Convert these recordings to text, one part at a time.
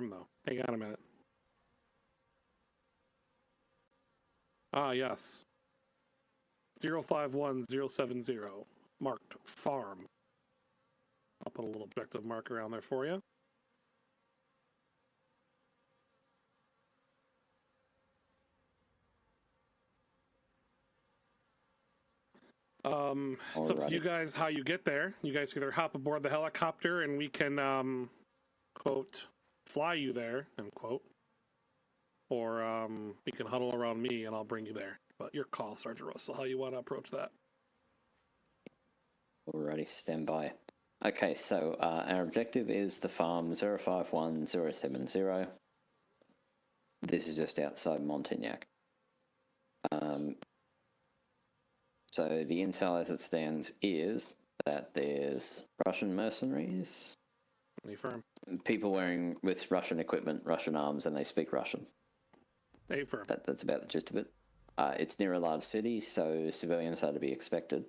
though. Hang on a minute. Ah, yes. 051070, marked farm. I'll put a little objective marker around there for you. It's up to you guys how you get there. You guys can either hop aboard the helicopter and we can, quote, fly you there, end quote. Or you can huddle around me and I'll bring you there. But your call, Sergeant Russell, how you want to approach that. Alrighty, stand by. Okay, so our objective is the farm 051070. This is just outside Montignac. So the intel as it stands is that there's Russian mercenaries. Affirm. People with Russian equipment, Russian arms, and they speak Russian. Affirm. That's about the gist of it. It's near a large city, so civilians are to be expected.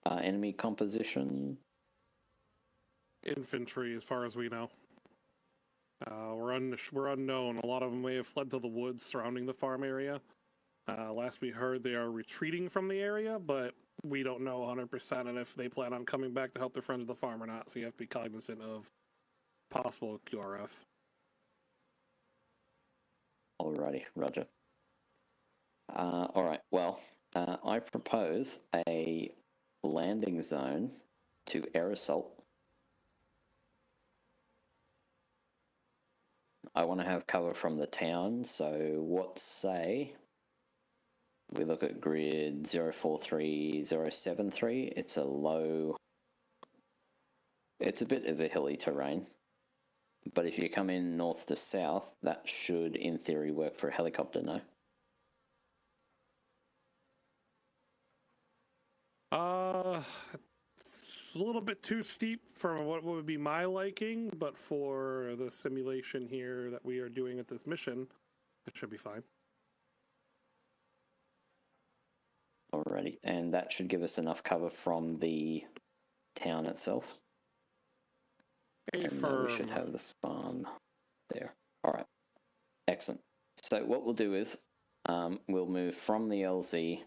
Enemy composition? Infantry, as far as we know. We're unknown. A lot of them may have fled to the woods surrounding the farm area. Last we heard, they are retreating from the area, but we don't know 100% and if they plan on coming back to help their friends at the farm or not. So you have to be cognizant of possible QRF. Alrighty, roger. Alright, well, I propose a landing zone to air assault. I want to have cover from the town, so what say we look at grid 043073. It's a bit of a hilly terrain, but if you come in north to south, that should in theory work for a helicopter, no? It's a little bit too steep for what would be my liking, but for the simulation here that we are doing at this mission, it should be fine. Alrighty, and that should give us enough cover from the town itself. And we should have the farm there. Alright, excellent. So what we'll do is we'll move from the LZ,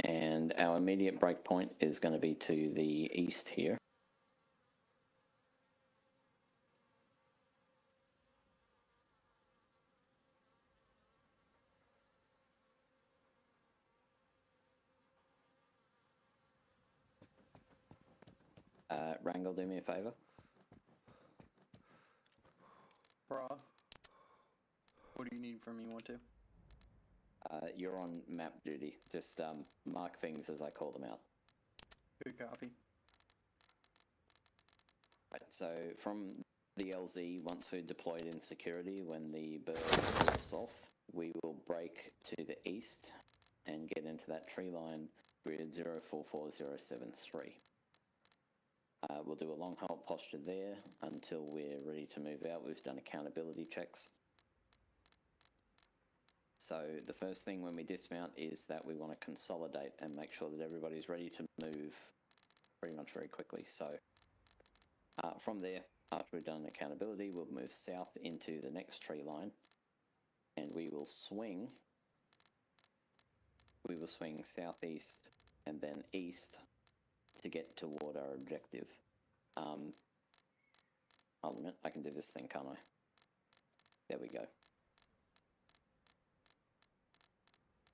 and our immediate breakpoint is going to be to the east here. Wrangle, do me a favor. Bra. What do you need from me, want to? You're on map duty. Just mark things as I call them out. Good copy. Right, so from the LZ, once we're deployed in security, when the bird lifts off, we will break to the east and get into that tree line, grid 044073. We'll do a long halt posture there until we're ready to move out. We've done accountability checks. So the first thing when we dismount is that we want to consolidate and make sure that everybody's ready to move pretty much very quickly. So from there, after we've done accountability, we'll move south into the next tree line and we will swing southeast and then east to get toward our objective. Hold a minute, I can do this thing, can't I? There we go.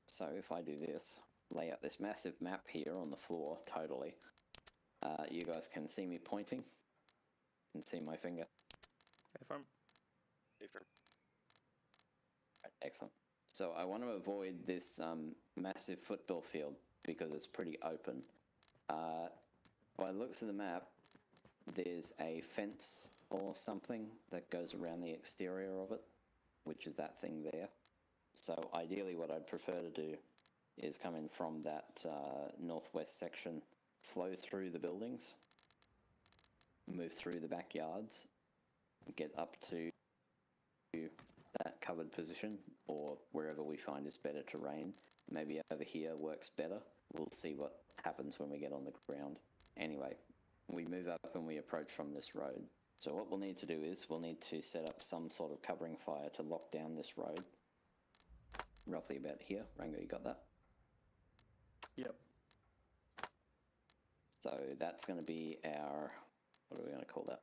So if I do this, lay out this massive map here on the floor, totally, you guys can see me pointing, and see my finger. Affirm. Right, excellent. So I want to avoid this massive football field because it's pretty open. By the looks of the map, there's a fence or something that goes around the exterior of it, which is that thing there. So ideally what I'd prefer to do is come in from that northwest section, flow through the buildings, move through the backyards, get up to that covered position or wherever we find is better terrain. Maybe over here works better. We'll see what happens when we get on the ground. Anyway, we move up and we approach from this road. So what we'll need to do is we'll need to set up some sort of covering fire to lock down this road. Roughly about here. Rango, you got that? Yep. So that's going to be our, what are we going to call that?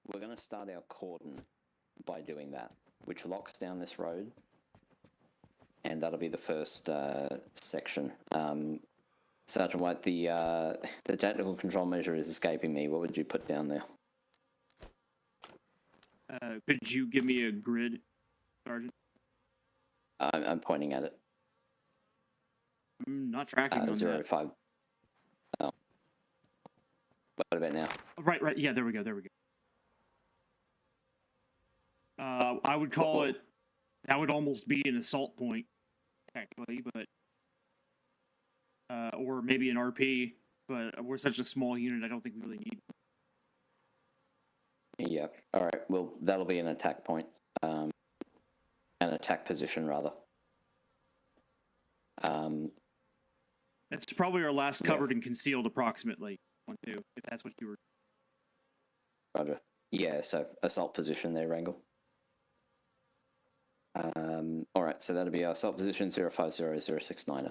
We're going to start our cordon by doing that, which locks down this road. And that'll be the first section. Sergeant White, the technical control measure is escaping me. What would you put down there? Could you give me a grid, Sergeant? I'm pointing at it. I'm not tracking on 0.5. Oh. What about now? that. Right. Yeah, there we go. I would call it. That would almost be an assault point, technically, but or maybe an RP. But we're such a small unit, I don't think we really need. Yeah. All right. Well, that'll be an attack point. An attack position, rather. That's probably our last covered and concealed, approximately. 1, 2, if that's what you were. Roger. Yeah. So assault position there, Wrangle. All right, so that'll be our assault position 050069.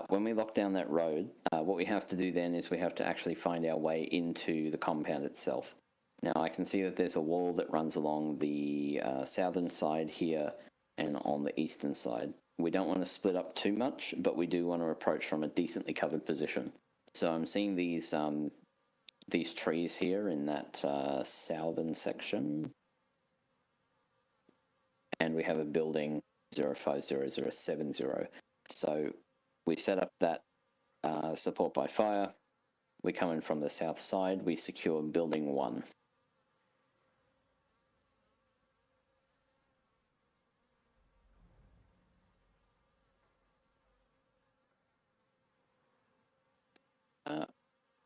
When we lock down that road, what we have to do then is we have to actually find our way into the compound itself. Now, I can see that there's a wall that runs along the southern side here and on the eastern side. We don't want to split up too much, but we do want to approach from a decently covered position. So I'm seeing these trees here in that southern section. And we have a building 050070. So we set up that support by fire. We come in from the south side. We secure building 1.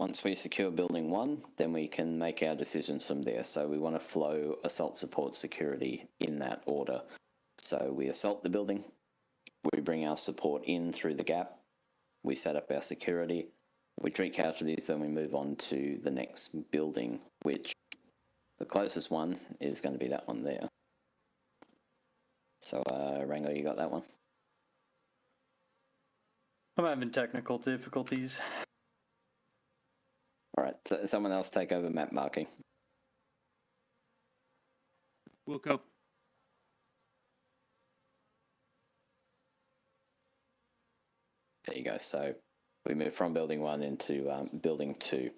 Once we secure building 1, then we can make our decisions from there. So we want to flow assault support security in that order. So we assault the building, we bring our support in through the gap, we set up our security, we treat casualties, then we move on to the next building, which the closest one is going to be that one there. So, Rango, you got that one? I'm having technical difficulties. All right, so someone else take over map marking. Wilco. There you go. So we move from building 1 into building 2.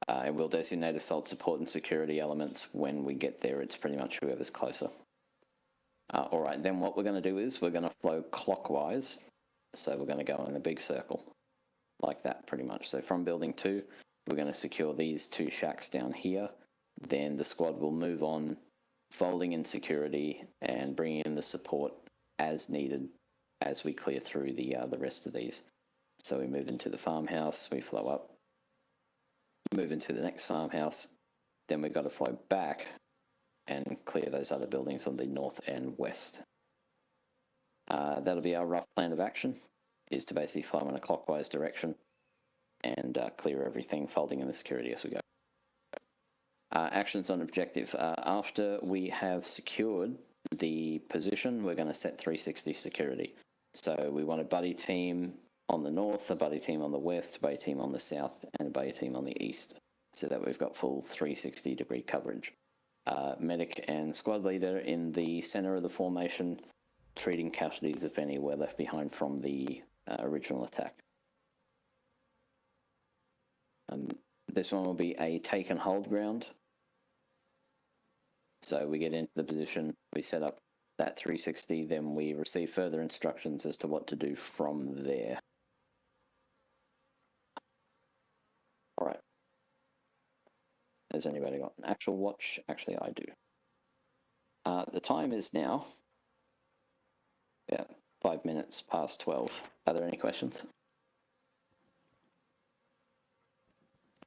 And we'll designate assault support and security elements when we get there. It's pretty much whoever's closer. All right, then what we're going to do is we're going to flow clockwise. So we're going to go in a big circle like that pretty much. So from building 2, we're going to secure these 2 shacks down here. Then the squad will move on, folding in security and bringing in the support as needed as we clear through the rest of these. So we move into the farmhouse, we flow up, move into the next farmhouse, then we've got to flow back and clear those other buildings on the north and west. That'll be our rough plan of action, is to basically flow in a clockwise direction and clear everything, folding in the security as we go. Actions on objective. After we have secured the position, we're going to set 360 security. So we want a buddy team on the north, a buddy team on the west, a buddy team on the south, and a buddy team on the east, so that we've got full 360-degree coverage. Medic and squad leader in the center of the formation, treating casualties, if any, were left behind from the original attack. This one will be a take and hold ground. So we get into the position, we set up that 360, then we receive further instructions as to what to do from there. All right. Has anybody got an actual watch? Actually, I do. The time is now, 5 minutes past 12. Are there any questions?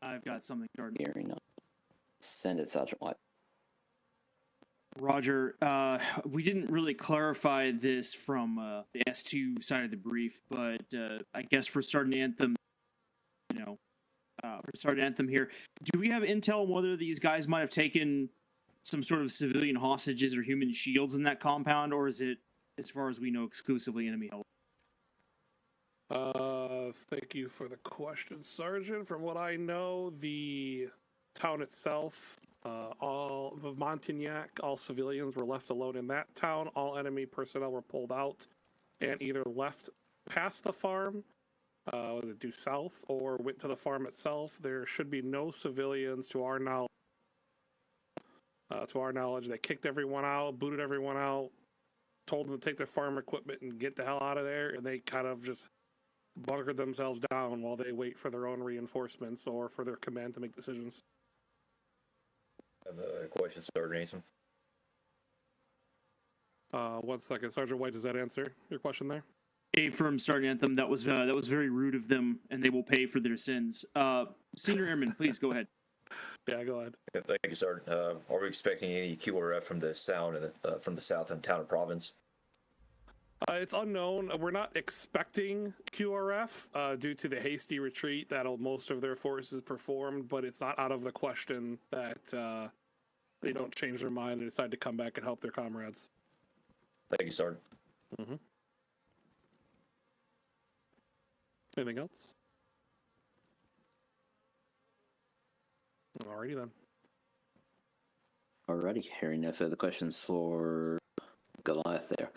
I've got something, Jordan. Hearing none. Send it, Sergeant White. Roger, we didn't really clarify this from the S2 side of the brief, but I guess for starting Anthem, for Sergeant Anthem here. Do we have intel on whether these guys might have taken some sort of civilian hostages or human shields in that compound, or is it, as far as we know, exclusively enemy held? Thank you for the question, Sergeant. From what I know, the town itself, all of Montignac, all civilians were left alone in that town. All enemy personnel were pulled out and either left past the farm, due south, or went to the farm itself. There should be no civilians, to our knowledge. They kicked everyone out, booted everyone out, told them to take their farm equipment and get the hell out of there, and they kind of just bunkered themselves down while they wait for their own reinforcements or for their command to make decisions. I have a question, Sergeant Anson. 1 second, Sergeant White. Does that answer your question there? Affirm, Sergeant Anthem. That was very rude of them, and they will pay for their sins. Senior Airman, please go ahead. Yeah, go ahead. Yeah, thank you, Sergeant. Are we expecting any QRF from the south and town and province? It's unknown. We're not expecting QRF due to the hasty retreat that most of their forces performed, but it's not out of the question that they don't change their mind and decide to come back and help their comrades. Thank you, Sergeant. Mm-hmm. Anything else? Alrighty then. Alrighty, hearing no further questions for Goliath there.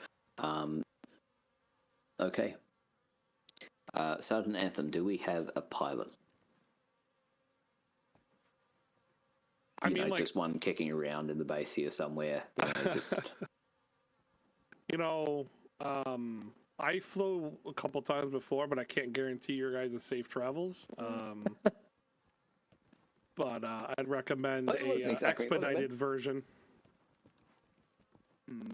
Okay. Sergeant Anthem, do we have a pilot? I mean, like, just one kicking around in the base here somewhere. Just I flew a couple times before, but I can't guarantee your guys' safe travels. But I'd recommend expedited version.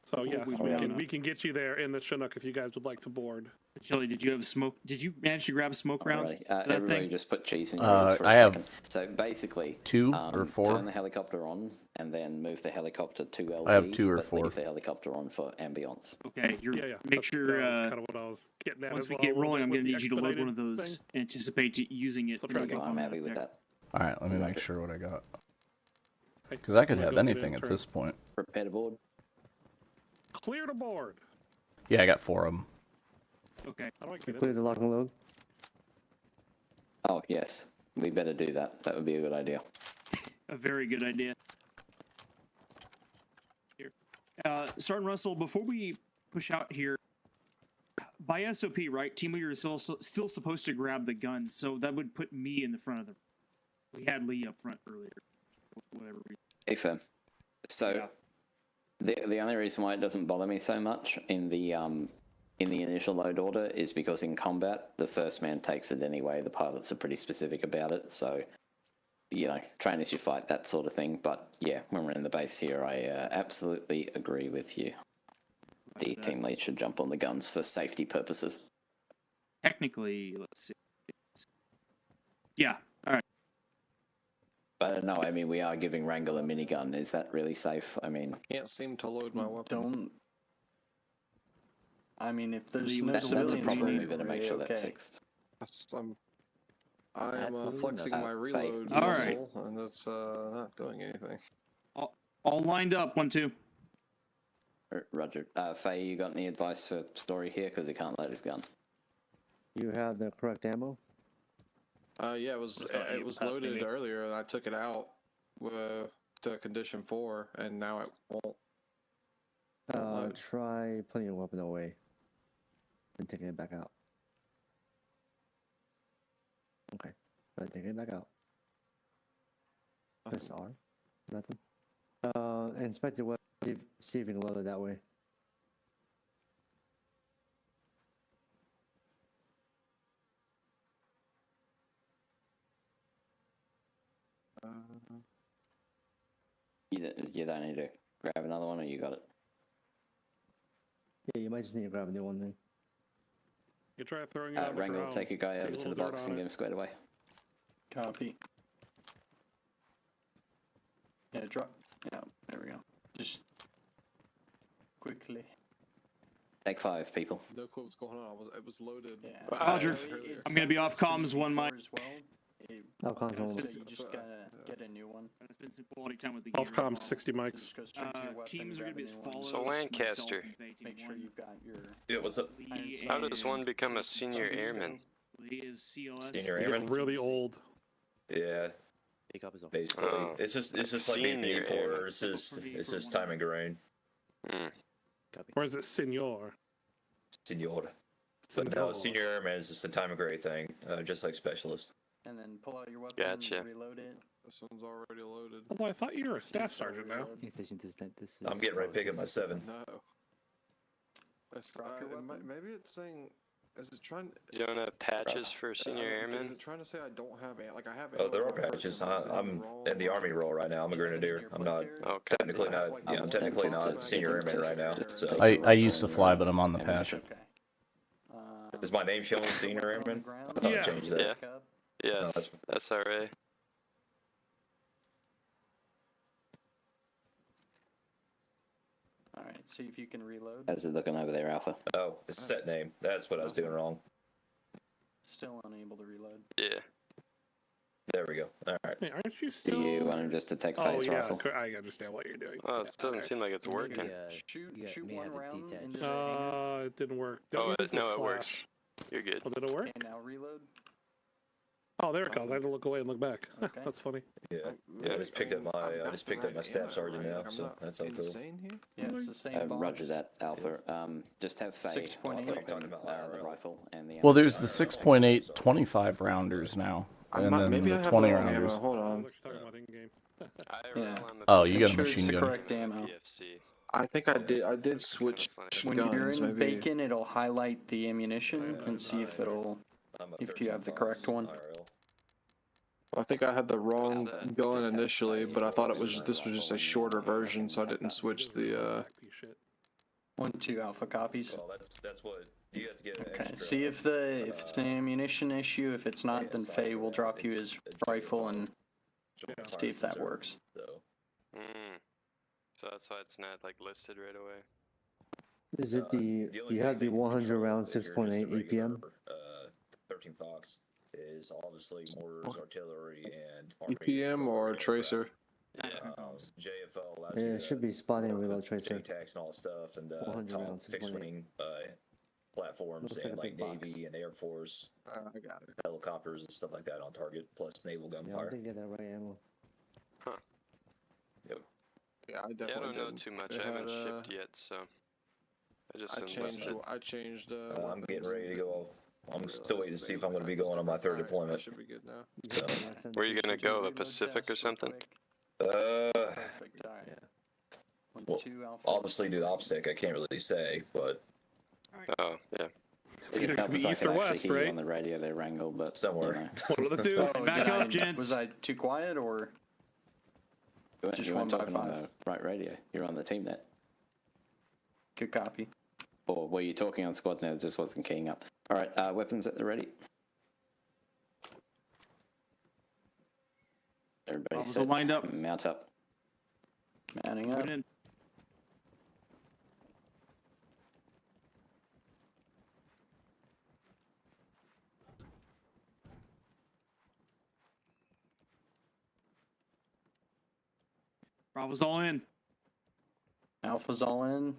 So yes, we can get you there in the Chinook if you guys would like to board. Shelly, did you have smoke? Did you manage to grab smoke rounds? Everybody just put cheese in your ears for a I second. have So basically, 2 or 4. turn the helicopter on and then move the helicopter to LZ. I have 2 or but 4. Leave the helicopter on for ambiance. Okay, Yeah. make sure. That's kind of what I was getting at. Once as we well, get a little rolling, bit I'm with going to the need you to load one of expedited those. thing. Anticipate using it. So for the tracking. I'm combat happy with there. that. All right, let me make Okay. sure what I got. Hey, Because I could I'm have gonna go get anything in at turn. this point. Prepare to board. Clear to board. Yeah, I got 4 of them. Okay. How do I get in Clear this the lock and load. Oh yes, we better do that. That would be a good idea. A very good idea. Here. Sergeant Russell, before we push out here, by SOP, right, team leader is still supposed to grab the guns, so that would put me in the front of them. We had Lee up front earlier. For whatever reason. Affirm. So the only reason why it doesn't bother me so much in the initial load order is because in combat the first man takes it anyway. The pilots are pretty specific about it, so train as you fight, that sort of thing. But yeah, when we're in the base here, I absolutely agree with you. The team lead should jump on the guns for safety purposes. Technically, let's see. Yeah. All right. But no, I mean, we are giving Wrangel a minigun. Is that really safe? I mean, Can't seem to load my weapon. Don't. I mean, if there's Lee, no that's that's a civilians, problem. we We better make sure that's okay. fixed. I am Absolutely flexing not. my reload All muscle, and it's not doing anything. All lined up. 1, 2. Roger. Faye, you got any advice for Story here? Because he can't load his gun. You have the correct ammo? Yeah, it was loaded earlier, and I took it out to condition 4, and now it won't. load. Try putting your weapon away and taking it back out. Okay, try taking it back out. Press R. Nothing. Inspect your weapon. See if you can load it that way. You don't need to grab another one, or you got it? Yeah, you might just need to grab a new one then. You try throwing it on the Wrangel, ground. take a guy Take a over to little the dirt box on and it. get him squared away. Copy. Yeah, drop. Yeah, there we go. Just quickly. Take 5, people. No clue what's going on. It was loaded. Yeah. Roger. earlier. I'm gonna be off comms, one mic. As well. Alcon's Yeah, on. So It's- you just gotta get a new one. I spent some quality time with the gamer. Off-com 60 It mics. just goes straight to your weapon, Teams are grab going to a be as new one. follows. So Lancaster. myself and Faye, team Make sure one. you've got your. Yeah, what's up? Lee How does and one become a Jason senior Tucker. airman? Lee is CLS. Senior You're airman? getting really old. Yeah, Pick up his own. basically. Oh, it's just like being senior before. airman. It's For just me, it's for just one. time ingrained. Mm. Or is it senor? Senor. But no, senior airman is just a time and grade thing, just like specialist. And then pull out your weapon, Gotcha. reload it. This one's already loaded. Although I thought you were a staff sergeant now. I'm getting ready to pick up my 7. No. That's, Drop your weapon? maybe it's saying, is it trying? You don't have patches for senior Is airmen? it trying to say I don't have like I have? Oh, there are ammo on my patches. person, but it's I'm wrong in the army one. role right now. I'm a grenadier. I'm not Okay. technically not. Yeah, I'm technically not senior airman right now. So I used to fly, but I'm on the patch. Okay. is my name showing senior airman? I thought Yeah. I changed that. Yeah. Yeah, No, it's SRA. Alright, see if you can reload. How's it looking over there, Alpha? Oh, it's set name. That's what I was doing wrong. Still unable to reload. Yeah. There we go. All right. Hey, aren't you Do still? you want him just to take Oh face yeah, rifle? I understand what you're doing. Oh, it doesn't seem like it's working. Shoot one round into the hangar. It didn't work. Oh, Don't use the no, it slash. works. You're good. Oh, did it work? Okay, now reload. Oh, there it goes. I had to look away and look back. Okay. That's funny. Yeah. Yeah. I just picked up my staff sergeant now, so that's all cool. Insane here? Yeah, it's the same box. Roger that, Alpha. Just have Faye 6.8. drop I thought you were talking about the IRL. rifle and the. Well, there's the 6.8 25 rounders now, and then Maybe I the have 20 the wrong ammo. rounders. Hold I was on. actually talking about in-game. Yeah. Oh, you got a Make sure it's machine the gun. correct ammo. PFC. I think I did switch When guns. you're in maybe. bacon, it'll highlight the ammunition and see if it'll. I'm a If you have the 13 correct Fox one. IRL. I think I had the wrong that? gun initially, but I thought this was just a shorter version, so I didn't switch the. Shit. 1-2 alpha copies. Well, that's what you have to get. An Okay. extra, See if it's an ammunition issue. If it's not, then Faye will drop you his rifle and see if that works. So Mm. So that's why it's not like listed right away. Is it the only you have the thing 100 round if you're just a 6.8 regular, APM? 13 Fox is obviously mortars, artillery, and army EPM or aircraft. tracer. Yeah. JFL allows Yeah, you it should be spotting and reload tracer. JTACs and all that stuff, and 100 top rounds is fixed 1.8. wing platforms, Looks like and a like big box. Navy and Air Force I got it. helicopters and stuff like that on target, plus naval Yeah, I gunfire. didn't get that right ammo. Yeah, I Yeah, I definitely don't know didn't. too much. It I haven't had, shipped yet, so I just I enlisted. changed. I'm getting ready to go. I'm still waiting to see if I'm going to be going on my third I deployment. should be good now. So, Where are you gonna go? The Reload Pacific or test real something? quick. Perfect. Alright. well, 1-2 alpha. obviously, do the OPSEC, I can't really say, but Oh, yeah. It's either gonna be If I east could or actually west, hear you right? on the radio there, Wrangle, but somewhere. You know. One of the two. Oh, Back did up, I- gents. Was I too quiet or? You weren't- Just you weren't 1 by talking on 5. the right radio. You're on the team net. Good copy. Or were you talking on squad net? It just wasn't keying up. All right, weapons at the ready. Everybody Officer set. lined up. Mount up. Manning up. Put in. Bravo's all in. Alpha's all in.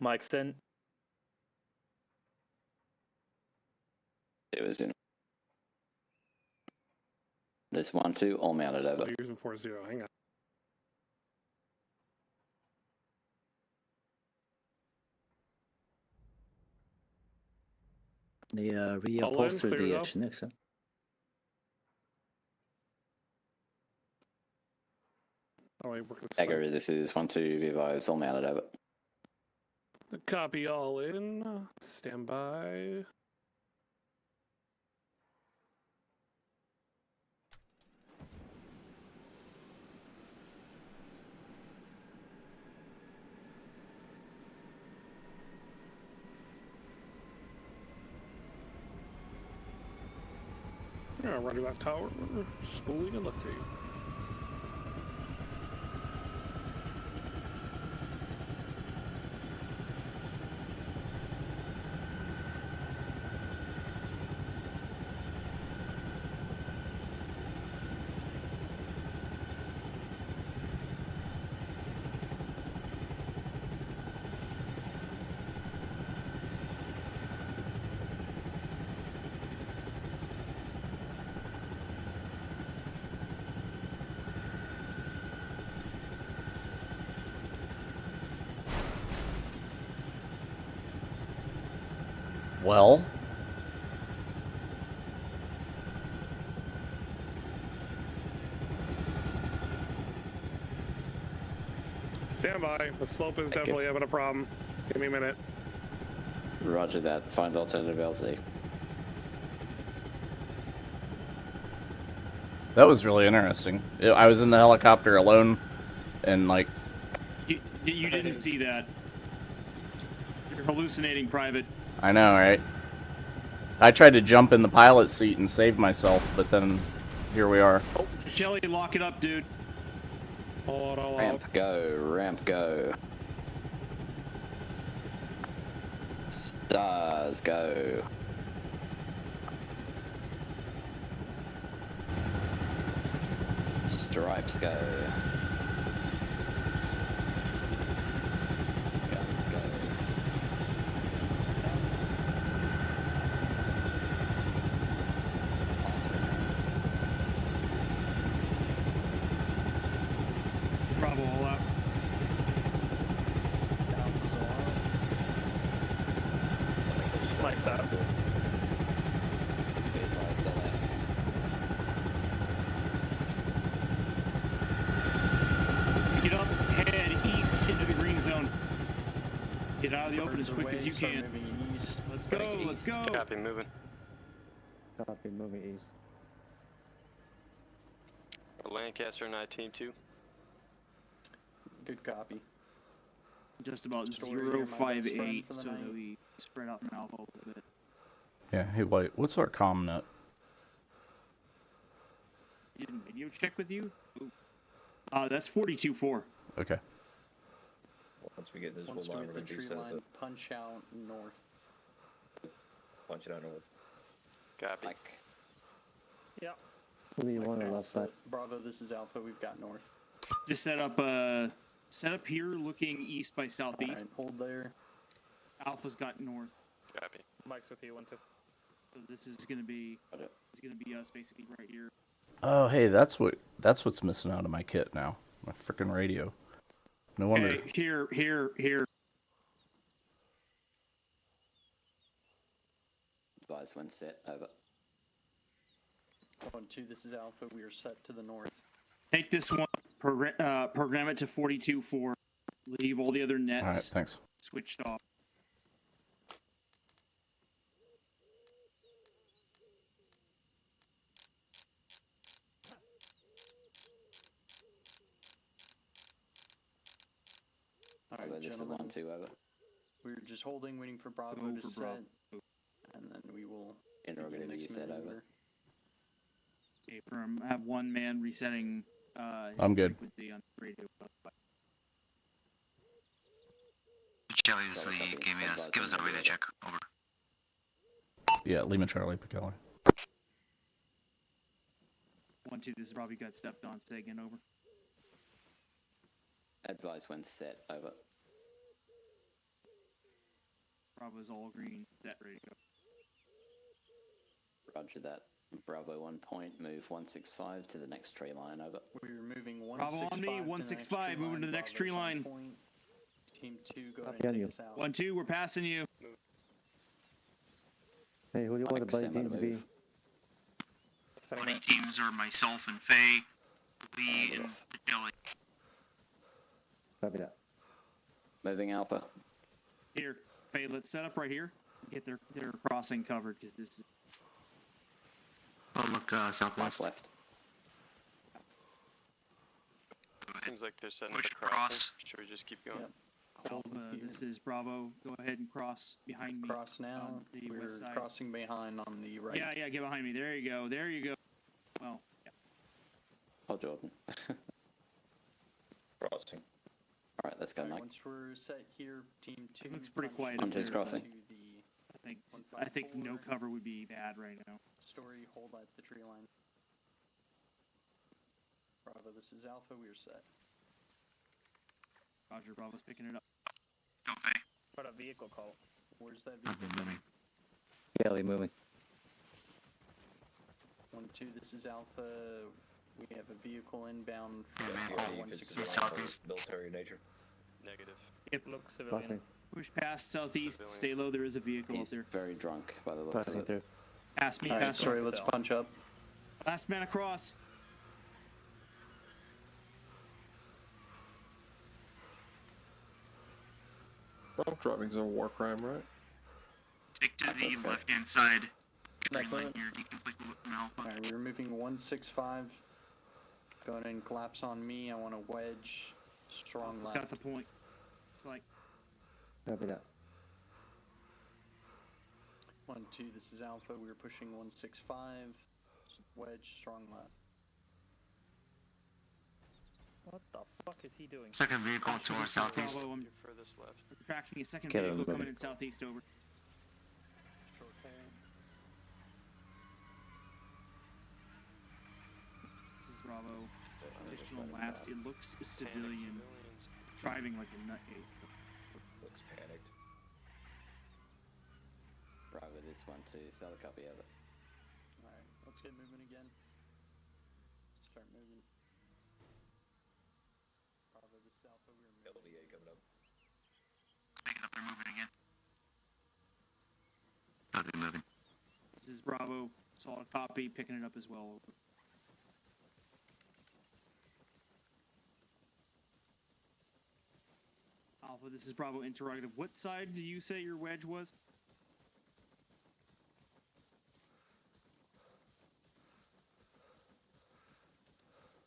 Mike's in. It was in. This 1-2, all mounted over. Oh, you're using 4-0. Hang on. They All in, reupholstered cleared the up. Chinook, huh? Oh, I work with Egger, this is 1-2, Vivo, all mounted over. Copy all in. Stand by. Yeah, roger that tower. Spooling and lifting. Well, Stand by. The slope is definitely having a problem. Give me a minute. Roger that. Find alternative LZ. that was really interesting. I was in the helicopter alone, and like, You didn't see that. You're hallucinating, Private. I know, right? I tried to jump in the pilot seat and save myself, but then here we are. Shelly, lock it up, dude. Hold on. Ramp go. Ramp go. Stars go. Stripes go. Guns go. Bravo, all out. Mike's out. Get up, head east into the green zone. Get out of the open as quick as you can. Let's go, let's go. Copy, moving. Copy, moving east. Lancaster and I, team 2. Good copy. Just about Story, you're my best friend 058, for the so night. that we spread out from Alpha a little bit. Yeah, hey, White, what's our comm net? Didn't video check with you? Ooh. That's 42-4. Okay. Once we get this Once whole we line, we're get the gonna do tree set line, up, punch out north. punch it out north. Copy. Like, We want the left side. Bravo, this is Alpha. We've got north. Just set up here, looking east by southeast. Alright, hold there. Alpha's got north, Copy. Mike's with you, 1-2. so this is gonna be us basically right here. Oh, hey, that's what's missing out of my kit now. My freaking radio. No wonder. Okay, here. advise when set. Over. 1-2, this is Alpha. We are set to the north. Take this one, program it to 42-4. Leave all the other nets All right, thanks. switched off. Alright, Over, this is gentlemen. 1-2 over. We're just holding, waiting for Bravo Go to for set. Bravo. And then we will begin Interrogative, you next said over. maneuver. Okay, I have one man resetting. His I'm good. frequency on the radio. Shelly, this is Solid the copy. gaming us. Advise Give when us a ready, relay over. check. Over. Yeah, Lima Charlie, Picali. 1-2, this is Robbie got stepped on. Say again, over. Advise when set. Over. Bravo's all green. Set, ready to go. Roger that. Bravo 1 point. Move 165 to the next tree line. Over. We're moving Bravo 165. on me, 165, moving to the next tree line. Point. Team 2, go ahead Copy on and you. take us out. 1-2, we're passing you. Hey, who do you want the buddy Stand by teams the to be? move. Buddy teams are myself and Faye, Lee, Hold and off. Jelly. Copy that. Moving Alpha. Here, Faye, let's set up right here. Get their crossing covered because this is. Oh, look, Mark southwest. left. Seems like they're setting Push up a crossing. across. Should we just keep going? Yep. Alpha, this is Bravo. Go ahead and cross behind me. Cross now. on the We're west side. crossing behind on the right. Yeah, get behind me. There you go. There you go. Well, yeah. Oh, Jordan. Crossing. All right, let's go, Alright, Mike. once we're set here, Team 2. Looks pretty punch quiet up to there, the crossing. I think no cover would be bad right now. Story, hold at the tree line. Bravo, this is Alpha. We are set. Roger, Bravo's picking it up. Go, Faye. What a vehicle call. Where's that Moving, vehicle? moving. Kelly moving. 1-2, this is Alpha. We have a vehicle inbound from Yeah, Hall if it's 165. Southeast. military nature. Negative. Look civilian. Crossing. Push past southeast. Stay low. There is a vehicle He's out there. very drunk by the looks Passing of it. through. Pass me. All right, Pass sorry, me. let's punch up. Last man across. Drunk driving's a war crime, right? Stick to Let's the go. left-hand side. Green Left light movement. here, deconflict with Alpha. All right, we're moving 165. Go ahead and collapse on me. I want a wedge. Strong It's left. got the point. It's like Copy that. 1-2, this is Alpha. We were pushing 165. Wedge, strong left. What the fuck is he doing? Second vehicle to our this is southeast. Bravo. I'm Your furthest left. tracking a second Okay, vehicle moving. coming in southeast over. This is Bravo. Additional last. It looks civilian. Driving like a nutcase. Looks panicked. Bravo, this one too. Sell a copy of it. All right, let's get moving again. Start moving. Bravo, this is Alpha. We're moving. LDA coming up. Pick it up, they're moving again. They'll be moving. This is Bravo. Solid copy. Picking it up as well. Alpha, this is Bravo interrogative. What side do you say your wedge was?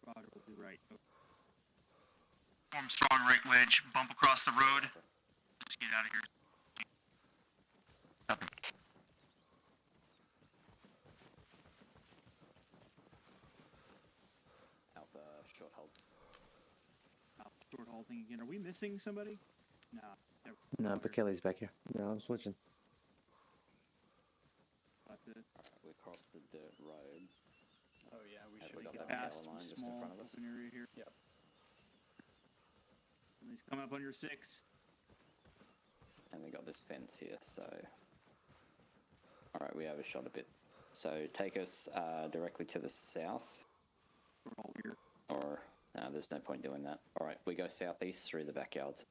Roger will be right. Form strong right wedge, bump across the road. Just get out of here. Copy. Alpha, short hold. Short halting again. Are we missing somebody? Nah. never- No, but Kelly's back here. No, I'm switching. But, We crossed the dirt road. Oh yeah, we Have should we have got got that that. past yellow line just in small front of us? open area here. Yep. And he's coming up on your 6. And we got this fence here, so... Alright, we overshot a bit. So take us directly to the south, We're all here. or... No, there's no point doing that. Alright, we go southeast through the backyards.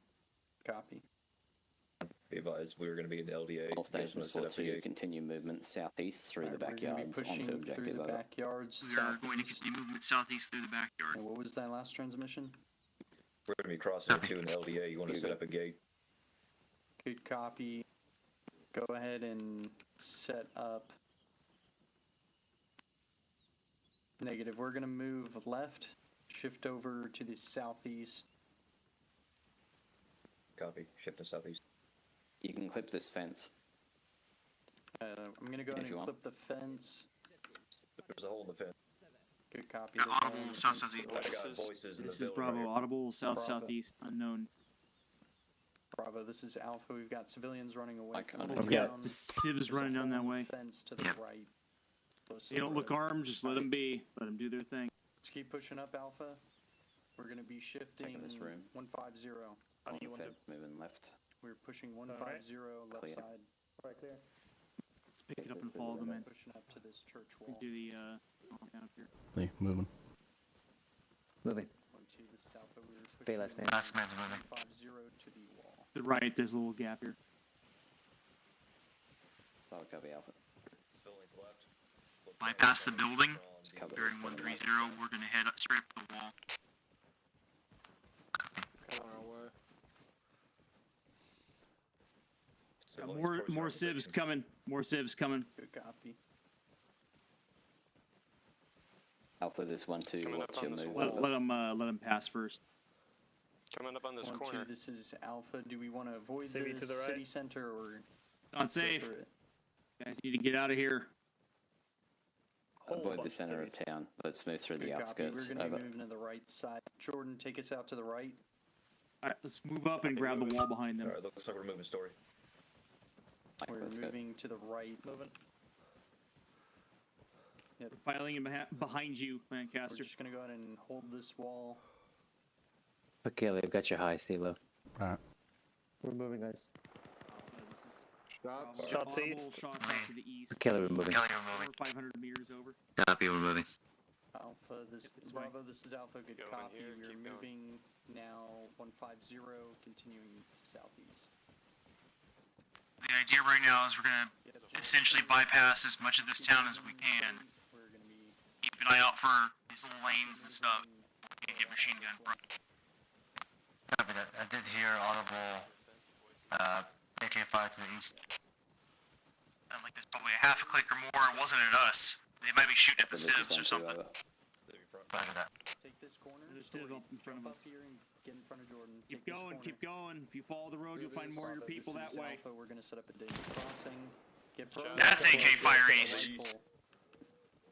Copy. Be advised, we were going to be in LDA. All You guys wanna stations set for up the to gate? continue movement southeast through the Alright, we're gonna be backyards pushing onto through objective the over. backyards. We are going to southeast. continue movement southeast through the backyard. And what was that last transmission? We're going to be crossing into an LDA. You want to You set go. up a gate? Good copy. Go ahead and set up. Negative. We're gonna move left, shift over to the southeast. Copy. Shift to southeast. You can clip this fence. I'm gonna go If ahead you and want. clip the fence. There's a hole in the fence. Good copy. Yeah, there's audible one. south southeast. I got voices in This the is building right Bravo. here. Audible, south, Bravo. southeast, unknown. Bravo, this is Alpha. We've got civilians running away Like, from under the the town. The civs There's a running down that hole in way. the Fence to the Yep. right. Close to They the don't look road. armed, just let them be. Let them do their thing. Let's keep pushing up, Alpha. We're gonna be shifting this room. 150. How do On you the want to? Fed, moving left. We're pushing 150 left Clear. side. Right, clear. Let's pick it up and follow them in. Pushing up to this church We wall. do the down up here. Moving. Moving. 1-2, this is Alpha. We were Bay pushing last man. Last man's moving. 150 to the wall. To the right, there's a little gap here. Solid copy Alpha. Civilians left. Look Bypass the down, building. strong, Just cover Bearing this for the 130, we're gonna head up straight up the wall. On our way. Civilians More close around the civs section. coming. More civs coming. Good copy. Alpha, this 1-2, Coming up what's on your this move? wall. Let them pass first. Coming up on this 1-2, corner. this is Alpha. Do we want to avoid City the to the right. city center or Not go safe. for it? Guys need to get out of here. Whole Avoid the bunch of center of cities. town. Let's move through Good the copy. outskirts. We're going to Over. be moving to the right side. Jordan, take us out to the right. All right, let's move up and grab the wall behind them. All right, looks like we're moving story. Like, We're let's go. moving to the right. Moving. Yep. We're filing in behind you, We're Lancaster. just going to go ahead and hold this wall. Okay, they've got your high, stay low. Right. We're moving, guys. This is Shots. Bravo. Shots Audible east. shots out to the east. Kelly, we're moving. Kelly, we're moving. 500 meters over. Copy, we're moving. Alpha, this Yep, this way. Bravo, this is Alpha. Good Going copy. here, We're keep going. moving now 150, continuing southeast. The idea right now is we're gonna essentially bypass as much of this town as we can. Keep an eye out for these little lanes and stuff. Can't get machine gun. Copy that. I did hear audible AK-5 to the east. Sounds like there's probably a half a click or more. It wasn't at us. They might be shooting at the This is civs or 1-2 something. over. Roger that. Take this corner. There's civ up in front of us. Here and get in front of Jordan. Keep going, keep going. If you follow the road, you'll find more of your people that way. Alpha. We're gonna set up a danger crossing. Get That's AK fire east.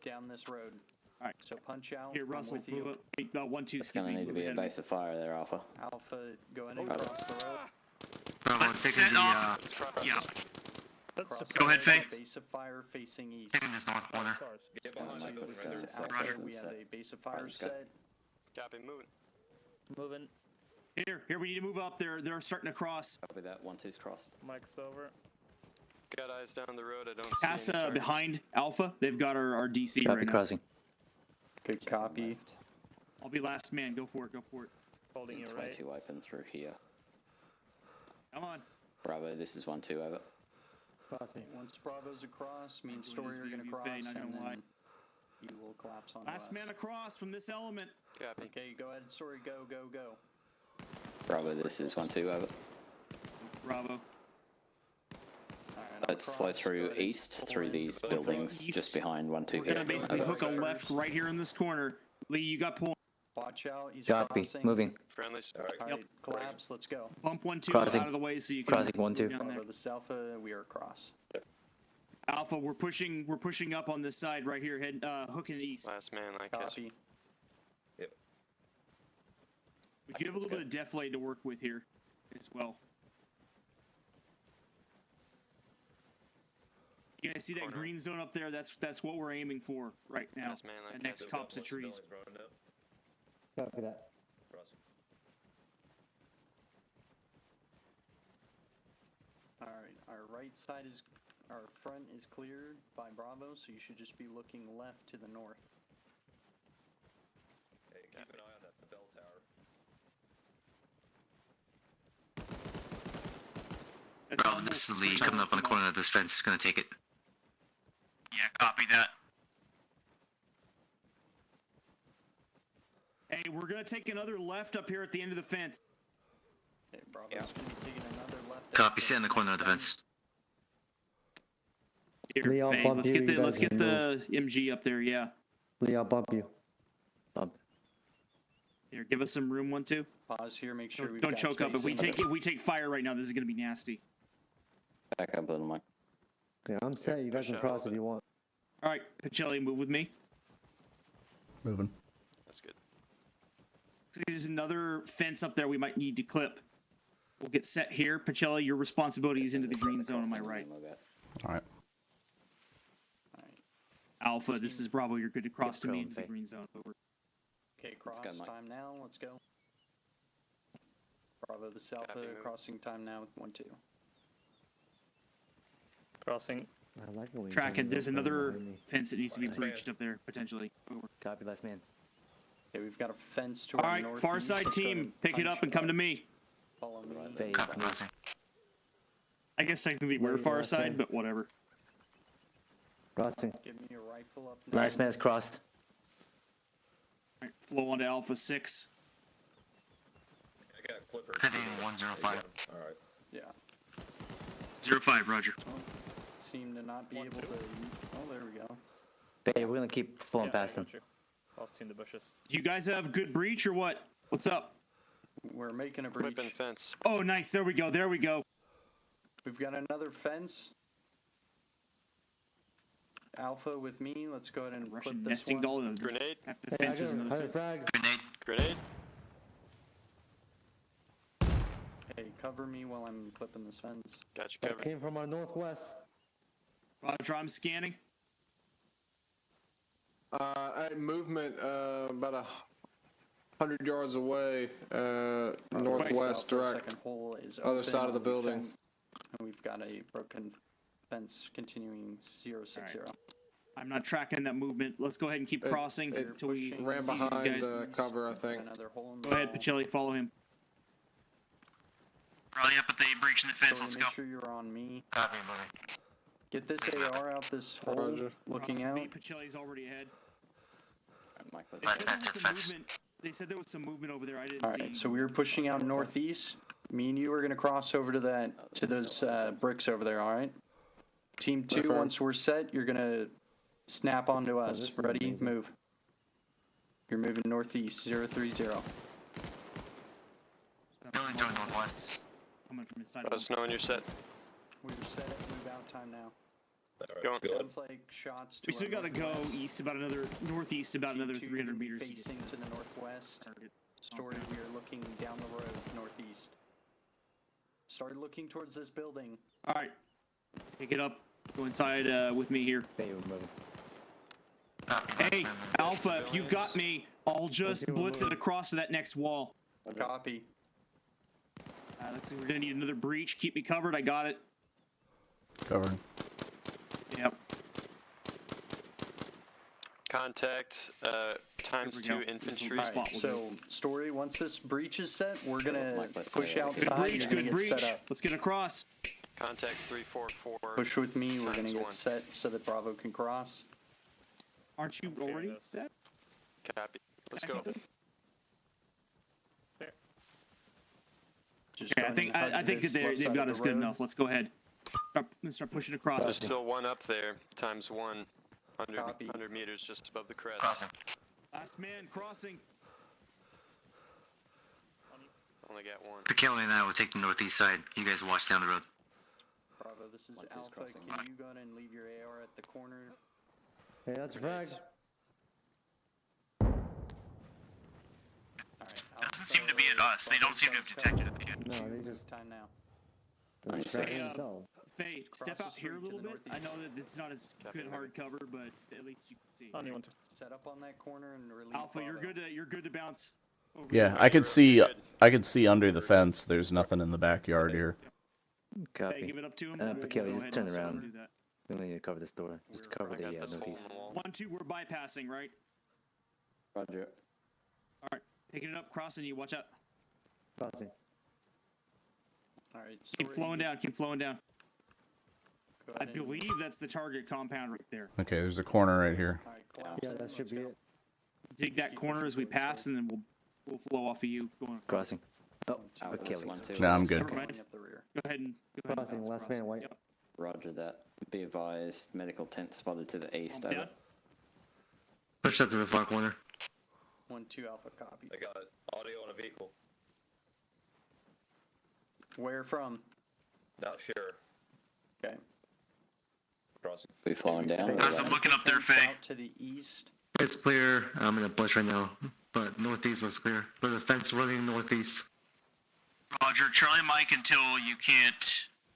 Down this road. All right. So punch out. Here, I'm Russell, with move you. up. Wait, 1-2. It's gonna need to be a base of fire there, Alpha. Alpha, go ahead and cross the road. Bravo, Let's taking set the, up. yeah, Cross Go ahead, the Faye. road, Base of fire facing east. taking this north corner. Get Kinda behind like me. what it Right says. there. Alpha, Roger. we have a base of fire Let's go. set. Copy, moving. Moving. Here, we need to move up. They're starting to cross. Copy that. 1-2's crossed. Mike's over. Got eyes down the road. I don't see Pass any targets. behind Alpha. They've got our DC right now. crossing. Good copy. I'll be last man. Go for it. Go for it. Holding you It's way right. too open through here. Come on. Bravo, this is 1-2 over. Crossing. Once Bravo's across, me and Doing Story this are gonna view, cross, Faye, not and gonna lie. then you will collapse on Last man across from this element. Copy. Okay, go ahead, Story, go, go, go. Bravo, this is 1-2 over. Bravo. Alright, I'm Let's across, flow go through ahead and east pull through into these the buildings East. just behind 1-2 We're gonna here. basically Over. hook a left right here in this corner. Lee, you got point. Watch out, he's Copy. crossing. Moving. Friendly. Alright, collapse, let's go. Bump 1-2 Crossing. out of the way so you can Crossing, move 1-2. down there. Bravo, this Alpha, we are across. Alpha, we're pushing up on this side right here, head hooking east. Last man, I guess. Copy. We do have a little bit of deflate to work with here as well. You guys see that Corner. green zone up there? That's what we're aiming for right now. Last man, I The guess. next copse of trees. Copy that. Crossing. Alright, our right side is, our front is cleared by Bravo, so you should just be looking left to the north. Hey, keep an eye on that bell tower. That's Bravo, almost this is Lee three coming up on the from corner us. of this fence. Gonna take it. Yeah, copy that. Hey, we're gonna take another left up here at the end of the fence. Okay, Bravo's Yeah. gonna be taking another left. Copy, exit, stay in the corner of the fence. Here, Lee, I'll Faye, bump let's you, get you the guys let's get can the MG up there. Yeah. Lee, I'll bump you. Here, give us some room. 1-2. Pause here, make sure we've Don't got choke up. space If we take fire right now, this is gonna be nasty. Back up a little, Mike. Okay, I'm set, you guys push can out cross a if you want. All right, Pacelli, move with me. Moving. That's good. So there's another fence up there we might need to clip. We'll get set here. Pacelli, your responsibility is into the green zone on my right. All right. Alpha, this is Bravo. You're good to cross to me going, into the Faye. green zone. Over. Okay, cross go, Mike. time now, let's go. Bravo, this Alpha, Copy, move. crossing time now, 1-2. Crossing. I like it when you Track come it. There's in another behind me. fence that needs to be Last man. breached up there, potentially. Over. Copy, last man. Okay, we've got a fence to All our right, northeast. far side Let's go team, and pick it punch up and come to me. Follow me. Faye, Copy, crossing. I guess technically we're Where you far last side, man? but whatever. Crossing. Give me your rifle up. last man's crossed. All right, flow onto Alpha 6. I got a clipper. Heading 105. All right. Yeah. 05, Roger. Seem to not be able to. Oh, there we go. Faye, we're gonna keep flowing past them. Lost in the bushes. Do you guys have good breach or what? What's up? We're making a breach. Clipping fence. Oh, nice. There we go. There we go. We've got another fence. Alpha with me. Let's go ahead and Russian clip this nesting one. doll. Grenade. Half the fence is another fence. frag. Grenade. Grenade. Hey, cover me while I'm clipping this fence. Got you covered. Came from our northwest. Roger, I'm scanning. Movement about 100 yards away, northwest South, our direct. second hole is Other open side of the on building. fence, and we've got a broken fence continuing 060. I'm not tracking that movement. Let's go ahead and keep It- crossing it until we Ran see these behind guys. cover, I think. Another hole in Go the ahead, wall. Pacelli, follow him. Rally up at the breach in the fence. So Let's make go. sure you're on me. Copy, moving. Get this AR out this hole, Roger. looking out. Pacelli's already ahead. Mike, They let's said, there Fence, was some fence. movement. They said there was some movement over there. I didn't see. Alright, so we were pushing out northeast. Me and you are gonna cross over to those bricks over there, alright? Team 2, Affirm. once we're set, you're gonna snap onto us. Ready? Move. You're moving northeast, 030. Building to the northwest. Coming from inside. Let us know when you're set. We're set, move out time now. Going. Sounds like shots to We still our gotta go northwest. east about another northeast about Team another 2, 300 you're meters. to get facing to the northwest. target. Story, we are looking down the road, northeast. Start looking towards this building. All right, pick it up. Go inside with me here. Copy. Hey, moving. Alpha, if you've got me, I'll just blitz it across to that next wall. Copy. Let's see, we're gonna need another breach. Keep me covered. I got it. Covered. Yep. Contact times Here we 2 go. This is infantry. the spot. Alright, so Story, once this breach is set, we're gonna Mike, let's push go. Good outside. breach. You're gonna Good get breach. set up. Let's get across. Contacts 344. Push with me. We're gonna Times get one. set so that Bravo can cross. Aren't you already set? Copy. Let's go. Just Okay, I run think and hug I think this that left they've side got of us the good road. enough. Let's go ahead. Start pushing across. There's still one up there. Times 1. 100, Copy. 100 meters just above the crest. Crossing. Last man crossing. Only got one. Kelly and I will take the northeast side. You guys watch down the road. Bravo, this is One, two's Alpha. crossing. Can you go ahead and leave your AR at the corner? Hey, that's frag. Doesn't seem to be at us. They don't seem to have detected it yet. No, they just Time now. they're Only distracting second. themselves. Faye, step the out here a street to little the bit. I know northeast. that it's not as good hard cover, but at least you can see. Set up on that corner and relieve Alpha, you're Bravo. good to bounce. Over Yeah, here. I could see under the fence. There's nothing in the backyard here. Hey, give it up to him. Pakeli, just turn around. Do that. We only need to cover this door. Just cover I got the this hole northeast. in the wall. 1, 2, we're bypassing, right? Roger. All right, picking it up, crossing you. Watch out. Crossing. Alright, Keep Story, flowing down. Keep flowing down. go I ahead and- believe that's the target compound right there. Okay, there's a corner right here. Alright, collapse Yeah, it, that should let's be go. it. Take that corner as we pass, and then we'll flow off of you. Going across. Crossing. Oh, Alpha, that's Pakeli. 1, 2. No, I'm good. Never mind. Going up the rear. Go ahead and Crossing, bounce last across. man white. Yep. Roger that. Be advised, medical tent spotted to the east. Down. Over. Push up to the far corner. 1, 2 Alpha, copy. I got audio on a vehicle. Where from? Not sure. Okay. Crossing. We flowing down? Guys, I'm looking up there, Tents Faye. out to the east. It's clear. I'm in a bush right now, but northeast looks clear. But the fence running northeast. Roger, Charlie Mike until you can't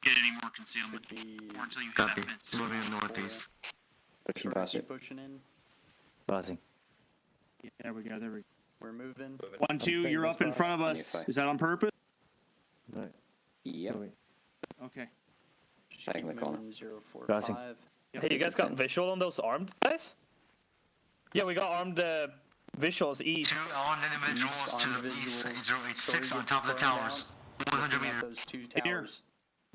get any more concealment. Should be Or until you hit Copy. that fence. Moving northeast. Pushing Story, past keep it. pushing in. Crossing. Yeah, there we go. There we go. We're moving. Moving. 1, 2, saying you're this up in front of On us. your side. Is that on purpose? Alright. Yep. Moving. Okay. Just Taking keep the corner. moving, 045. Crossing. Hey, you guys got Fence. visual on those armed guys? Yeah, we got armed visuals east. 2 armed individuals East to armed the east, individuals. 086 Story, on top of the get burned towers. out. 100 Looking at meter. those 2 Here. towers.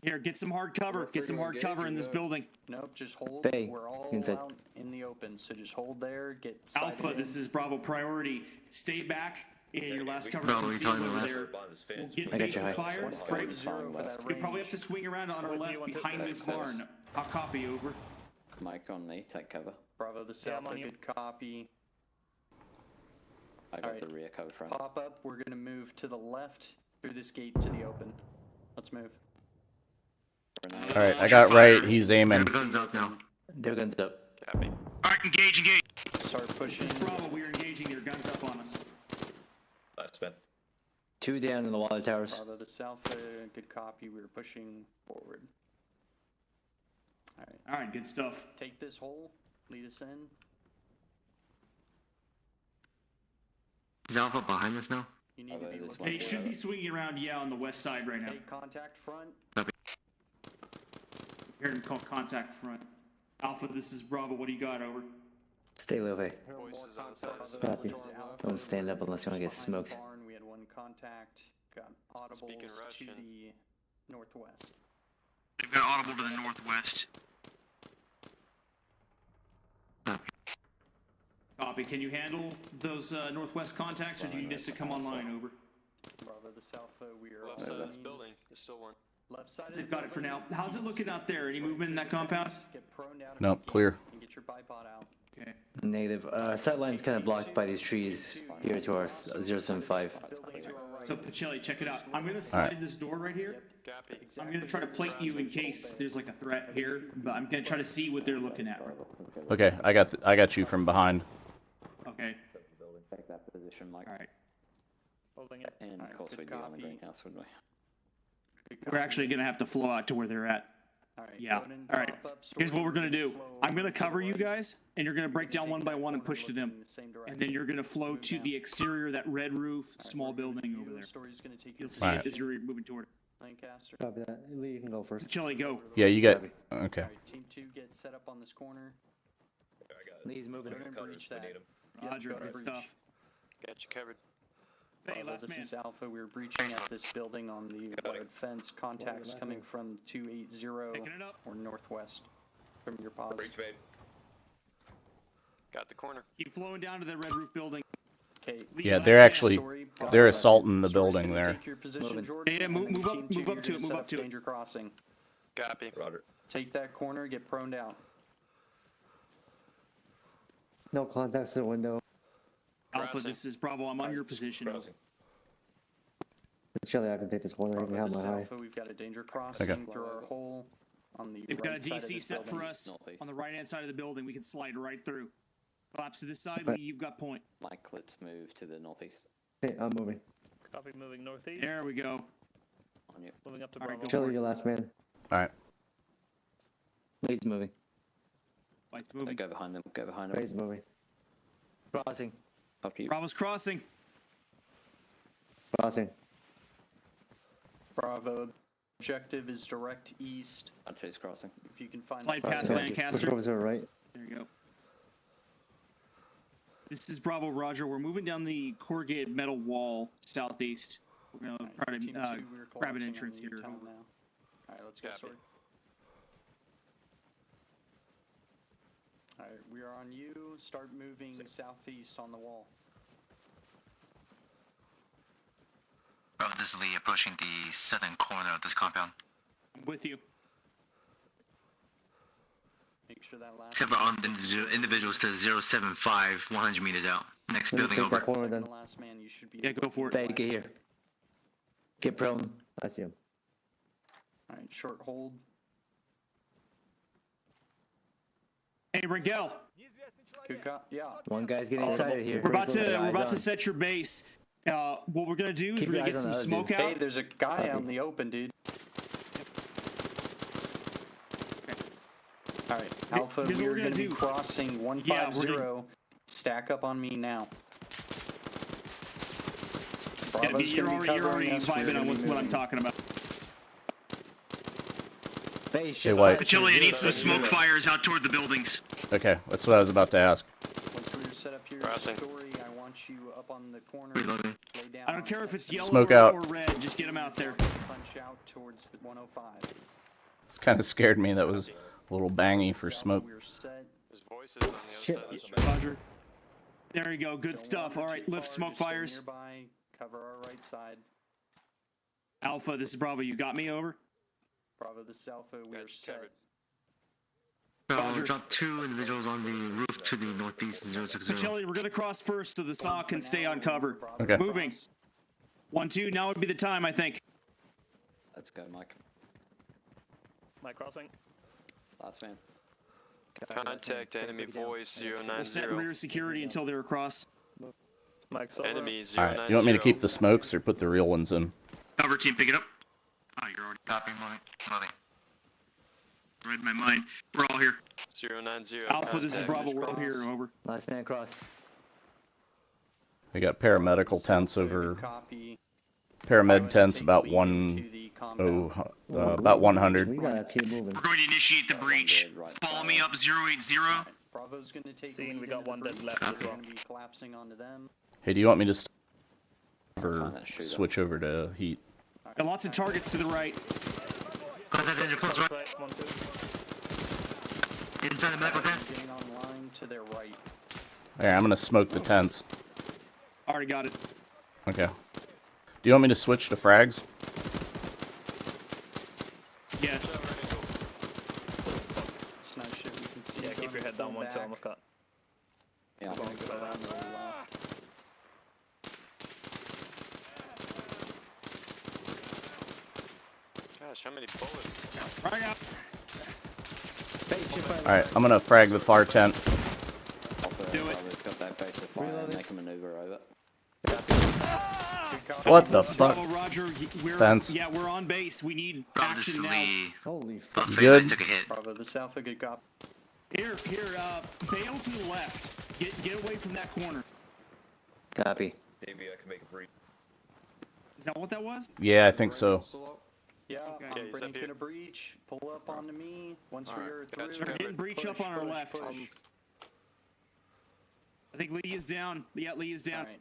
Here, get some hard cover. Get some hard cover in this building. Nope, just hold. Faye, We're all inside. out in the open, so just hold there. Get Alpha, sighted this in. is Bravo priority. Stay back in your last cover. Bravo, Conceal you're talking over about there. Behind this We'll fence. get I got base you of high. fire. 1, Right. 4 fine for that left. You probably have range. to swing around on our left behind this barn. I'll copy over. Mike on me. Take cover. Bravo, this is Yeah, I'm Alpha, on you. good copy. I got Alright. the rear cover front. Pop up, we're gonna move to the left through this gate to the open. Let's move. Grenade. All right, I got right. He's aiming. Guns up now. Their guns up. Copy. Alright, engage, engage. Start This pushing. is Bravo. We are engaging. Their guns up on us. Nice, man. 2 down in the water towers. Bravo, this is Alpha, good copy. We're pushing forward. Alright, All right, good stuff. take this hole, lead us in. Is Alpha behind us now? You need to be this looking. They one's should be swinging around, yeah, on the west side right now. Take contact front. Hearing call contact front. Alpha, this is Bravo. What do you got? Over. Stay low, Faye. Voices on the side. Copy. This is Alpha. Don't stand up unless you want to get Behind smoked. the barn, we had 1 contact. Got audibles Speaking to Russian. the northwest. They've got audible to the northwest. Copy. Can you handle those northwest contacts, or do you need us to come online? Over. Bravo, this Alpha, we are Left on side of the this building. There's still one. left side of They've the got it for building. now. How's it looking out there? Any movement in that compound? Get prone down if Nope, you can, clear. and get your bipod out. Okay. Negative. Sight line's kind of blocked by these trees here to our 075. Building to our right. So Pacelli, check it out. I'm gonna slide this door right here. Copy. I'm gonna try to plate you in case there's like a threat here, but I'm gonna try to see what they're looking at. Okay, I got you from behind. Okay. Take that position, Mike. All right. Holding it. And of course good we'd be on the copy. greenhouse, wouldn't we? We're actually gonna have to flow out to where they're at. All right, Yeah. go ahead and All right. drop up, Here's what story, we're gonna do. flow I'm gonna over cover to you right. guys, and you're gonna break down one by one and push to them. In the same And direction. then you're gonna flow to the exterior, that red roof, small building over there. Story's gonna take you You'll to see Alright. it as you're moving toward it. Lancaster. Copy that. Lee, you can go first. Pacelli, go. Yeah, you got. Okay. All right, team 2, get set up on this corner. Lee's moving. Go ahead and breach that. Roger, go to good breach. stuff. Got you covered. Hey, Bravo, last this man. is Alpha. We're breaching at this building on the wood fence. Contacts coming from 280 Picking it up. or northwest from your pause. Breach made. Got the corner. Keep flowing down to the red roof building. Okay. Lee, Yeah, last they're man. actually they're assaulting the building there. Take your position, Moving. Jordan, Yeah, and move- then move up- team two, move up you're to it, gonna move set up to it. Danger crossing. Copy. Roger. Take that corner. Get proned out. No contacts in the window. Alpha, Crossing. this is Bravo. I'm on your position. Crossing. Chili, I can take this corner. I can Bravo, have this my is high. Alpha. We've got a danger crossing Okay. through our hole on the They've got a right side of DC this set for building. us Northeast. on the right-hand side of the building. We can slide right through. Collapse to this side. Right. Lee, you've got point. Mike, let's move to the northeast. Okay, I'm moving. Copy, moving northeast. There we go. On you. Moving up to All right, Bravo. go Chili, your last man. All right. Lee's moving. Lights moving. Go behind them. Go behind them. Lee's moving. Crossing. After you. Bravo's crossing. Crossing. Bravo. Objective is direct east. Archer's crossing. If you can find Slide that past Crossing. Lancaster. Push over to the right. There you go. This is Bravo, Roger. We're moving down the corrugated metal wall southeast. We're gonna try Team to 2, we're grab an collapsing on entrance the here. tunnel now. All right, let's go Copy. sword. All right, we are on you. Start moving southeast on the wall. Bravo, this is Lee approaching the southern corner of this compound. I'm with you. Make sure that last. Several armed individuals to 075, 100 meters out. Next Let me building take over. that corner Second then. to last man, you should be. Yeah, go for it. Bay, get here. Get prone. I see him. All right, short hold. Hey, Ringel. Good cop. Yeah. One guy's getting excited here. We're about to Eyes we're about to on. set your base. What we're gonna do is Keep we're your gonna get eyes some on the other smoke dude. out. Hey, there's a guy out in the open, dude. All right, Alpha, here's what we're we're going to gonna be do. crossing Yeah, 150. we're gonna- Stack up on me now. Yeah, Bravo's you're gonna be already covering us. We're vibing gonna on be what I'm moving. talking about. Bay, Hey, shift White. side Chili, I to need some 070. smoke fires out toward the buildings. Okay, that's what I was about to ask. Once we're set up here, Crossing. Story, I want you up on the corner. Reloading. Lay down I don't on care it. if it's yellow Smoke or, out. or red. Just get them out there. Punch out towards the 105. It's kind of scared me. That was a little bangy for Alpha, smoke. We're set. There's voices on the other Shit. side of the street. Roger. There you go. Good Don't stuff. wander All right, too lift far, smoke just stay fires. Nearby, cover our right side. Alpha, this is Bravo. You got me over. Bravo, this is Alpha. We're Got you set. covered. Bravo, Roger. drop 2 individuals on the roof to the northeast 060. Pacelli, we're gonna cross first so the saw can stay on cover. Bravo, Okay. Moving. cross. 1-2. Now would be the time, I think. Let's go, Mike. Mike crossing. Last man. Contact enemy voice We'll set 090. rear security until they're across. Mike's over. Enemy All 090. right, you want me to keep the smokes or put the real ones in? Cover team, pick it up. Oh, you're already Copy, moving. Moving. read my mind. We're all here. 090. Alpha, this is contact. Bravo. We're all here. Over. Last man across. We got paramedical tents Good over. copy. Paramed tents about Take lead into the compound. about 100. We gotta keep moving. We're going to initiate the breach. Right Follow side. me up 080. Bravo's going to take Seeing lead we got into one the dead breach. left We're as well. going to be collapsing onto them. Hey, do you want me to or Find that shooter. switch over to heat? Got lots of targets to the right. Got that danger close right. Right, 1, 2. Inside the map with that. Getting online to their right. Here, I'm gonna smoke the tents. Already got it. Okay. Do you want me to switch to frags? Yes. It's not shit we can see. Yeah, keep your head down, 1, 2, almost got. Yeah. Going to go around to the left. Gosh, how many bullets? Frag out. Alright, I'm gonna frag the far tent. Do it. It's got that base of fire and make a maneuver over. What the fuck? Bravo, Roger. We're, Fence. Yeah, we're on base. We need Bravo, this is action now. Lee. Holy fuck. Buffet Good. took a hit. Bravo, this Alpha, good cop. Here, bail to the left. Get away from that corner. Copy. Davey, I can make a breach. Is that what that was? Yeah, I think so. Still up? Yeah, Okay. I'm Yeah, he's up bringing here. a breach. Pull up onto me. Once Alright. we're Got you through. We're getting breach up on our left. Push. I think Lee is down. Yeah, Lee is down. Alright.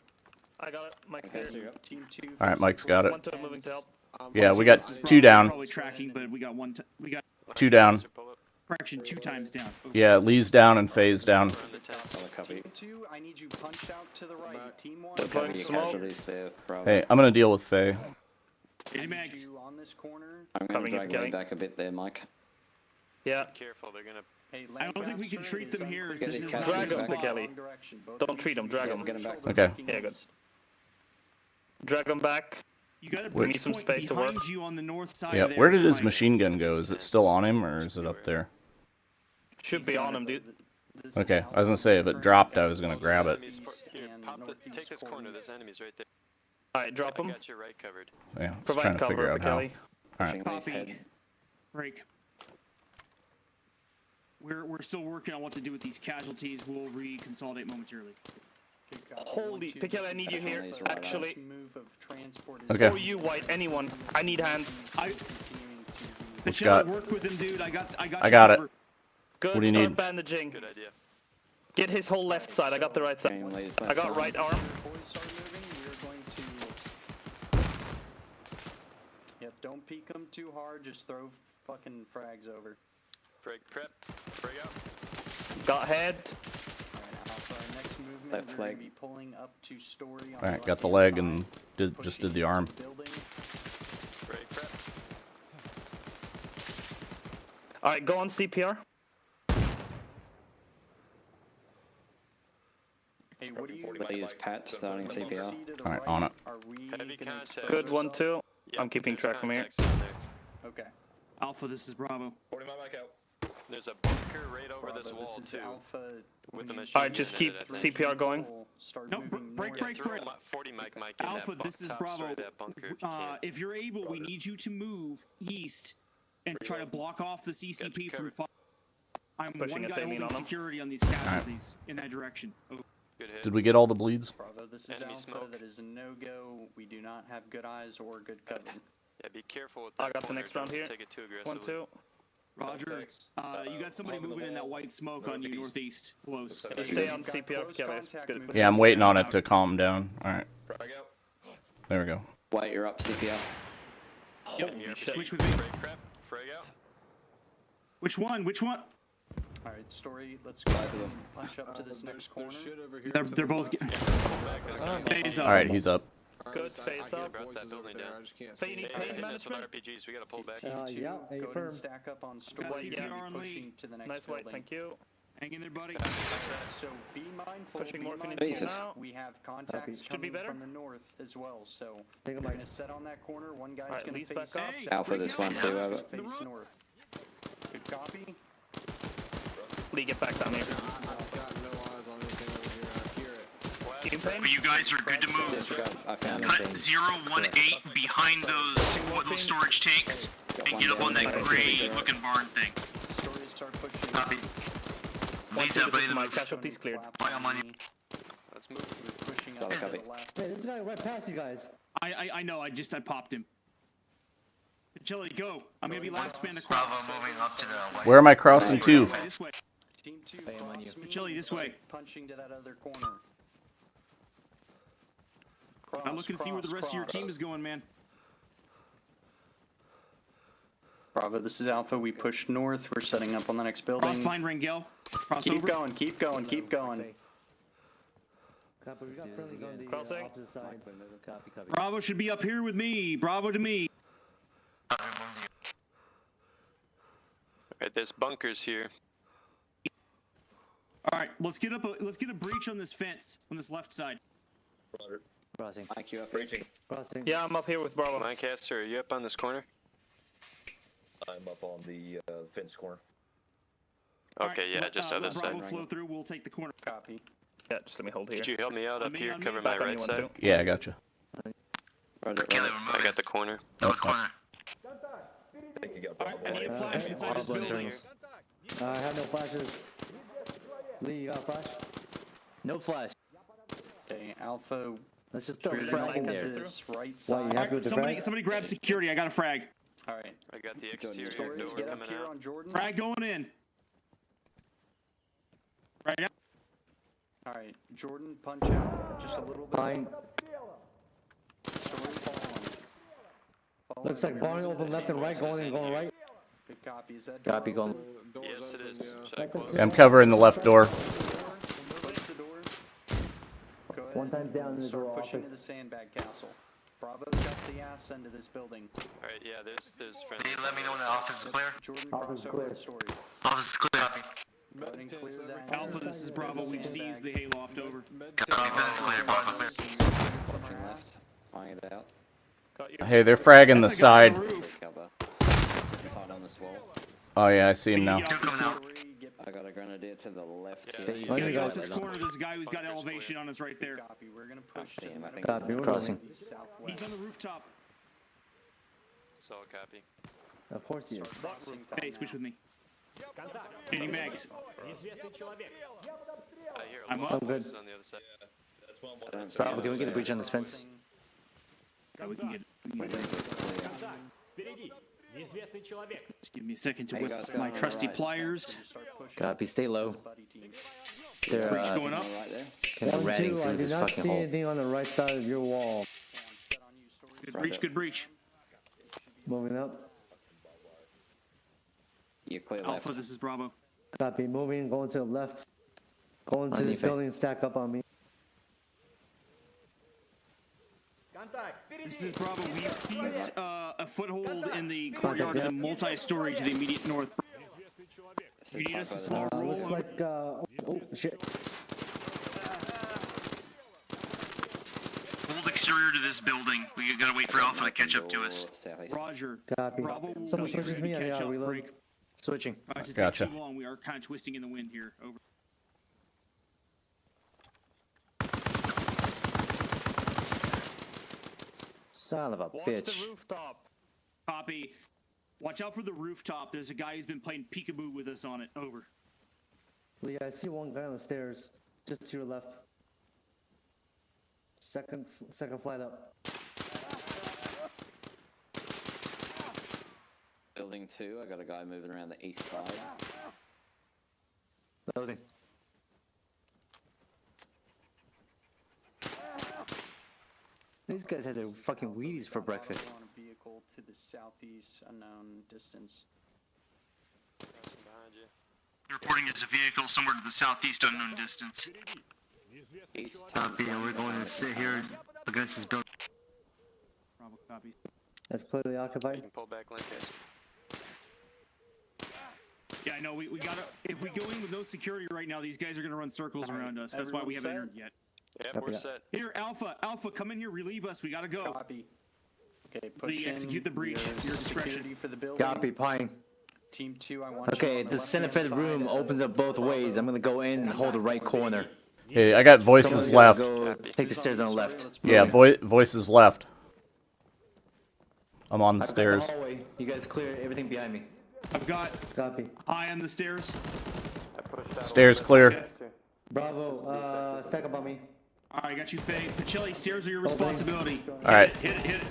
I got it. Mike's Okay, here. so you're up. Team 2. Alright, Mike's got it. 1, 2, moving to help. Yeah, we got Bravo, two down. Probably tracking, but we got we got Two down. Mr. Pull up. correction 2 times down. Yeah, Lee's down and Faye's down. We're on the tent. Solid copy. Team 2, I need you punched out to the right. Back. Team 1, Don't cover your smoke. casualties there, Bravo. Hey, I'm gonna deal with Faye. I Any need mags? you on this corner. I'm going Covering to it, drag Kelly. Lee back a bit there, Mike. Yeah. Careful, they're gonna. Hey, I don't think we can treat them here. Get This these is casualties not Drag his them, back. fault. Kelly. Don't treat them, drag them. Get him back. Okay. Yeah, good. Drag them back. You got a Wait. breach Need some point space to work. behind you on the north side. Yeah, of there. where did his Right. machine gun go? Is it still on him or is it up there? Should be on him, dude. Okay, I was gonna say if it dropped, I was gonna grab it. Enemies here, take this corner. There's enemies right there. Alright, drop I them. got your right covered. Yeah, just Provide trying to figure cover out for how. Kelly. Pushing Lee's Copy. head. Break. We're still working on what to do with these casualties. We'll reconsolidate momentarily. Holy, Kelly, I need you here. Lee's right arm. Actually, Move of transport is Okay. or you, White, anyone. I need hands. I continuing to be What's Pacelli, got- work with him, dude. I got I you got it. covered. Good, What do you start need? bandaging. Good idea. Get his whole left side. I got the right side. Getting Lee's I left got arm. right arm. boys start moving, we're going to. Yep, don't peek them too hard, just throw fucking frags over. Frag prep. Frag out. Got head. Alright, Alpha, our next movement, Left we're going leg. to be pulling up to story on Alright, got the left-hand leg and side, just pushing did the arm. into the building. Frag prep. Alright, go on CPR. Hey, what do you Lee is patch starting what do you CPR. see to the Alright, right? on it. Are we Heavy gonna contact. expose Good, 1, ourselves? 2. Yep, I'm keeping there's track from here. contacts down there. Okay. Alpha, this is Bravo. 40 my mic out. There's a bunker right over this Bravo, wall this is too. Alpha. With the We need machine Alright, just gun keep in it, I think. CPR going. We'll start No, moving break, north. break, Throw break. a 40 mic mic in Alpha, that this is top Bravo. side of that bunker if you can. If you're able, we need you to move east and try to block off the CCP from covered. fire. I'm Pushing one a guy saline holding on 'em. security on these casualties in that direction. Oh, Good hit. Did we get all the bleeds? Bravo, this is Enemy Alpha. smoke. That is a no-go. We do not have good eyes or good cover. Yeah, be careful with I that got the corner, next round don't here. Take it too 1, aggressively. 2. Roger. You got somebody over the moving in that wall, white smoke on you northeast. northeast. Close. Looks like Just we stay got on CPR, close Kelly. contact Good. movement. Yeah, I'm waiting on it to calm down. Alright, Frag out. there we go. Wait, you're up CPR. Holy shit. Switch with me. Frag prep. Frag out. Which one? Which one? Alright, story. Let's go ahead and punch up to this next corner. There's shit over here. They're, to they're the both. left. Phase up. Alright, he's up. Alright, Good, listen, face I up. got Brought that voices over building there, down. I just can't So see you need anything. Hey, pain hitting us with management? RPGs. We gotta pull back. Team two, yeah, go ahead affirm. and stack up on story. Got We'll CPR be on Lee. pushing to the next Nice white, building. thank you. Hang in there, buddy. So be mindful. Pushing be morphine mindful. into Jesus. now. We have contacts Should be coming better. from the north as well. So Take a we're mic. gonna set on that corner. One guy's Alright, gonna Lee's face back up. Hey, Alpha, break this out one the too, road. over. The face road. north. Good copy. Lee, get back down here. I've got no eyes on anything over here. I hear it. Team pain? But you guys are good to move. Disregard. I found Cut him. 018 behind those storage tanks and get up on that gray looking barn thing. Story start pushing. Copy. One, Lee's two, up, this is buddy. my casualties cleared. I'm on you. Let's move. We're pushing Solid up to copy. the left. Hey, this guy right past you guys. I know. I popped him. Chili, go. I'm gonna be last man across. Bravo moving up to the white. Where am I crossing to? This way. Team two, Bam on cross you. me. Chili, this way. Punching to that other corner. I'm looking to see where the rest of your team cross. is going, man. Bravo, this is Alpha. We push north. We're setting up on the next building. Cross behind Rangel. Cross Keep over. going, keep going, keep going. Copy, we got friendlies on the Crossing. opposite side. Copy, copy. Bravo should be up here with me. Bravo to me. Alright, there's bunkers here. All right, let's get a breach on this fence on this left side. Crossing. Mike, you up? Breaching. Crossing. Yeah, I'm up here with Bravo. Lancaster, are you up on this corner? I'm up on the fence corner. Okay, yeah, just other let Bravo side. flow through. We'll take the corner. Copy. Yeah, just let me hold here. Could you help me out On up me, here, on me. cover Back my on right you, side? 1-2. Yeah, I got you. I got the corner. North corner. I think you got All right, I need a Bravo. flash inside this building. turns. I have no flashes. Lee, you got a flash? No flash. Okay, Alpha. Let's just throw a We're frag in gonna there. look at this right What, side. you happy with the Somebody, frag? somebody grab security. I got a frag. All right. I got the Going exterior storage, door Get up coming here out. on Jordan. Frag going in. Right now. All right, Jordan, punch out just a little bit. Fine. Story falling. Looks like barn open left and right, going in, going right. Good copy. Is that Copy, door going. open? Yes, it is. Should I close it? I'm covering the left door. Close the door. Go ahead. One time down in the Start door pushing office. to the sandbag castle. Bravo's got the ass end of this building. Alright, yeah, there's friends. Can you let me know when the office is clear? Jordan, Office cross is over clear. the story. Office is clear. Copy. Go ahead and clear that. Alpha, this is Bravo. We've seized the hayloft over. Copy, minutes clear. Bravo clear. Watching left. Firing it out. Got you. Hey, they're fragging the That's a guy on side. the roof. Cover. Sticking tight on this wall. Oh yeah, I see him now. Get off this corner. I got a grenadier to the left Yeah. here. Stay Gotta easy, get off guys. this corner. There's a guy who's got elevation on us right there. Copy. We're gonna I push see to him. the I think Copy, he's we're on crossing. southwest. He's on the rooftop. So copy. Of course he is. Hey, switch with me. Hitting mags. I hear I'm a lot up. of I'm good. voices on the other side. I don't see Bravo, him can we get a there. breach on this fence? Yeah, we can get Wait, it. Just give me a second to Hey, whip guys, my go on trusty the right. pliers. Copy, stay low. Buddy team. They're Breach going up. Right there. kind of ratting I through did this not fucking see hole. anything on the right side of your wall. Set on you, story. Good breach, good breach. Moving up. You're clear left. Alpha, this is Bravo. Copy. Moving, going to the left. Going to On this defense. building and stack up on me. This is Bravo. We've seized a foothold in the courtyard of the multi-story to the immediate north. So You need tight us to by the slow door. roll. Looks like, oh shit. Hold exterior to this building. We gotta wait for Alpha to catch up to us. Door, southeast. Roger. Copy. Bravo will Someone wait for switches you me, to I catch gotta up. reload. Break. Switching. Not to take Gotcha. too long. We are kind of twisting in the wind here. Over. Son of a Watch bitch. the rooftop. Copy. Watch out for the rooftop. There's a guy who's been playing peekaboo with us on it. Over. Lee, I see one guy on the stairs, just to your left. Second flight up. Building 2, I got a guy moving around the east side. Loading. These guys had their fucking Wheaties for breakfast. On a vehicle to the southeast, unknown distance. Pressing behind you. Reporting as a vehicle somewhere to the southeast, unknown distance. East. Copy, and we're going to sit here against this building. Bravo. Copy. That's clearly You occupied. can pull back Lancaster. Yeah, I know. We gotta. If we go in with no security right now, these guys are gonna run circles around us. That's why we haven't Everyone entered yet. Yep, Copy we're that. set. Here, Alpha. Alpha, come in here. Relieve us. We gotta go. Copy. Okay, push Lee, in. execute the breach. Your discretion. Security for the building. Copy, Pine. Team 2, I want you Okay, on it's the a Center-Fed left-hand room, side. opens up both ways. I'm gonna go in and hold the right corner. Hey, I got voices Someone's left. gotta go take the stairs on the left. Yeah, voices left. I'm on the I've got stairs. the hallway. You guys clear everything behind me. I've got Copy. eye on the stairs. I pushed out. Stairs clear. Bravo, stack up on me. All right, I got you, Faye. Pacelli, stairs are your responsibility. All right. Hit it.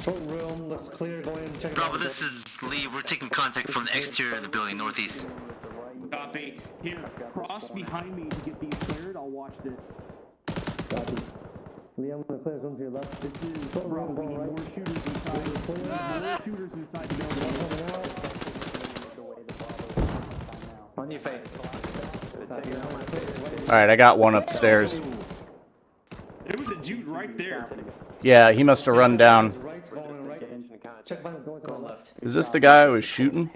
Short room, looks clear, going in and checking Bravo, out the this is Lee. We're taking contact from the exterior of the building, northeast. Copy. Here, cross behind me to get these cleared. I'll watch this. Copy. Lee, I'm gonna clear some to your left. This is Bravo. We need more shooters inside. More shooters inside the building. On your face. Alright, I got one upstairs. There was a dude right there. Yeah, he must have run down. Check by going to the left. Is this the guy I was shooting?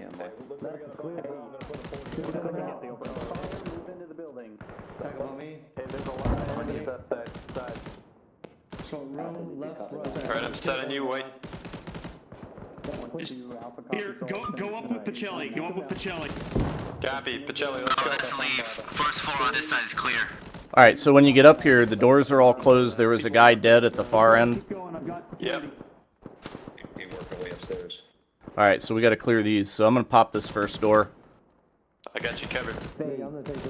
Attack on me. Short room, left, right. Alright, I'm setting you, wait. Here, go up with Pacelli. Go up with Pacelli. Copy, Pacelli, let's go. Let's leave. First floor on this side is clear. Alright, so when you get up here, the doors are all closed. There was a guy dead at the far end. Yep. He worked our way upstairs. Alright, so we gotta clear these. So I'm gonna pop this first door. I got you covered.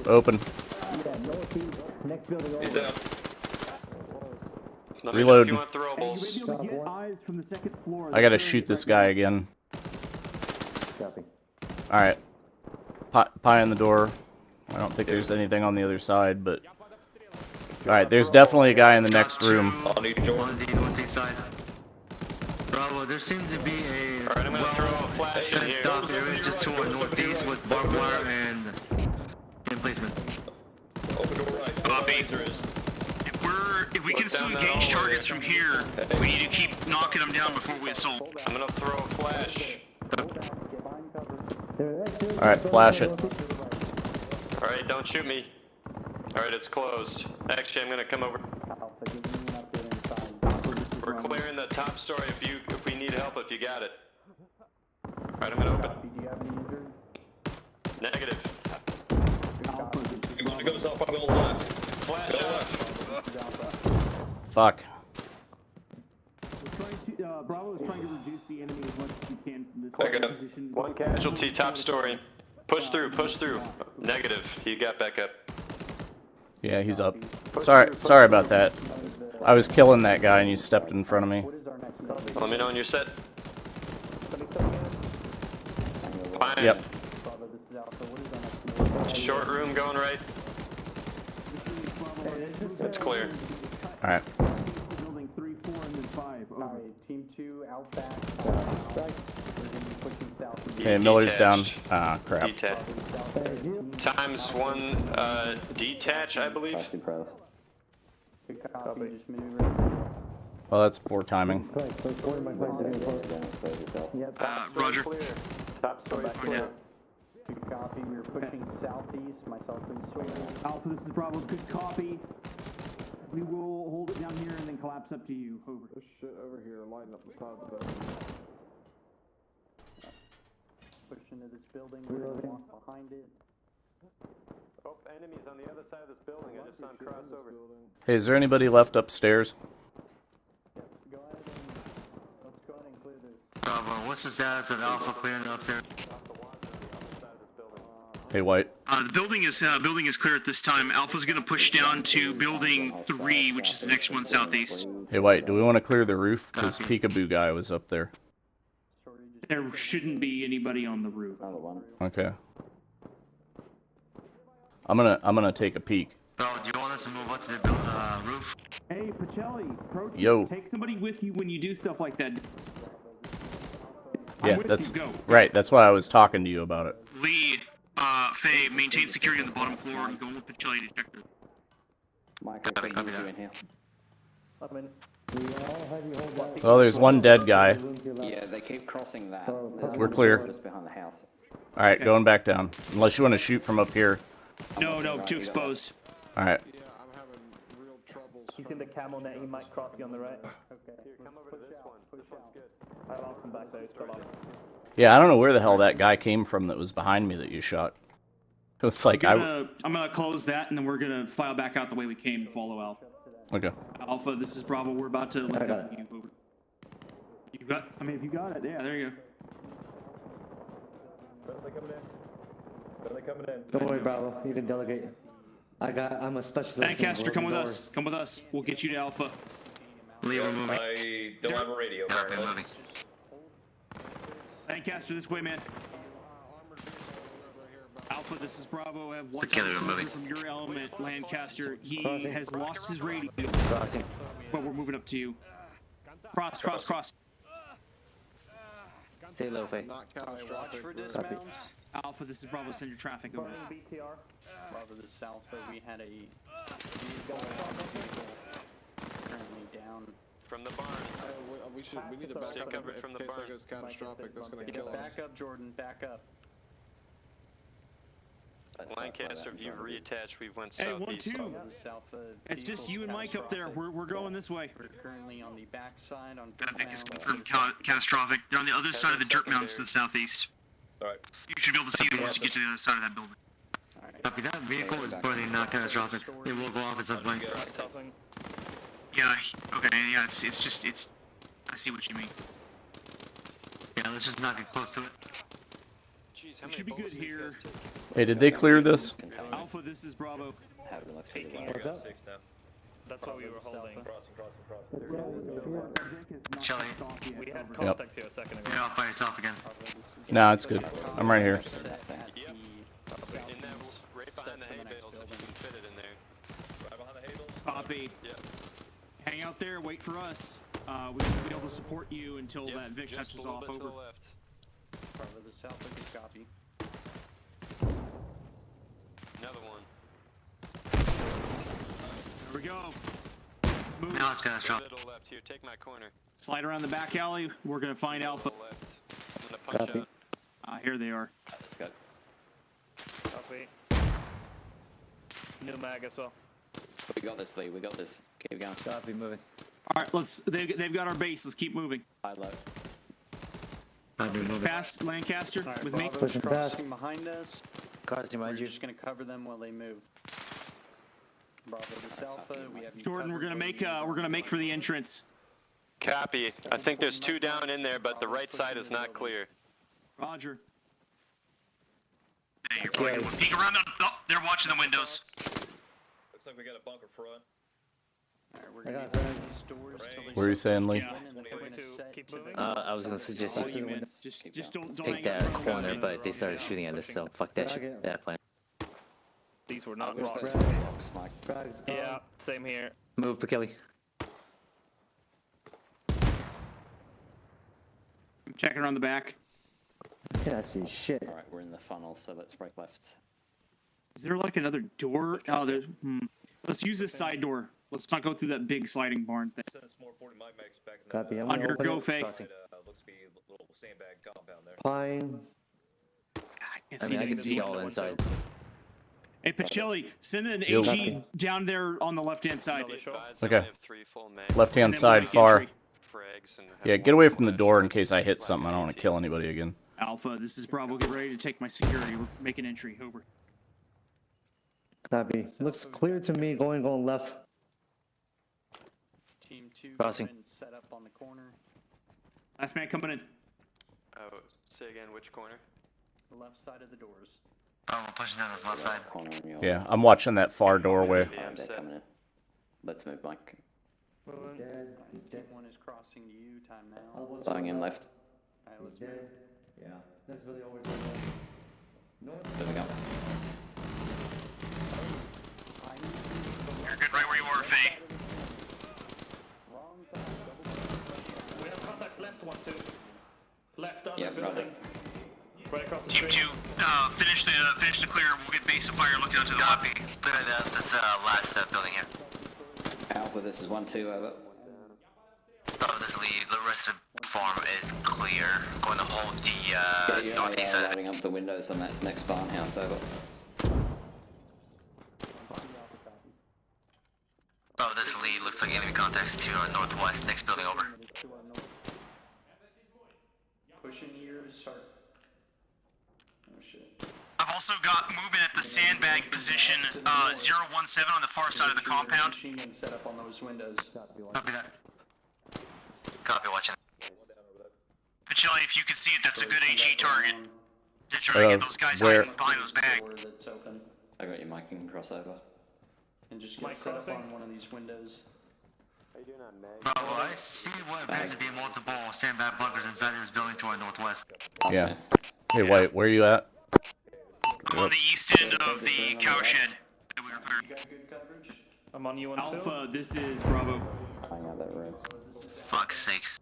Open. Next building over. He's down. Let me know if Reloading. you want throwables. You'll be able to get eyes from the second floor. I gotta shoot this guy again. Copy. Alright. Pie in the door. I don't think there's anything on the other side, but... Alright, there's definitely a guy in the next room. I'll need Jordan. Northeast side. Bravo, there seems to be a Alright, I'm gonna throw a flash in here. fenced off area just to our northeast with barbed wire and emplacement. Open door right. Copy. Laser is. If we can Look still down that engage hallway targets there. from here, we need to keep knocking them down before we assault. I'm gonna throw a flash. Alright, flash it. Alright, don't shoot me. Alright, it's closed. Actually, I'm gonna come over. We're clearing the top story if we need help, if you got it. Alright, I'm gonna open. Negative. You want to go south, I'll go left. Flash Go out. left. Fuck. Bravo is trying to reduce the enemy as much as you can from this Back up. position. One casualty, top story. Push through, push through. Negative. He got back up. Yeah, he's up. Sorry about that. I was killing that guy and you stepped in front of me. Let me know when you're set. Fine. Yep. Short room going right. It's clear. Alright. Building 3, 4, and then 5. Over. Team 2 out back. Okay, Miller's down. Ah, crap. Detach. Times 1 detach, I believe. Well, that's poor timing. Roger. Top story clear. Copy, we're pushing southeast, myself and Sawyer. Alpha, this is Bravo. Good copy. We will hold it down here and then collapse up to you. Over. This shit over here lighting up the side of the building. Push into this building, we're gonna walk behind it. Oh, enemies on the other side of this building. I just saw him cross over. Hey, is there anybody left upstairs? Go ahead and, let's go ahead and clear this. Bravo, what's the status of Alpha clearing up there? Hey, White. The building is clear at this time. Alpha's gonna push down to building 3, which is the next one southeast. Hey, White, do we want to clear the roof? Because Peekaboo guy was up there. There shouldn't be anybody on the roof. Okay. I'm gonna take a peek. Bro, do you want us to move up to the roof? Hey, Pacelli, Yo. take somebody with you when you do stuff like that. Yeah, with that's you, go. right. That's why I was talking to you about it. Lee, Faye, maintain security on the bottom floor and go with Pacelli to check the... Well, there's one dead guy. Yeah, they keep crossing that. We're clear. Just behind the house. All right, going back down. Unless you want to shoot from up here. No, too exposed. All right. He's in the camel net, he might cross you on the right. Okay. Here, come over to this one. This one's good. I'll come back there, still on. Yeah, I don't know where the hell that guy came from that was behind me that you shot. It was like I'm gonna close that and then we're gonna file back out the way we came to follow Alpha. Okay. Alpha, this is Bravo. We're about to link up with you. Over. You got? I mean, if you got it, yeah. There you go. Don't worry, Bravo. You can delegate. I'm a specialist. Lancaster, come with us. Come with us. We'll get you to Alpha. Lee, we're moving. I don't have a radio, Okay, apparently. moving. Lancaster, this way, man. Alpha, Alpha, this is Bravo. I have one Together, soldier moving. from your element, Lancaster. He Crossing. has lost his radio, Crossing. but we're moving up to you. Cross. Stay low, Faye. Not Watch catastrophic. for we're- dismounts. Alpha, this is Bravo. Send your traffic over. Bravo, this is Alpha. We had a vehicle currently down. From the barn. Uh, we need to back Take up cover in from the case barn. that goes catastrophic. That's gonna Yeah, kill us. back up, Jordan. Back up. Lancaster, if you've reattached, we've went Hey, southeast. 1-2. This Alpha It's just vehicle's you and Mike up there. catastrophic. We're going this way. We're currently on the backside on That Vic is Brooktown. confirmed catastrophic. They're on the other side of the dirt mountains to the southeast. Alright. You should be able to see them once you get to the other side of that building. Copy that. Vehicle is burning, not catastrophic. It will go off at some point. Yeah, okay, yeah, it's I see what you mean. Yeah, let's just not get close to it. Jeez, how We many should be good bullets these here. guys take? Hey, did they clear this? Alpha, this is Bravo. Have a look see the What's up? 6 now. That's what we were holding. Shelly, We had Yep. contacts here a second ago. you're off by yourself again. Nah, it's good. I'm right here. Set at Yep. the In that, right behind the hay next bales, if you building. can fit it in there. Right behind the hay bales. Copy. Yep. Hang out there. Wait for us. We will be able to support you until Yep, that Vic just touches a little off bit to over. the left. Bravo, the South Vic is copy. Another one. There we go. Let's move. Now it's A little catastrophic. bit to the left here. Take my corner. Slide around the back alley. We're gonna find A little Alpha. to the left. I'm gonna punch Copy. out. Here they are. Alright, let's go. Copy. New mag as well. We got this, Lee. We got this. Keep going. Copy, moving. All right, they've got our base. Let's keep moving. High low. Copy, moving. Past Lancaster Alright, with me. Bravo's Pushing past. crossing behind us. Crossing We're behind you. just gonna cover them while they move. Bravo, this Alpha. We have you Jordan, we're covered gonna make for the entrance. Copy. I think there's two down in there, but the right side is not clear. Roger. Hey, you're going to peek around the. Oh, they're watching the windows. Looks like we got a bunker front. Alright, we're I gonna got be it. opening these doors till they What are you saying, Lee? Yeah. and then we're gonna set Keep to the moving. I was gonna suggest you all units. Just don't take hang that out around corner, me. but they started shooting at us, so fuck that shit. That plan. These were not Wish rocks. those were rocks, Mike. Frags, Yeah, same here. Move, Kelly. I'm checking around the back. Cannot see shit. Alright, we're in the funnel, so let's break left. Is there like another door? Oh, there's. Let's use this side door. Let's not go through that big sliding barn thing. Send some more 40 mic mags back in Copy. the, I'm gonna Under open go, it. Faye. Crossing. looks to be a little sandbag compound there. Pine. Can't I see mean, I anything. can see all inside. Hey, Pacelli, send an Yo. AG down there on the left-hand side. Be advised, I Okay. only have 3 full mags. Left-hand And then side, we'll make far. entry. Frags and have Yeah, one get away from the flash. door in case I hit something. I don't want to kill anybody again. Alpha, this is Bravo. Get ready to take my security. We're making entry. Over. Copy. Looks clear to me. Going left. Team 2 Crossing. come in, set up on the corner. Last man coming in. Oh, say again, which corner? The left side of the doors. Oh, we're pushing down this left side. Corner on your Yeah, I'm watching that far doorway. Alright, they're coming in. Let's move, Mike. He's dead. He's Team dead. 1 is crossing to you. Time now. Going in left. Alright, He's let's move. dead. Yeah. That's really always north. There we go. You're good right where you were, Faye. We have contacts left, 1-2. Left on Yeah, the right. building. Right across the Team street. 2, finish the clear. We'll get base of fire looking out to the left. Copy. Clear this last building here. Alpha, this is 1-2, over. Oh, this lead. The rest of the farm is clear. Going to hold the Get your northeast AR side. lighting up the windows on that next barn house, over. Oh, this lead looks like enemy contacts to our northwest. Next building over. Pushing ears, start. Oh shit. I've also got movement at the sandbag position 017 on the far side of the compound. Machine gun set up on those windows. Copy that. Copy, watching. Pacelli, if you can see it, that's a good HE target. To try to get those guys where- hiding behind those bags. Door that's open. I got your mic and crossover. And just Mike get set up crossing. on one of these windows. Bravo, I see what appears to be multiple sandbag bunkers inside this building to our northwest. Last Yeah. man. Hey, White, where you at? On the east end of the cow shed that we repaired. You got good coverage? I'm on you on Alpha, this is Bravo. Fuck's sakes.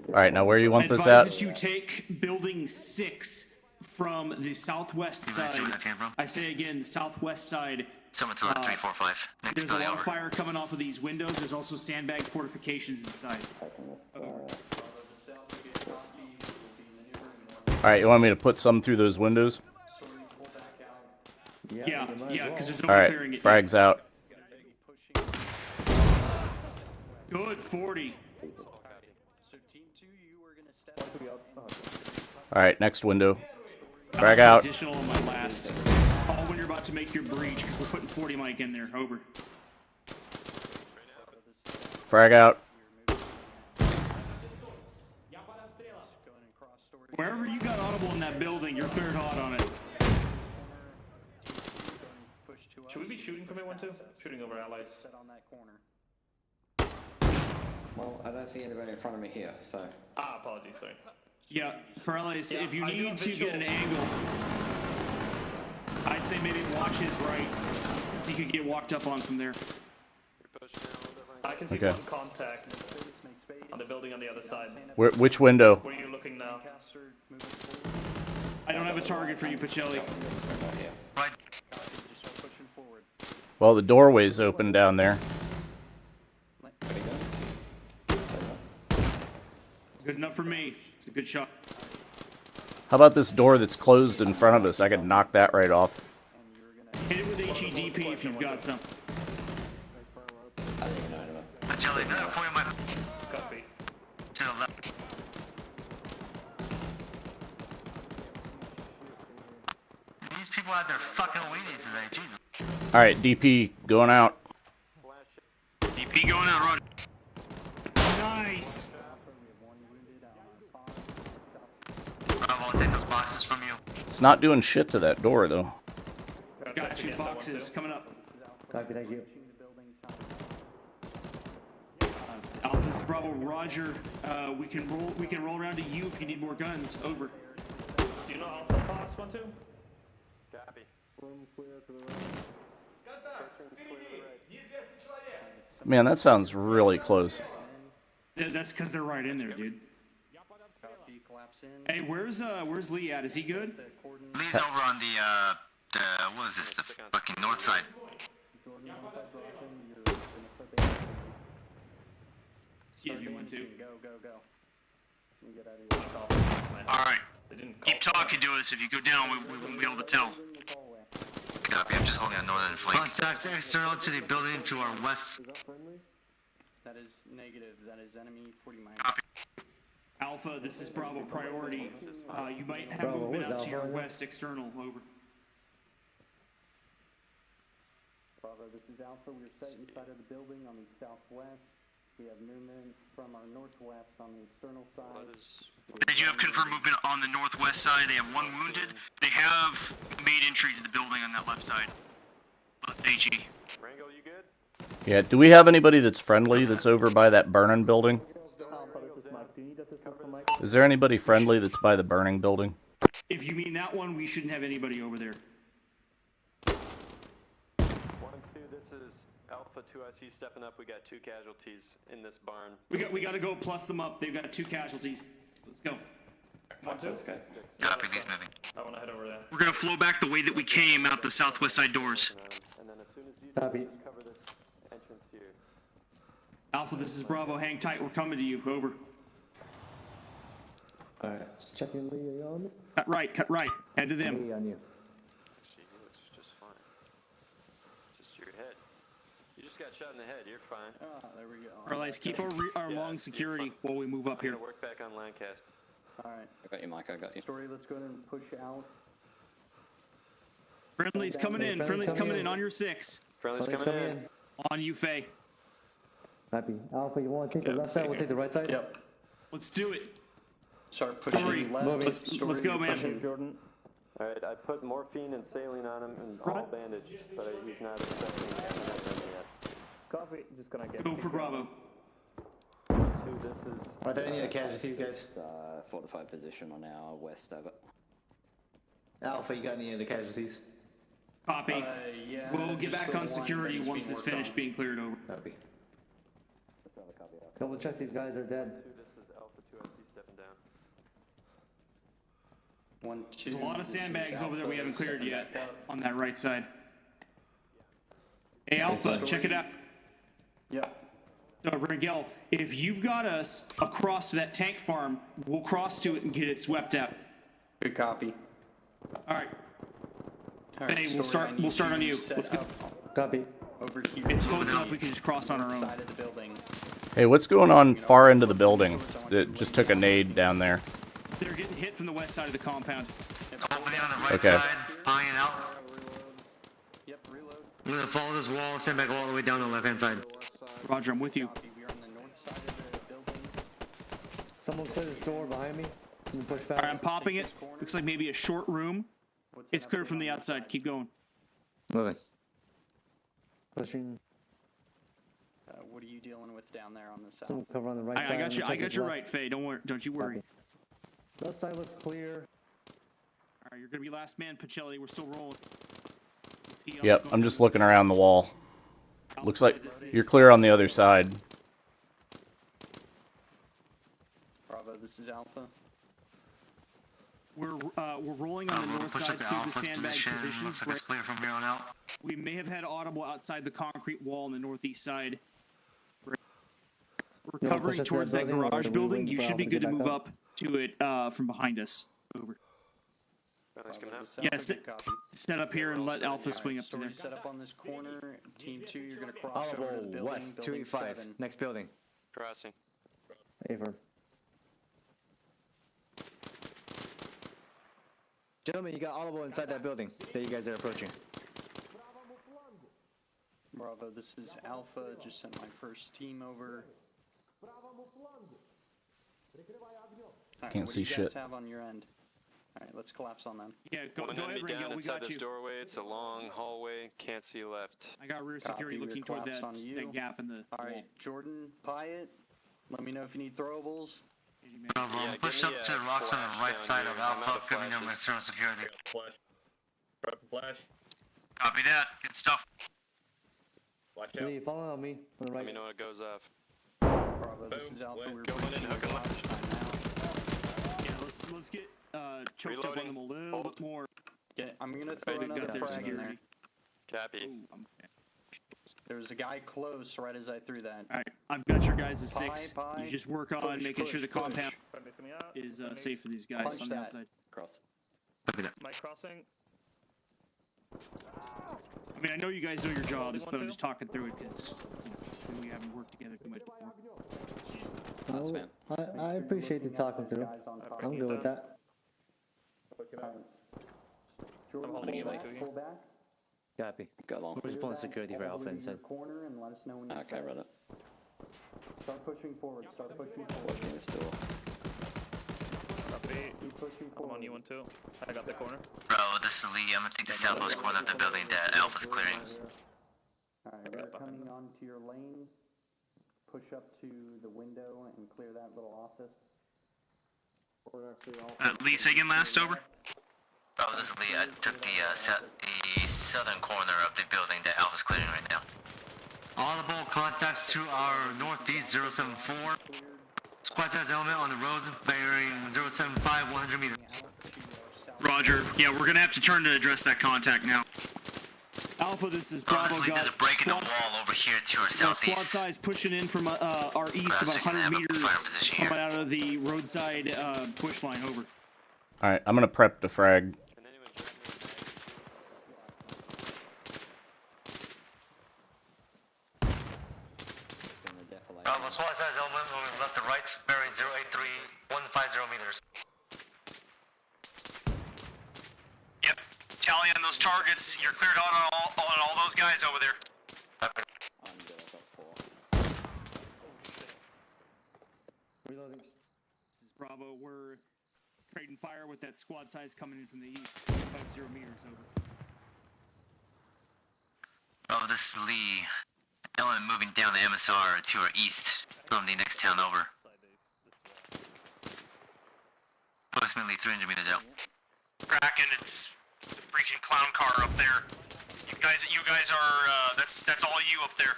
Alright, now where you want this Advise at? that you take building 6 from the southwest You guys see side. where that came from? I say again, southwest side. Someone to 345. Next There's a building lot of over. fire coming off of these windows. There's also sandbag fortifications inside. Alright, you want me to put some through those windows? Yeah, because there's no Alright, clearing it. frags out. Good 40. So team 2, you were gonna step. Alright, next window. Frag out. Additional on my last. All when you're about to make your breach, because we're putting 40 mic in there. Over. Frag out. Wherever you got audible in that building, you're third hot on it. Should we be shooting from it, 1-2? Shooting over allies. Set on that corner. Well, I don't see anybody in front of me here, so. Ah, apologies, sorry. Yeah, Paralyze, Yeah, if you I do need a to get visual. an angle, I'd say maybe watch his right, so you could get walked up on from there. I can see Okay. one contact on the building on the other side. Which window? Where are you looking now? I don't have a target for you, Pacelli. Right. Well, the doorway's open down there. Good enough for me. It's a good shot. How about this door that's closed in front of us? I could knock that right off. Hit it with HEDP if you've got some. Jelly, no, for you, my. Copy. To the left. These people had their fucking weenies today, Jesus. Alright, DP going out. DP going out, Roger. Nice. Bravo, I'll take those boxes from you. It's not doing shit to that door, though. Got 2 boxes coming up. Copy, thank you. Alpha, this is Bravo, Roger. We can roll around to you if you need more guns. Over. Do you know Alpha box, 1-2? Copy. Man, that sounds really close. Yeah, that's because they're right in there, dude. Hey, where's Lee at? Is he good? Lee's over on the what is this, the fucking north side. Excuse me, 1-2. Go, go, go. Let me get out of here. Alright. Keep talking to us. If you go down, we won't be able to tell. Copy, I'm just holding a northern flank. Contacts external to the building to our west. That is negative. That is enemy 40 miles. Copy. Alpha, this is Bravo, priority. You might have Bravo, movement where's out to your Alpha? west external. Over. Bravo, this is Alpha. We're set inside of the building on the southwest. We have movement from our northwest on the external side. Did you have confirmed movement on the northwest side? They have 1 wounded. They have made entry to the building on that left side. HE. Rango, you good? Yeah, do we have anybody that's friendly that's over by that burning building? Is there anybody friendly that's by the burning building? If you mean that one, we shouldn't have anybody over there. 1 and 2, this is Alpha 2IC stepping up. We got 2 casualties in this barn. We got to go plus them up. They've got 2 casualties. Let's go. 1-2? Let's go. Copy, Lee's moving. I want to head over there. We're gonna flow back the way that we came out the southwest side doors. And then as soon as you Copy. cover this entrance here. Alpha, this is Bravo. Hang tight. We're coming to you. Over. Alright, just checking Lee, are you on me? Cut right. Cut right. Head to them. Lee on you. Actually, he looks just fine. Just your head. You just got shot in the head. You're fine. Ah, there we go. Paralyze. Keep our long security while we move up I'm here. gonna work back on Lancaster. Alright. I got you, Mike. I got you. Story, let's go ahead and push out. Friendly's coming in. Friendly's coming in on your 6. Friendly's Let's coming come in. in. On you, Faye. Copy. Alpha, you want to take the left side? We'll take the right side? Yep. Let's do it. Start pushing Story. left. Moving. Let's go, man. Pushing Jordan. Alright, I put morphine and saline on him and all bandaged, but he's not accepting anything yet. Copy. Just gonna get. Go for Bravo. 2, this is Are there any other casualties, guys? Fortified position on our west over. Alpha, you got any other casualties? Copy. Yeah. We'll get just back the on one security that's once being it's worked finished on. being cleared over. Copy. Double check these guys are dead. This is Alpha 2SC stepping down. 1, 2. There's a lot of this is sandbags over there we Alpha haven't cleared stepping yet back up. on that right side. Hey, Alpha, check it out. Yep. So, Rigel, if you've got us across to that tank farm, we'll cross to it and get it swept out. Good copy. All right. All right, Hey, Story, we'll start. I need We'll start you on you. set Let's go. up Copy. over here. It's close enough we can just cross on our own. Side of the building. Hey, what's going on far into the building? It just took a nade down there. They're getting hit from the west side of the compound. Opening on the right Okay. side, buying out. Yep, reload. I'm gonna follow this wall, stand back all the way down the left hand side. Roger, I'm with you. Copy. We are on the north side of the building. Someone clear this door behind me. Can you push All right, I'm past? popping it. Looks like maybe a short room. It's clear from the outside. Keep going. Moving. Pushing. What are you dealing with down there on the south? Someone cover on the right side. I got I'm you. gonna I check got his you left. right, Faye. Don't worry. Don't you worry. Copy. Left side looks clear. All right, you're gonna be last man, Pacelli. We're still rolling. Tee off, Yep, going I'm just to looking around the wall. Looks like you're clear on the other side. Bravo, this is Alpha. We're rolling on the We'll north push side up the through the Alpha's sandbag position. positions. Looks like it's clear from here on out. We may have had audible outside the concrete wall on the northeast side. We're You wanna push covering up to towards that that building, or garage do we building. wait You for should be Alpha to good to get move back up to it from behind us. Over. Guys coming out. Yeah, set up here and let Alpha swing up to Story there. set up on this corner. Team 2, you're gonna cross over to the Audible building. west, building 285. 7. Next building. Crossing. Affirm. Gentlemen, you got audible inside that building that you guys are approaching. Bravo, this is Alpha. Just sent my first team over. Alright, Can't what see do you guys shit. have on your end? Alright, let's collapse on them. Yeah, go One ahead, enemy Ringo. down We inside got this you. doorway. It's a long hallway. Can't see left. I got rear Copy, security we're looking toward collapsed that, on you. that gap in the Alright, wall. Jordan, Pyatt, let me know if you need throwables. Bravo, Yeah, push give up me to a the rocks on flash the right down side here. of I'm out Alpha, of giving them flashes. external security. Flash. Drop a flash. Copy that. Good stuff. Flash out. Lee, follow me on the Let right. me know when it goes off. Bravo, this Boom, is Alpha. went. We're Go breaching in, hook 'em up. garage time now. Yeah, let's get choked up on them a little bit more. I'm gonna throw We've got another their frag in there. security. Copy. Ooh, There's a guy close right as I threw that. All right, I've got your guys' six. Pie. You just work on Push, making sure the push, compound push. is safe for these guys Punch on the that. outside. Cross. Copy that. Am I crossing? I mean, I know you guys know your jobs, but I'm just talking through it because we haven't worked together too much before. Last man. I appreciate the talking through. I'm good with that. Jordan, holding you pull back. back, pull back. Copy. Go long. We're just pulling security for Alpha Over in inside. your corner and let us know when you're Okay, set. run it. Start pushing forward. Start pushing forward. Opening this door. Copy. Keep pushing I'm forward. on you one too. I got the corner. Bro, this is Lee. I'm gonna take the southwest corner of the building that Alpha's clearing. Alright, we're coming onto your lane. Push up to the window and clear that little office. Lee, say again last, over? Bro, this is Lee. I took the southern corner of the building that Alpha's clearing right now. Audible contacts to our northeast 074. Squad size element on the road bearing 075, 100 meters. Roger. Yeah, we're gonna have to turn to address that contact now. Alpha, this is Bro, Bravo. this leads to Got the break in the squad, wall over here to our squad southeast. size pushing in from our east Perhaps about we can 100 have a meters fire position here. coming out of the roadside push line. Over. All right, I'm gonna prep to frag. Can anyone join me? Just in the defilade. Bravo, squad size element moving left to right bearing 083, 150 meters. Yep. Tally on those targets. You're cleared on all those guys over there. I'm good, I've got 4. Reloading. This is Bravo. We're trading fire with that squad size coming in from the east. 50 meters. Over. Oh, this is Lee. Element moving down the MSR to our east from the next town over. Approximately 300 meters out. Kraken, it's the freaking clown car up there. You guys are, that's all you up there.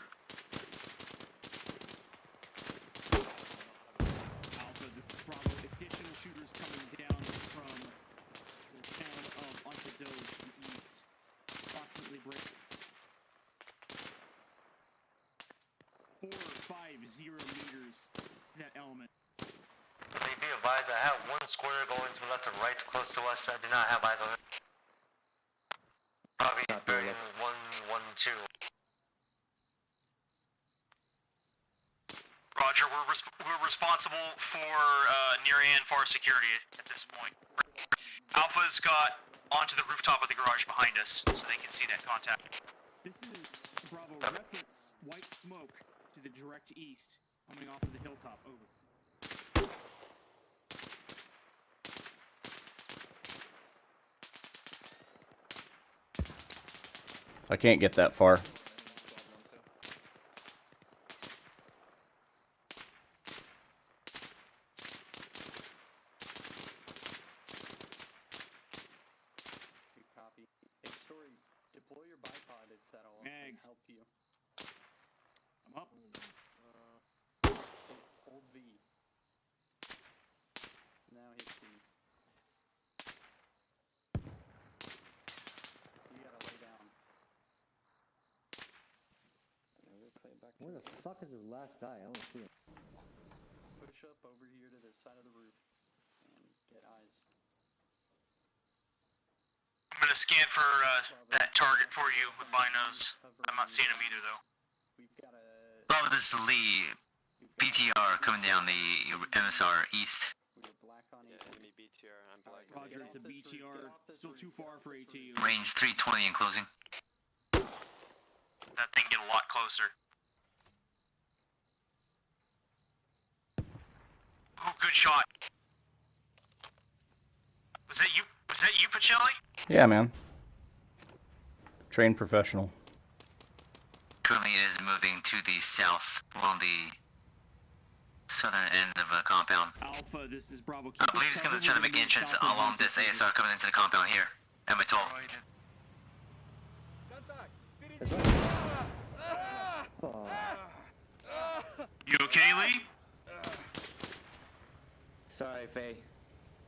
Alpha, this is Bravo. Additional shooters coming down from the town of Ontado to the east. Approximately break 450 meters to that element. Please be advised, I have one square going to left and right close to us. I do not have eyes on it. Probably bearing 112. Roger, we're responsible for near and far security at this point. Alpha's got onto the rooftop of the garage behind us, so they can see that contact. This is Bravo. Reference white smoke to the direct east, coming off of the hilltop. Over. I can't get that far. Copy. Hey, Story, deploy your bipod if that'll help you. I'm up. Hold V. Now hit C. You gotta lay down. Where the fuck is his last guy? I don't see him. Push up over here to the side of the roof and get eyes. I'm gonna scan for that target for you with binos. I'm not seeing him either, though. Bravo, this is Lee. BTR coming down the MSR east. Enemy BTR, I'm black. Roger, it's a BTR. Still too far for ATU. Range 320 and closing. That thing get a lot closer. Oh, good shot. Was that you? Was that you, Pacelli? Yeah, man. Trained professional. Currently it is moving to the south along the southern end of the compound. Alpha, this is Bravo. I believe he's going to try to make entrance along this ASR coming into the compound here. At my 12. You okay, Lee? Sorry, Faye.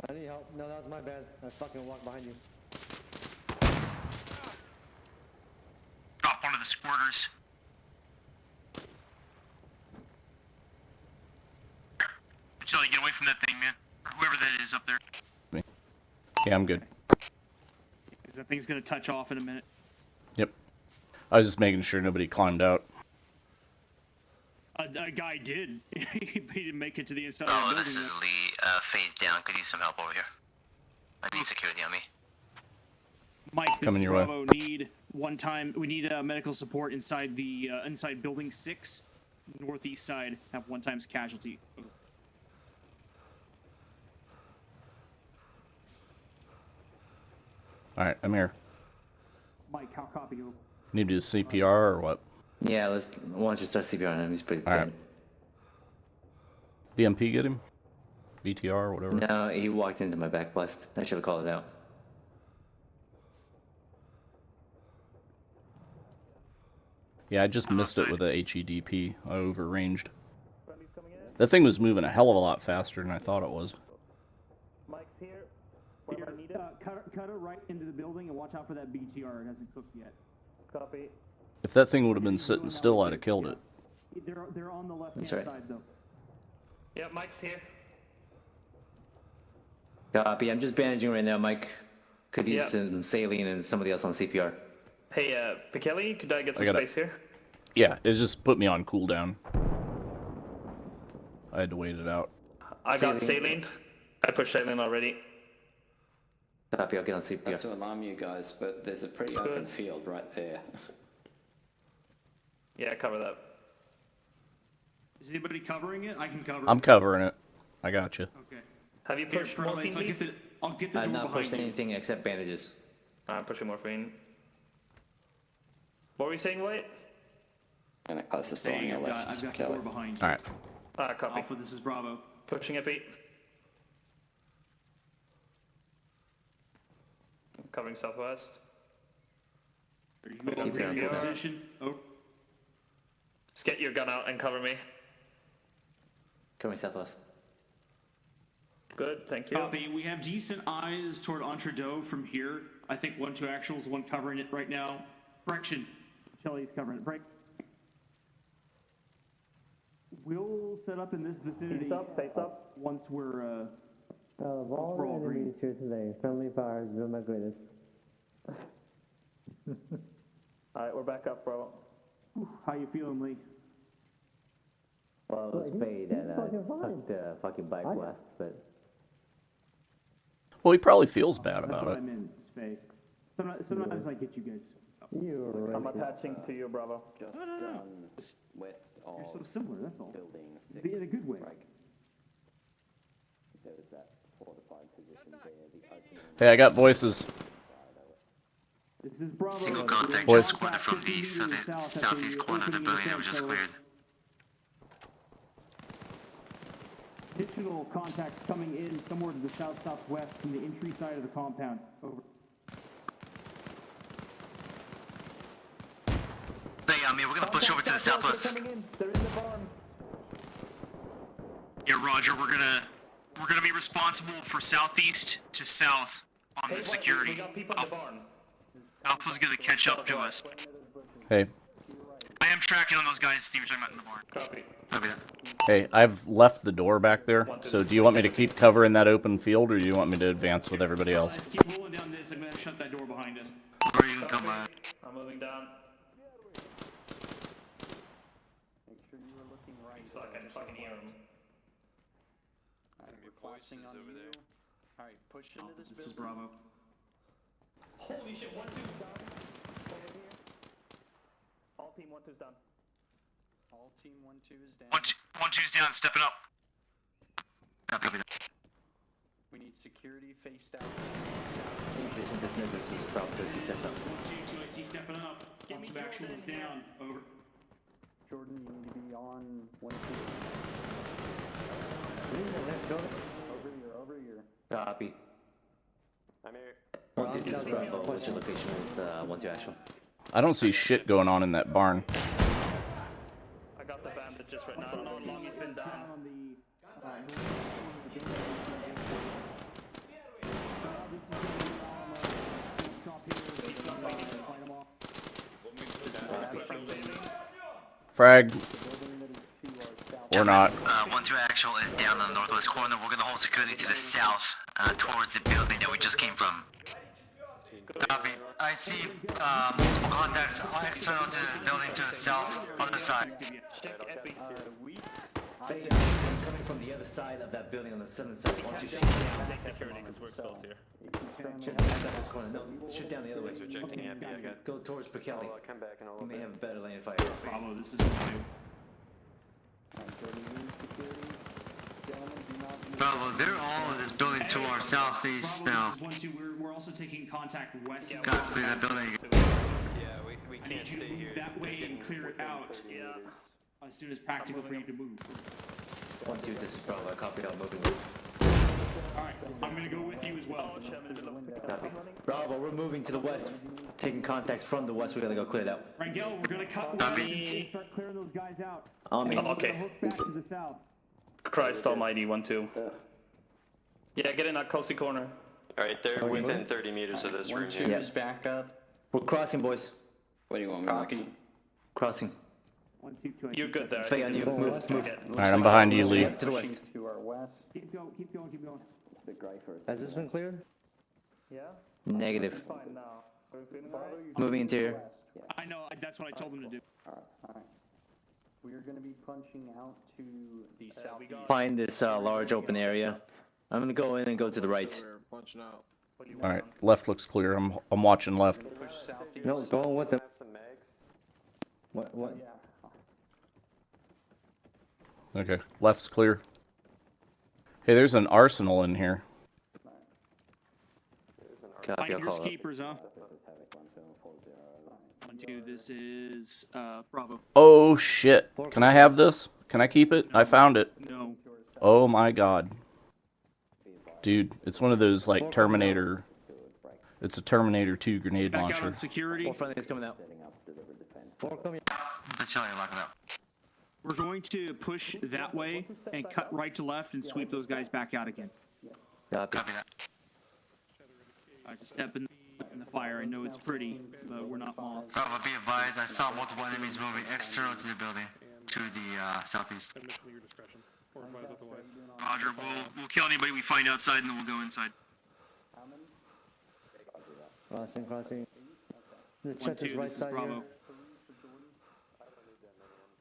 I need help. No, that was my bad. I fucking walked behind you. Drop one of the squirters. Pacelli, get away from that thing, man. Or whoever that is up there. Yeah, I'm good. That thing's gonna touch off in a minute. Yep. I was just making sure nobody climbed out. A guy did. He didn't make it to the inside of Oh, the building. this is Lee. Phase down. Could use some help over here. I need security on me. Mike, this Coming is your way. Bravo. We need medical support inside the inside building 6, northeast side. Have one times casualty. Alright, I'm here. Mike, how copy you? Need to do CPR or what? Yeah, why don't you start CPR on him? He's pretty Alright. BMP get him? BTR or whatever? No, he walked into my back blast. I should have called it out. Yeah, I just missed it with a HEDP. I overranged. That thing was moving a hell of a lot faster than I thought it was. Mike's here. Cut her right into the building and watch out for that BTR. It hasn't cooked yet. Copy. If that thing would have been sitting still, I'd have killed it. They're on the left-hand That's right. side, though. Yeah, Mike's here. Copy. I'm just bandaging right now, Mike. Could use Yeah. some saline and somebody else on CPR. Hey, Pikeli, could I get some got it. space here? Yeah, it just put me on cooldown. I had to wait it out. I got saline. I pushed saline already. Copy. I'll get on CPR. Not to alarm you guys, but there's a pretty open field right there. Yeah, cover that. Is anybody covering it? I can cover I'm it. covering it. I got you. Okay. Have you Here, pushed Perlman, morphine? so I'll get the I've door not behind pushed you. anything except bandages. I'm pushing morphine. What were you saying, White? And the closest door on Saying your I've left, got the Kelly. door behind you. Alright. Copy. Alpha, this is Bravo. Pushing it, Pete. Covering southwest. There You all Keep in it your on. position? Oh, Just get your gun out and cover me. Coming southwest. Good, thank you. copy. We have decent eyes toward Entredeaux from here. I think 1-2 actual is the one covering it right now. Correction. Shelly's covering it. Break. We'll set up in this vicinity. Face up. Once we're Of all We're all enemies here today, friendly fire has been my greatest. Alright, we're back up, bro. How you feeling, Lee? Well, it was Spade that fucking bike west, but Well, he probably feels bad That's about what it. I'm in, Spade. Sometimes I get you guys. you're I'm right. attaching to you, Bravo. Just west of You're so similar, that's all. building 6. In a good way. There was that fortified position there, the opening. Hey, I got voices. This is Bravo. Single contact Voice. just squatted from the southeast corner of the building that was just cleared. Additional contacts coming in somewhere to the south-southwest from the entry side of the compound. Over. Hey, we're gonna push over to the southwest. They're in the barn. Yeah, Roger. We're gonna be responsible for southeast to south on the security. We got people in the barn. Alpha's gonna catch up to us. Hey, I am tracking on those guys Steve was talking about in the barn. Copy. Copy that. hey, I've left the door back there. So do you want me to keep covering that open field, or do you want me to advance with everybody else? Let's keep rolling down this. I'm gonna shut that door behind us. Or you can come by. I'm moving down. Make sure you are looking right. So I can fucking hear him. Alright, we're collapsing on you. Alright, push into this This is building. Bravo. Holy shit, 1-2's done. Over here. All team 1-2's done. All team 1-2 is down. 1-2's down, stepping up. Copy that. We need security faced out. This is Bravo 2, step up. 1-2, I see stepping up. Get actual is down. Over. Jordan, you need to be on 1-2. Let's go. Over here. Copy. I'm here. 1-2, this is Bravo. What's your location with 1-2 actual? I don't see shit going on in that barn. I got the bandages right now. I don't know how long he's been down. On the Frag. Or not. 1-2 actual is down on the northwest corner. We're gonna hold security to the south, towards the building that we just came from. Copy. I see multiple contacts external to the building to the south, other side. Coming from the other side of that building on the southern side. 1-2 shoot down. Security, because we're exposed here. Shoot down at this corner. No, shoot down the other way. Rejecting Epi, I got. Go towards Bekele. I'll come back in a You little may bit. have a better lane of fire. Bravo, this is 1-2. Bravo, they're all in this building to our southeast now. Bravo, this is 1-2. We're also taking contact west of Gotta clear that building. Yeah, we I can't need you to stay move here. that way and clear it out. Yeah. As soon as practical for you to move. 1-2, this is Bravo. Copy out. Moving west. Alright, I'm gonna go with you as well. Copy. Bravo, we're moving to the west. Taking contacts from the west. We gotta go clear it out. Rangel, we're gonna cut Copy. west and start clearing those guys out. On me. Oh, okay. Hook back to the south. Christ almighty, 1-2. Yeah, get in that coasty corner. Alright, they're we within moving? 30 meters of this room 1-2 here. is back up. We're crossing, boys. What do you want me to look at? Crossing. 1-2, 2. You're good there. Faye on you. Move. Alright, I'm behind you, Lee. To the west. To our west. Keep going, keep going, keep going. The grey for us. Has this been cleared? Yeah? Negative. Fine now. Moving interior. I know, that's what I told them to do. Alright. We are gonna be punching out to the southeast. Find this large open area. I'm gonna go in and go to the right. We're punching out. Alright, left looks clear. I'm watching left. Push southeast. No, going with them. Have some mags. What? Okay, left's clear. Hey, there's an arsenal in here. Copy, I'll Finders call up. keepers, huh? 1-2, this is Bravo. Oh shit. Can I have this? Can I keep it? I found it. No. Oh my god. Dude, it's one of those like Terminator. It's a Terminator 2 grenade Back out launcher. on security. More friendly is coming out. More coming. Let's show you, lock it up. We're going to push that way and cut right to left and sweep those guys back out again. Copy. Copy that. I just step in the fire. I know it's pretty, but we're not moths. Bravo, be advised, I saw multiple enemies moving external to the building, to the southeast. Submission to your discretion. Or advise otherwise. Roger, we'll kill anybody we find outside and then we'll go inside. Crossing. The 1-2, church is right this is side here. Bravo.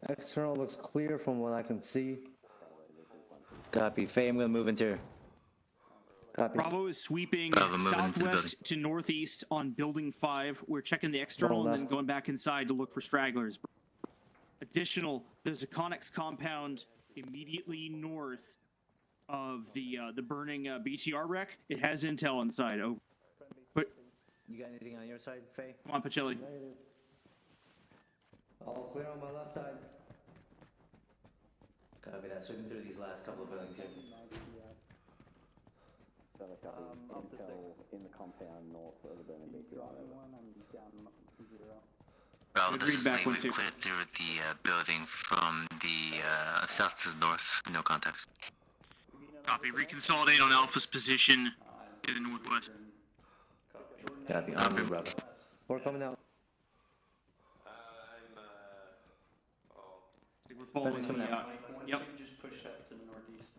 External looks clear from what I can see. Copy. Faye, I'm gonna move into. Copy. Bravo is sweeping Bravo, moving into the southwest to northeast on building 5. We're checking the external Bottom and then left. going back inside to look for stragglers. Additional, there's a Connex compound immediately north of the burning BTR wreck. It has intel inside. Over. But You got anything on your side, Faye? come on, Pacelli. All clear on my left side. Copy that. Sweeping through these last couple of buildings here. in the compound north of the burning BTR. Bravo, this Agreed, is back Lee. one, We've two. cleared through the building from the south to the north. No context. Copy. Reconsolidate on Alpha's position in the northwest. Copy. On move, Bravo. We're coming out. We're following Friendly's coming the, out. yep. Just push that to the northeast.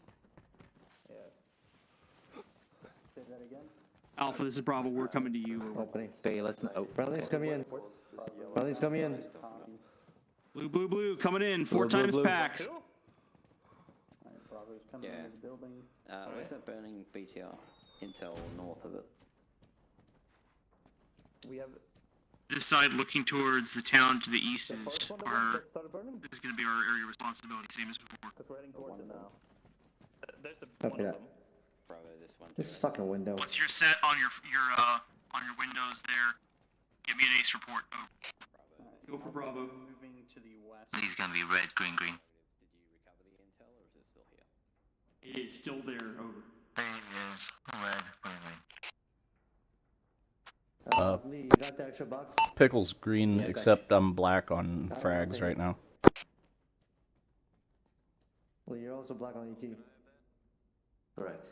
Alpha, this is Bravo. We're coming to you. Over. Opening. Faye, let's. Oh, Friendly's coming in. Friendly's coming in. Blue, blue, blue, coming in. 4 Blue, blue, times blue. packs. Yeah. Where's that burning BTR? Intel north of it. This side looking towards the town to the east is this is going to be our area of responsibility, same as before. There's the Copy one of that. them. Bravo, this one. This fucking window. Once you're set on your windows there, give me an ace report. Over. Go for Bravo. Moving to the west. He's gonna be red, green, green. Did you recover the intel or is it still here? It is still there. Over. It is red, green, green. Lee, you got the extra box? Pickle's green, Yeah, gotcha. except I'm black on frags right now. Well, you're also black on ET. correct.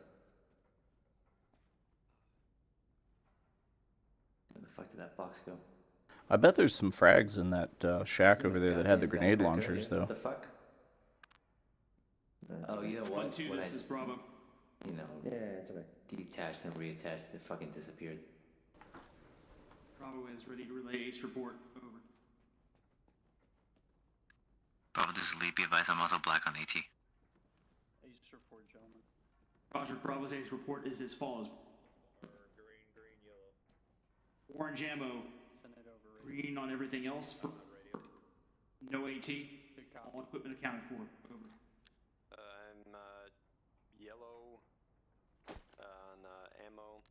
Where the fuck did that box go? I bet there's some frags in that shack over there that had the Goddamn grenade backpack launchers, earlier. though. What the fuck? Oh, you know what? 1-2, When this I, is Bravo. you know, Yeah, it's okay. detached and reattached, it fucking disappeared. Bravo is ready to relay ace report. Over. Bravo, this is Lee. Be advised, I'm also black on AT. Ace report, gentlemen. Roger, Bravo's ace report is as follows. Orange ammo, Send it over. green on everything else. No AT. All equipment accounted for. Over. I'm yellow on ammo,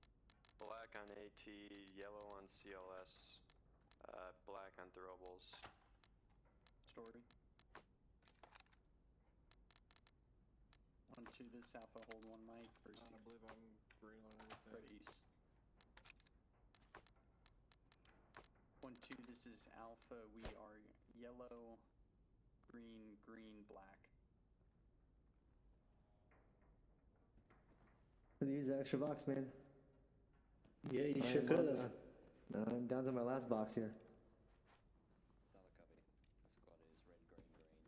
black on AT, yellow on CLS, black on throwables. Story. 1-2, this Alpha, hold 1 mic. I believe I'm green on everything. Right east. 1-2, this is Alpha. We are yellow, green, green, black. Could use the extra box, man. Yeah, you I sure am could on, have. I'm down to my last box here. Solid copy. Squad is red, green, green,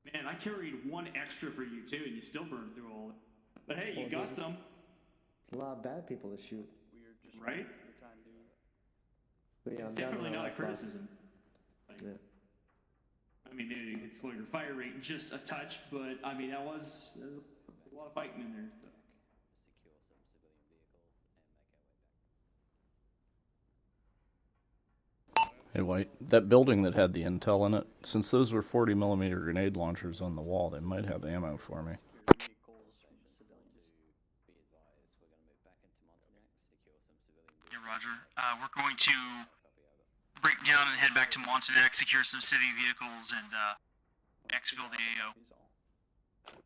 black. Man, I carried 1 extra for you too, and you still burned through all of it. But hey, you Well, got there's- some, It's a lot of bad people to shoot. We are just right? the time, dude. But yeah, It's I'm down to definitely my not a last box. criticism. Like, Yeah. I mean, maybe it slowed your fire rate just a touch, but I mean, there's a lot of fighting in there. So. Secure some civilian vehicles and make our way back. Hey, White, that building that had the intel in it, since those were 40mm grenade launchers on the wall, they might have ammo for me. Vehicles from civilians. Be advised, we're going to move back into Montauk, secure some civilian vehicles. Yeah, Roger. We're going to break down and head back to Montauk, secure some city vehicles, and exfil the AO.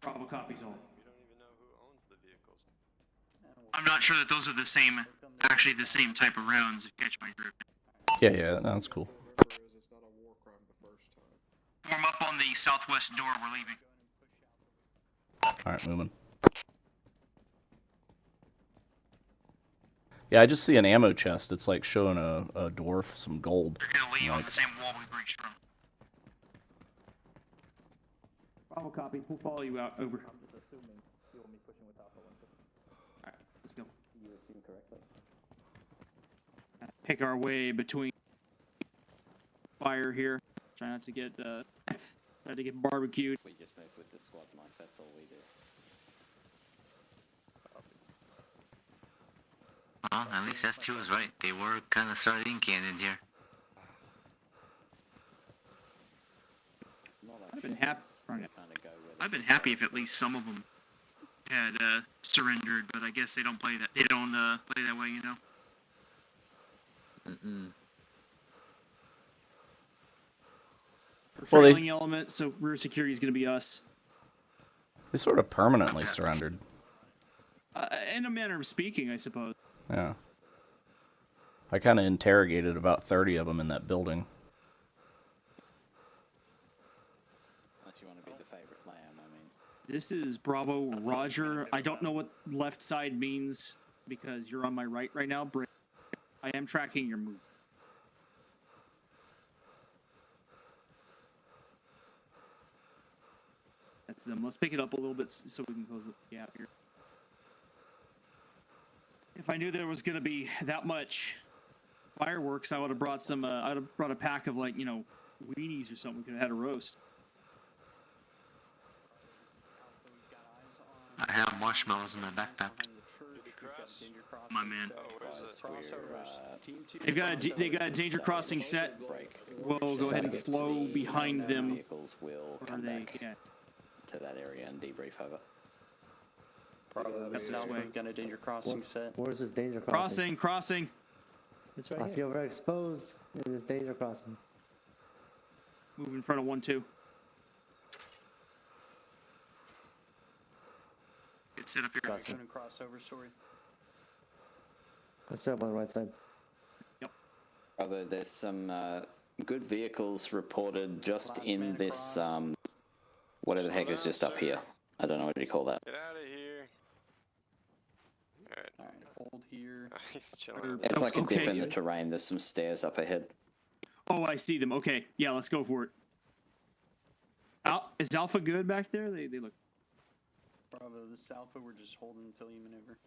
Bravo copies all. We don't even know who owns the vehicles. I'm not sure that those are the same, actually the same type of rounds, if you catch my drift. Yeah, that's cool. It's not a war crime the first time. Form up on the southwest door, we're leaving. Alright, moving. Yeah, I just see an ammo chest. It's like showing a dwarf some gold. You're gonna leave on Like, the same wall we breached from. Bravo copies. We'll follow you out. Over. I'm just assuming you'll be pushing with Alpha 1. Alright, let's go. You assume correctly. Pick our way between fire here. Try not to get barbecued. We just move with the squad, Mike. That's all we do. Well, at least S2 was right. They were kind of sardine cannons here. I've been happy. I've been happy if at least some of them had surrendered, but I guess they don't play that. They don't play that way, you know. We're Well, they- failing element, so rear security is going to be us. They sort of permanently surrendered. In a manner of speaking, I suppose. Yeah. I kind of interrogated about 30 of them in that building. Unless you want to be the favorite lamb, I mean. This is Bravo Roger. I don't know what left side means because you're on my right now, Britt. I am tracking your move. That's them. Let's pick it up a little bit so we can close the gap here. If I knew there was going to be that much fireworks, I would have brought some. I would have brought a pack of, like, you know, weenies or something. We could have had a roast. I have marshmallows in my backpack. My man. They got a danger crossing set. We'll go ahead and flow behind them. Vehicles will come back to that area and debrief over. Probably This south, way. we've got a danger crossing set. Where's this danger crossing? Crossing. It's right I here. feel very exposed in this danger crossing. Move in front of 1-2. Get set up here. Crossing. Going to crossover story. Let's set up on the right side. Although there's some good vehicles reported just in this, whatever the heck is just up here. I don't know what you call that. Get out of here. Alright. Alright, hold here. He's chilling. It's like a dip Okay. in the terrain. There's some stairs up ahead. Oh, I see them. Okay, yeah, let's go for it. Is Alpha good back there? They look. Bravo, this Alpha, we're just holding until you maneuver.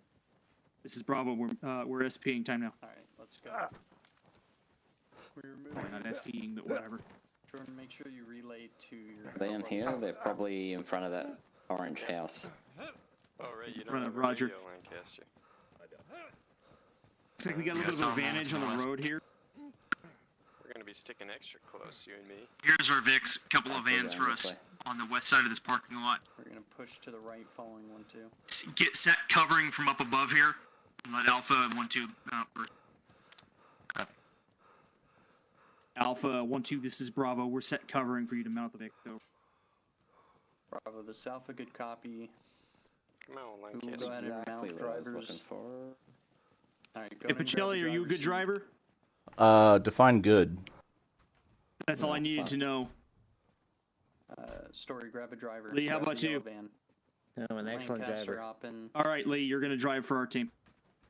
This is Bravo. We're SPing time now. Alright, let's go. We're moving. Not SPing, but whatever. Jordan, make sure you relay to your... Are they in here? They're probably in front of that orange house. Oh, right, you don't Front have of a Roger. radio, Lancaster. Looks like we got a little bit of advantage on the road here. We're gonna be sticking extra close, you and me. Here's our Vix. A couple of Go vans down for this us way. on the west side of this parking lot. We're going to push to the right following 1-2. Get set covering from up above here. And let Alpha and 1-2 out first. Alpha 1-2. This is Bravo. We're set covering for you to mount the Vic. So Bravo, this Alpha, good copy. Come on, We'll Lancaster. go ahead and Exactly mount what I was looking drivers. for. Alright, go hey, ahead and grab Pacelli, the are you a good driver's seat. driver? Define good. That's all I needed to know. Story, grab a driver. Lee, how Grab about the yellow you? Van. I'm an excellent Lancaster, driver. hop in. All right, Lee, you're gonna drive for our team.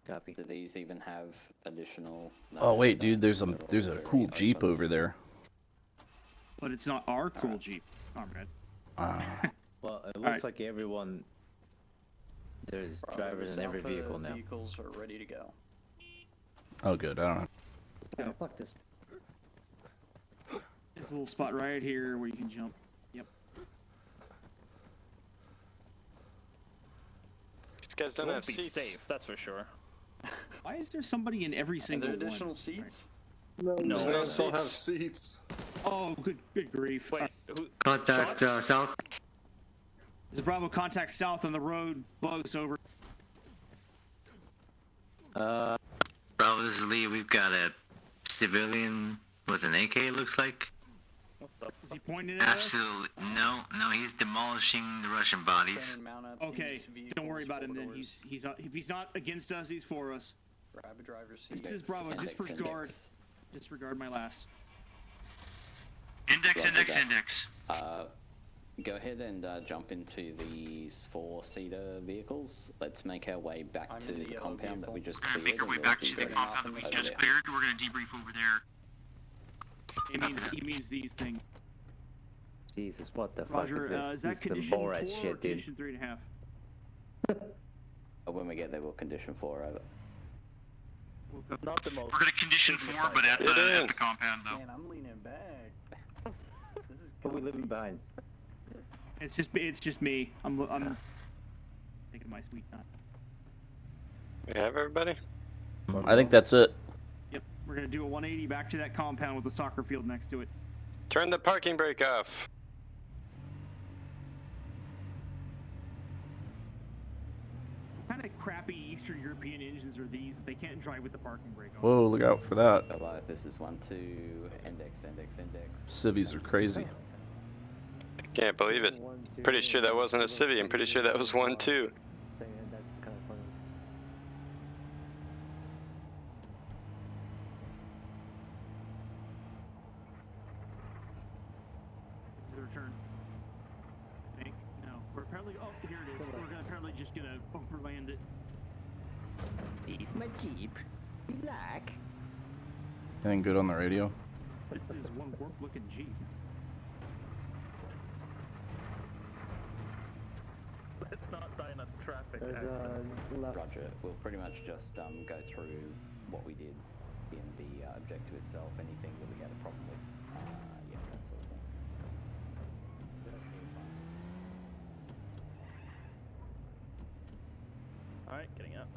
Copy. Do these even have additional... Oh wait, they dude, don't. there's a cool Jeep open. over there. But it's not our cool Jeep, comrade. Well, it looks right. like everyone. There's Bravo, drivers this in every Alpha vehicle now. Vehicles are ready to go. Oh good, I don't know. Oh, fuck this. It's a little spot right here where you can jump. Yep. These guys don't have Won't be seats. safe, that's for sure. Why is there somebody in every Are single there one? additional seats? No, No. these guys don't have seats. Oh, good grief. Wait, who? Contact south. This is Bravo. Contact south on the road. Close over. Bravo, this is Lee. We've got a civilian with an AK, looks like. Is he pointing at us? Absolutely. No, he's demolishing the Russian bodies. Okay, don't worry about him then. If he's not against us, he's for us. Grab a driver's seat. This is Bravo. Disregard my last. Index. Go ahead and jump into these 4-seater vehicles. Let's make our way back to the compound that we just We're gonna cleared. make our way and back we'll to be the ready compound that we over just there. cleared. We're gonna debrief over there. He means these things. Jesus, what the Roger, fuck is that this? This is some condition 4 Borat or shit, dude. condition 3.5? When we get there, we'll condition 4 over. Not the most. We're gonna condition 4, but at the compound though. Man, I'm leaning back. What are we leaving behind? It's just me. I'm taking my sweet time. We have everybody? I think that's it. Yep, we're gonna do a 180 back to that compound with the soccer field next to it. Turn the parking brake off. What kind of crappy Eastern European engines are these that they can't drive with the parking brake on? Whoa, look out for that. This is 1, 2, index. Civvies are crazy. I can't believe it. Pretty sure that wasn't a civvy. I'm pretty sure that was 1, 2. Saying that's kind of funny. Is it return? I think? No. We're apparently, oh, here it is. We're apparently just gonna overland it. This my Jeep. Relax. Anything good on the radio? This is one warp looking Jeep. Let's not die in a traffic There's accident. left. Roger. We'll pretty much just go through what we did in the objective itself, anything that we had a problem with, yeah, that sort of thing. The rest of it's fine. Alright, getting up.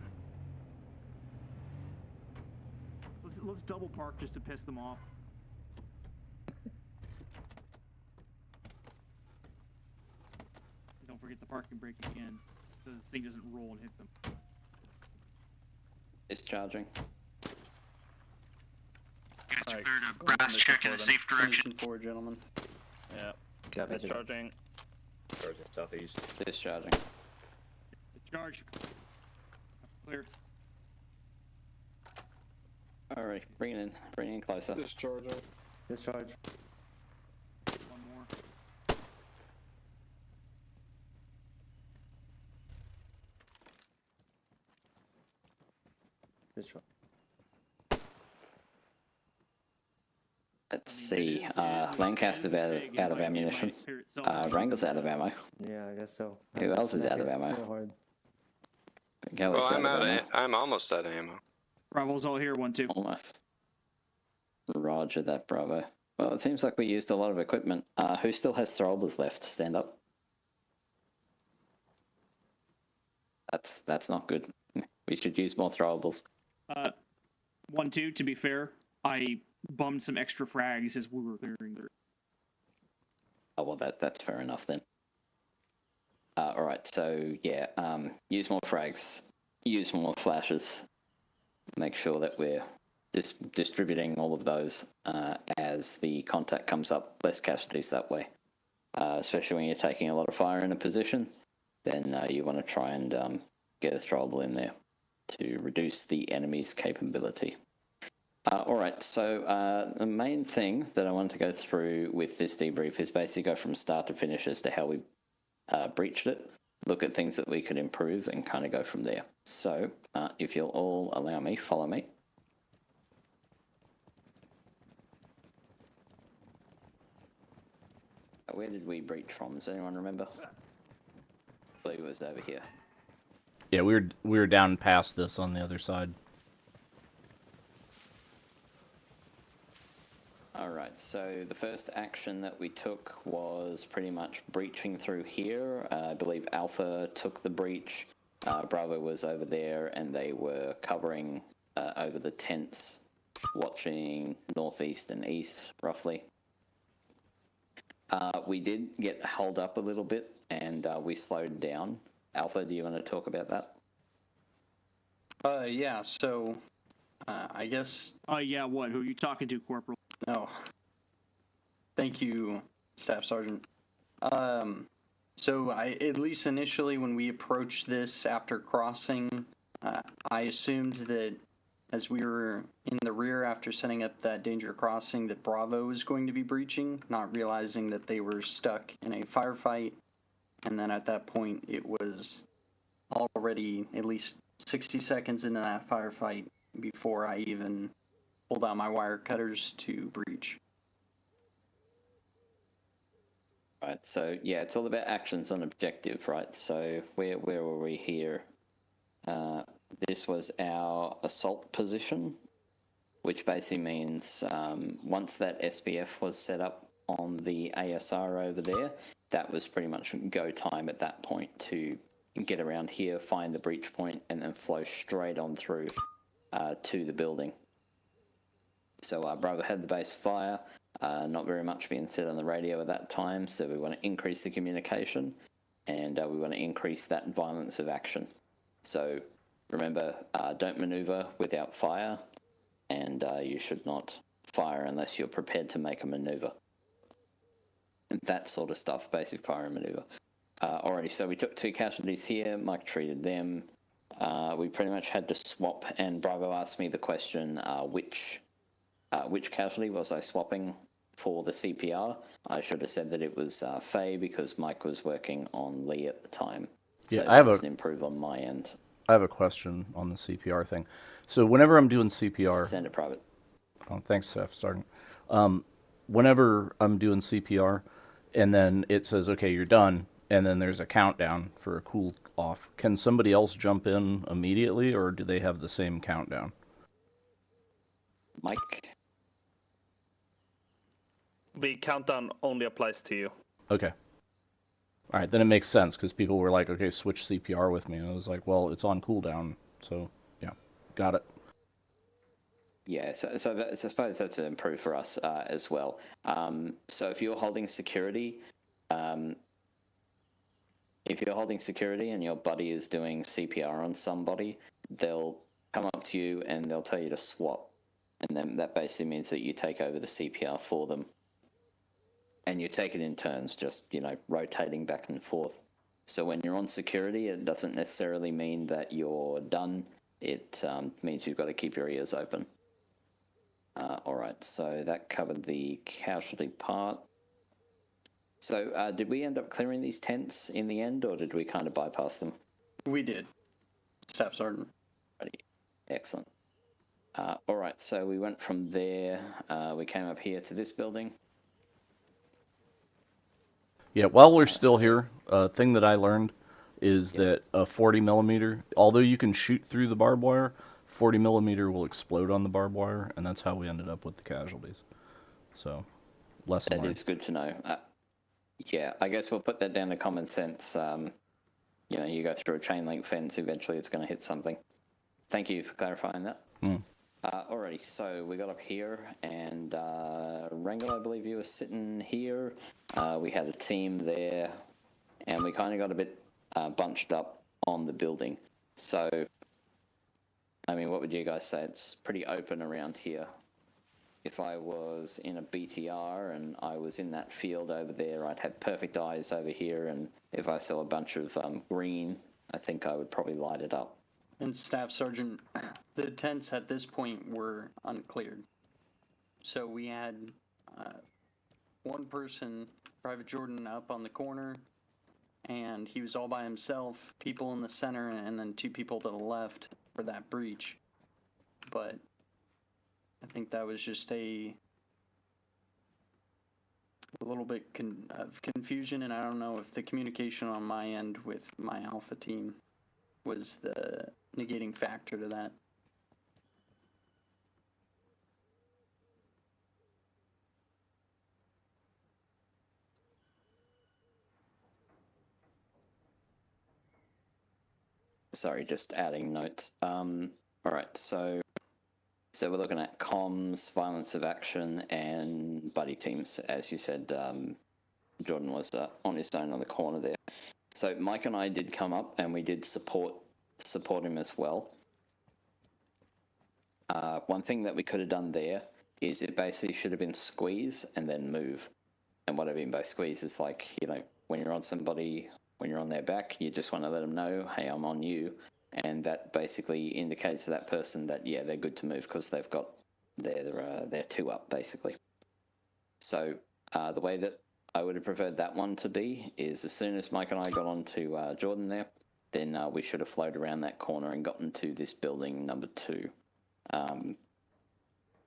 Let's double park just to piss them off. Don't forget the parking brake again, so this thing doesn't roll and hit them. Discharging. You guys declared a brass check in a safe direction. Condition 4, gentlemen. Yeah. Copy. Discharging. Charging southeast. Discharging. Charge. Clear. Alright, bring it in closer. Discharging. Discharge. One more. Discharge. Let's see, Lancaster's out of ammunition. Wrangler's out of ammo. Yeah, I guess so. Who else is out of ammo? Real hard. Well, I'm almost out of ammo. Bravo's all here, 1, 2. Almost. Roger that, Bravo. Well, it seems like we used a lot of equipment. Who still has throwables left? Stand up. That's not good. We should use more throwables. 1, 2, to be fair, I bummed some extra frags as we were clearing through. Oh, well, that's fair enough then. Alright, so, yeah, use more frags. Use more flashes. Make sure that we're distributing all of those as the contact comes up. Less casualties that way. Especially when you're taking a lot of fire in a position, then you want to try and get a throwable in there to reduce the enemy's capability. Alright, so the main thing that I wanted to go through with this debrief is basically go from start to finish as to how we breached it, look at things that we could improve, and kind of go from there. So, if you'll all allow me, follow me. Where did we breach from? Does anyone remember? I believe it was over here. Yeah, we were down past this on the other side. Alright, so the first action that we took was pretty much breaching through here. I believe Alpha took the breach. Bravo was over there, and they were covering over the tents, watching northeast and east, roughly. We did get held up a little bit, and we slowed down. Alpha, do you want to talk about that? Yeah, so, I guess... Yeah, what? Who are you talking to, Corporal? No. Thank you, Staff Sergeant. So at least initially when we approached this after crossing, I assumed that as we were in the rear after setting up that danger crossing that Bravo was going to be breaching, not realizing that they were stuck in a firefight. And then at that point, it was already at least 60 seconds into that firefight before I even pulled out my wire cutters to breach. Right, so yeah, it's all about actions on objective, right? So where were we here? This was our assault position, which basically means once that SBF was set up on the ASR over there, that was pretty much go time at that point to get around here, find the breach point, and then flow straight on through to the building. So Bravo had the base fire, not very much being said on the radio at that time, so we want to increase the communication, and we want to increase that violence of action. So remember, don't maneuver without fire, and you should not fire unless you're prepared to make a maneuver. And that sort of stuff, basic fire and maneuver. Alrighty, so we took 2 casualties here, Mike treated them. We pretty much had to swap, and Bravo asked me the question, which casualty was I swapping for the CPR? I should have said that it was Faye because Mike was working on Lee at the time. So Yeah, I have that's an improve on my end. I have a question on the CPR thing. So whenever I'm doing CPR... Send it private. Oh, thanks, Staff Sergeant. Whenever I'm doing CPR, and then it says, okay, you're done, and then there's a countdown for a cool off, can somebody else jump in immediately, or do they have the same countdown? Mike? The countdown only applies to you. Okay. All right, then it makes sense, because people were like, okay, switch CPR with me. And I was like, well, it's on cooldown, so, yeah, got it. Yeah, so I suppose that's an improve for us as well. So if you're holding security, and your buddy is doing CPR on somebody, they'll come up to you and they'll tell you to swap. And then that basically means that you take over the CPR for them. And you take it in turns, just, rotating back and forth. So when you're on security, it doesn't necessarily mean that you're done. It means you've got to keep your ears open. Alright, so that covered the casualty part. So did we end up clearing these tents in the end, or did we kind of bypass them? We did. Staff Sergeant. Excellent. Alright, so we went from there, we came up here to this building. Yeah, while we're still here, a thing that I learned is that a 40 millimeter, although you can shoot through the barbed wire, 40 millimeter will explode on the barbed wire, and that's how we ended up with the casualties. So, lesson learned. That is good to know. Yeah, I guess we'll put that down to common sense. You go through a chain link fence, eventually it's going to hit something. Thank you for clarifying that. Alrighty, so we got up here, and Wrangel, I believe you were sitting here. We had a team there, and we kind of got a bit bunched up on the building. So, I mean, what would you guys say? It's pretty open around here. If I was in a BTR and I was in that field over there, I'd have perfect eyes over here, and if I saw a bunch of green, I think I would probably light it up. And Staff Sergeant, the tents at this point were uncleared. So we had one person, Private Jordan, up on the corner, and he was all by himself, people in the center, and then 2 people to the left for that breach. But I think that was just a little bit of confusion, and I don't know if the communication on my end with my Alpha team was the negating factor to that. Sorry, just adding notes. Alright, so we're looking at comms, violence of action, and buddy teams. As you said, Jordan was on his own on the corner there. So Mike and I did come up, and we did support him as well. One thing that we could have done there is it basically should have been squeeze and then move. And what I mean by squeeze is like, you know, when you're on somebody, when you're on their back, you just want to let them know, hey, I'm on you. And that basically indicates to that person that, yeah, they're good to move because they've got they're 2 up, basically. So the way that I would have preferred that one to be is as soon as Mike and I got onto Jordan there, then we should have flowed around that corner and gotten to this building number 2.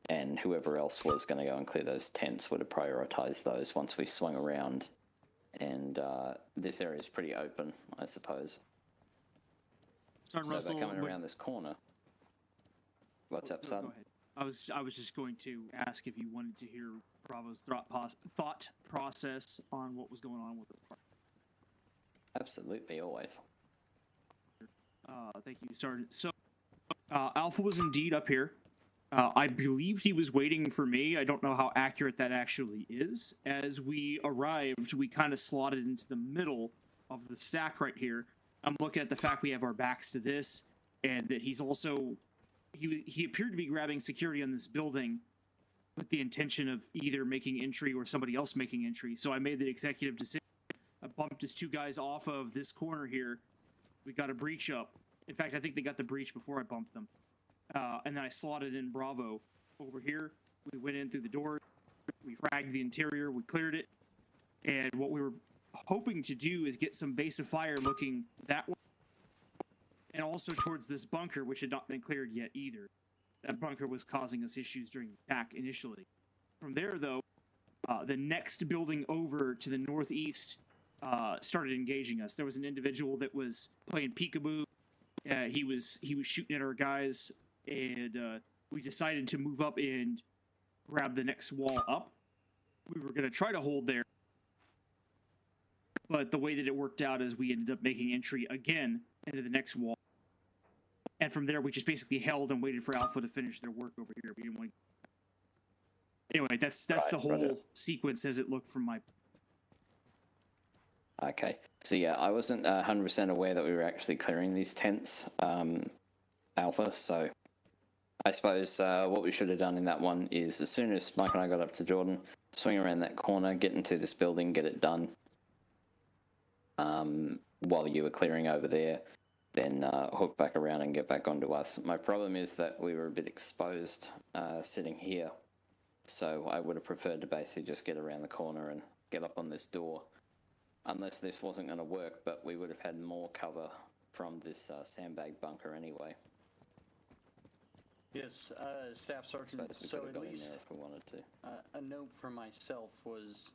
And whoever else was going to go and clear those tents would have prioritized those once we swung around. And this area is pretty open, I suppose. Sergeant So Russell, they're coming around this corner. What's up, Go son? ahead. I was just going to ask if you wanted to hear Bravo's thought process on what was going on with the park. Absolutely, always. Thank you, Sergeant. So, Alpha was indeed up here. I believed he was waiting for me. I don't know how accurate that actually is. As we arrived, we kind of slotted into the middle of the stack right here. I'm looking at the fact we have our backs to this, and that he's also... He appeared to be grabbing security on this building with the intention of either making entry or somebody else making entry. So I made the executive decision. I bumped his 2 guys off of this corner here. We got a breach up. In fact, I think they got the breach before I bumped them. And then I slotted in Bravo over here. We went in through the door. We fragged the interior. We cleared it. And what we were hoping to do is get some base of fire looking that way. And also towards this bunker, which had not been cleared yet either. That bunker was causing us issues during the attack initially. From there, though, the next building over to the northeast started engaging us. There was an individual that was playing peekaboo. He was shooting at our guys, and we decided to move up and grab the next wall up. We were going to try to hold there, but the way that it worked out is we ended up making entry again into the next wall. And from there, we just basically held and waited for Alpha to finish their work over here. We didn't want to... Anyway, that's the whole sequence as it looked from my... Okay, so yeah, I wasn't 100% aware that we were actually clearing these tents, Alpha, so I suppose what we should have done in that one is as soon as Mike and I got up to Jordan, swing around that corner, get into this building, get it done while you were clearing over there, then hook back around and get back onto us. My problem is that we were a bit exposed sitting here, so I would have preferred to basically just get around the corner and get up on this door, unless this wasn't going to work, but we would have had more cover from this sandbag bunker anyway. Yes, Staff Sergeant, so at least if we wanted to. A note for myself was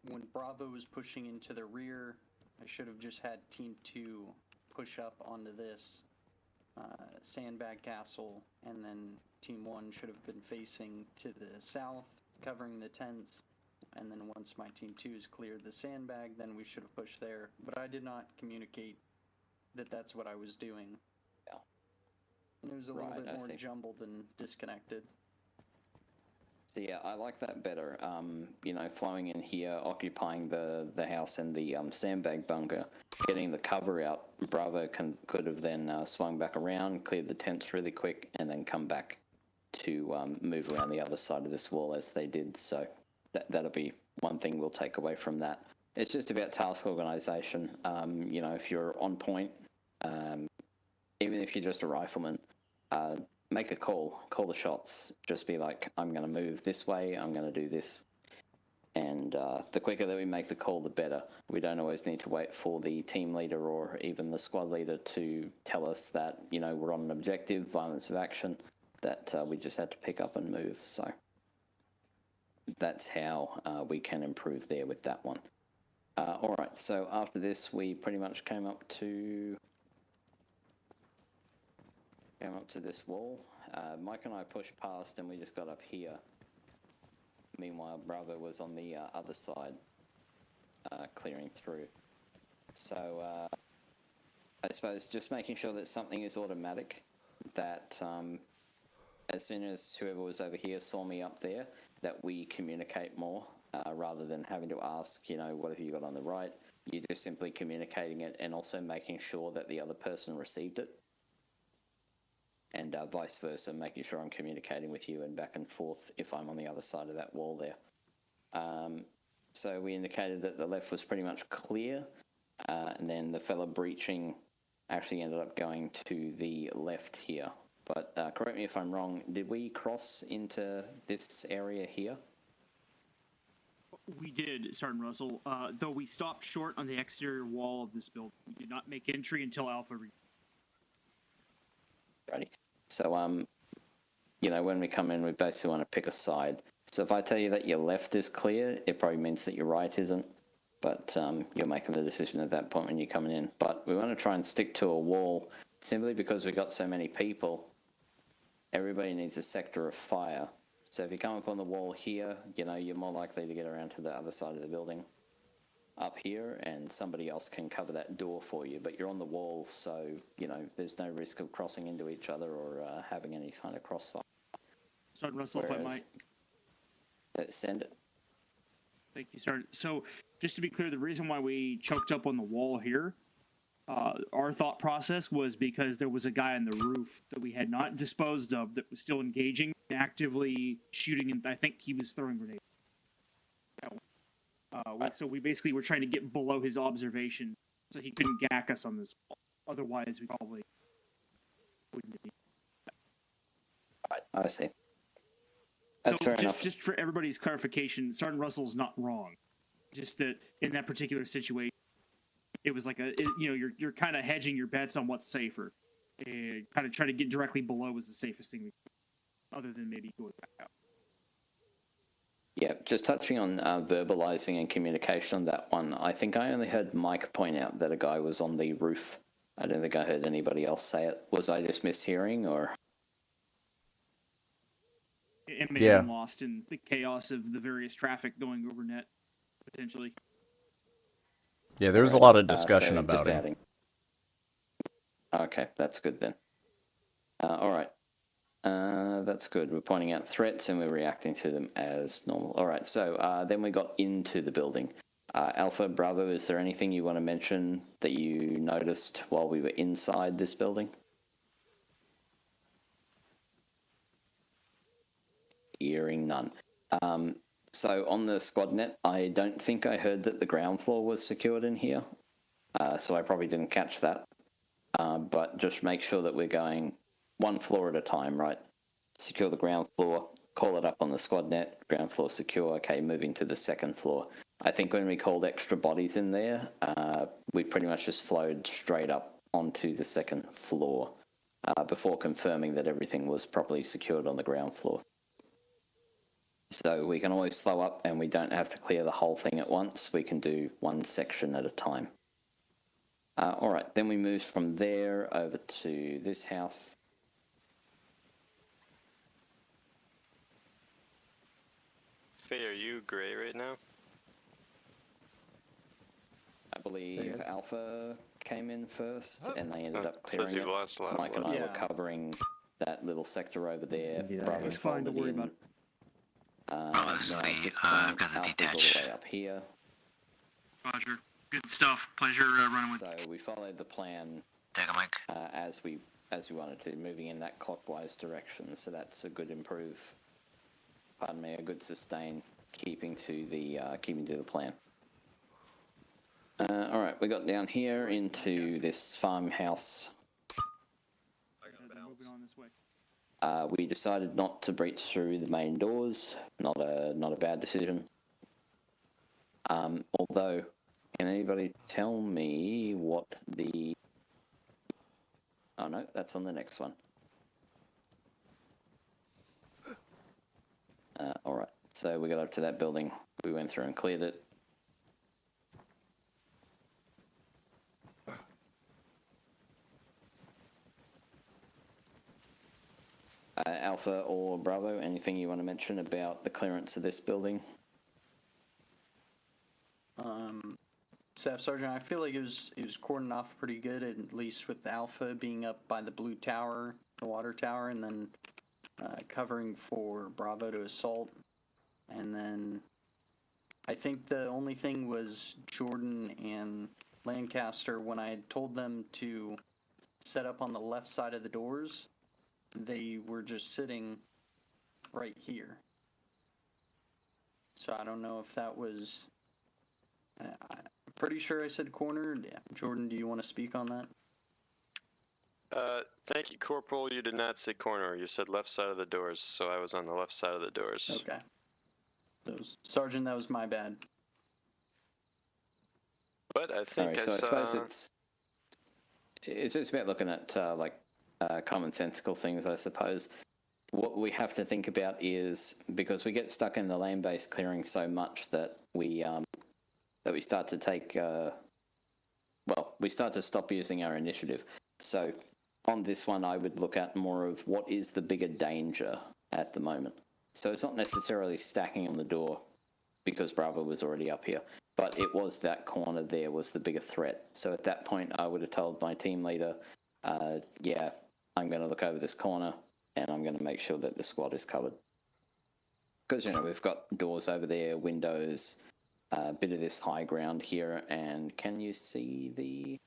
when Bravo was pushing into the rear, I should have just had Team 2 push up onto this sandbag castle, and then Team 1 should have been facing to the south, covering the tents, and then once my Team 2 has cleared the sandbag, then we should have pushed there. But I did not communicate that that's what I was doing. Yeah. And it was a little bit more jumbled and disconnected. So yeah, I like that better. You know, flowing in here, occupying the house and the sandbag bunker, getting the cover out. Bravo could have then swung back around, cleared the tents really quick, and then come back to move around the other side of this wall as they did. So that'll be one thing we'll take away from that. It's just about task organization. You know, if you're on point, even if you're just a rifleman, make a call the shots. Just be like, I'm going to move this way, I'm going to do this. And the quicker that we make the call, the better. We don't always need to wait for the team leader or even the squad leader to tell us that, you know, we're on an objective, violence of action, that we just had to pick up and move. So that's how we can improve there with that one. All right, so after this, we pretty much came up to this wall. Mike and I pushed past and we just got up here. Meanwhile, Bravo was on the other side, clearing through. So I suppose just making sure that something is automatic, that as soon as whoever was over here saw me up there, that we communicate more, rather than having to ask, you know, what have you got on the right? You're just simply communicating it and also making sure that the other person received it. And vice versa, making sure I'm communicating with you and back and forth if I'm on the other side of that wall there. So we indicated that the left was pretty much clear, and then the fella breaching actually ended up going to the left here. But correct me if I'm wrong, did we cross into this area here? We did, Sergeant Russell, though we stopped short on the exterior wall of this building. We did not make entry until Alpha Righty. So, you know, when we come in, we basically want to pick a side. So if I tell you that your left is clear, it probably means that your right isn't. But you're making the decision at that point when you're coming in. But we want to try and stick to a wall simply because we've got so many people. Everybody needs a sector of fire. So if you come up on the wall here, you know, you're more likely to get around to the other side of the building up here, and somebody else can cover that door for you. But you're on the wall, so, you know, there's no risk of crossing into each other or having any kind of crossfire. Sergeant Russell, if I might. Send it. Thank you, Sergeant. So, just to be clear, the reason why we choked up on the wall here, our thought process was because there was a guy on the roof that we had not disposed of that was still engaging, actively shooting, and I think he was throwing grenades. So we basically were trying to get below his observation so he couldn't gack us on this wall. Otherwise, we probably wouldn't be. Right, I see. That's fair enough. Just for everybody's clarification, Sergeant Russell's not wrong. Just that in that particular situation, it was like you're kind of hedging your bets on what's safer. Kind of trying to get directly below was the safest thing, other than maybe going back out. Yeah, just touching on verbalizing and communication on that one, I think I only heard Mike point out that a guy was on the roof. I don't think I heard anybody else say it. Was I just mishearing, or? It may have been lost in the chaos of the various traffic going over net, potentially. Yeah, there's a lot of discussion about just it. Adding. Okay, that's good then. All right. That's good. We're pointing out threats and we're reacting to them as normal. All right, so then we got into the building. Alpha, Bravo, is there anything you want to mention that you noticed while we were inside this building? Hearing none. So on the squad net, I don't think I heard that the ground floor was secured in here. So I probably didn't catch that. But just make sure that we're going one floor at a time, right? Secure the ground floor, call it up on the squad net, ground floor secure, okay, moving to the second floor. I think when we called extra bodies in there, we pretty much just flowed straight up onto the second floor before confirming that everything was properly secured on the ground floor. So we can always slow up and we don't have to clear the whole thing at once. We can do one section at a time. All right, then we moved from there over to this house. Faye, are you gray right now? I believe Alpha came in first, and they ended up Says clearing you've it. lost a lot of Mike and I blood. were covering that little sector over there. Yeah. Bravo It's fine, don't worry folded about it. now at this point, I've got the Alpha's detach. all the way up here. Roger. Good stuff. Pleasure running with. So we followed the plan Take a mic. as we wanted to, moving in that clockwise direction. So that's a good improve. Pardon me, a good sustain, keeping to the plan. All right, we got down here into this farmhouse. Moving on this way. We decided not to breach through the main doors. Not a bad decision. Although, can anybody tell me what the? Oh no, that's on the next one. All right, so we got up to that building. We went through and cleared it. Alpha or Bravo, anything you want to mention about the clearance of this building? Staff Sergeant, I feel like it was cordoned off pretty good, at least with Alpha being up by the blue tower, the water tower, and then covering for Bravo to assault. And then I think the only thing was Jordan and Lancaster, when I had told them to set up on the left side of the doors, they were just sitting right here. So I don't know if that was I'm pretty sure I said corner. Yeah. Jordan, do you want to speak on that? Thank you, Corporal. You did not say corner. You said left side of the doors, so I was on the left side of the doors. Okay. Sergeant, that was my bad. But I think Alright, so I suppose it's just about looking at commonsensical things, I suppose. What we have to think about is, because we get stuck in the land-based clearing so much that we start to take we start to stop using our initiative. So on this one, I would look at more of what is the bigger danger at the moment. So it's not necessarily stacking on the door because Bravo was already up here, but it was that corner there was the bigger threat. So at that point, I would have told my team leader, yeah, I'm going to look over this corner and I'm going to make sure that the squad is covered. Because, you know, we've got doors over there, windows, a bit of this high ground here, and can you see the...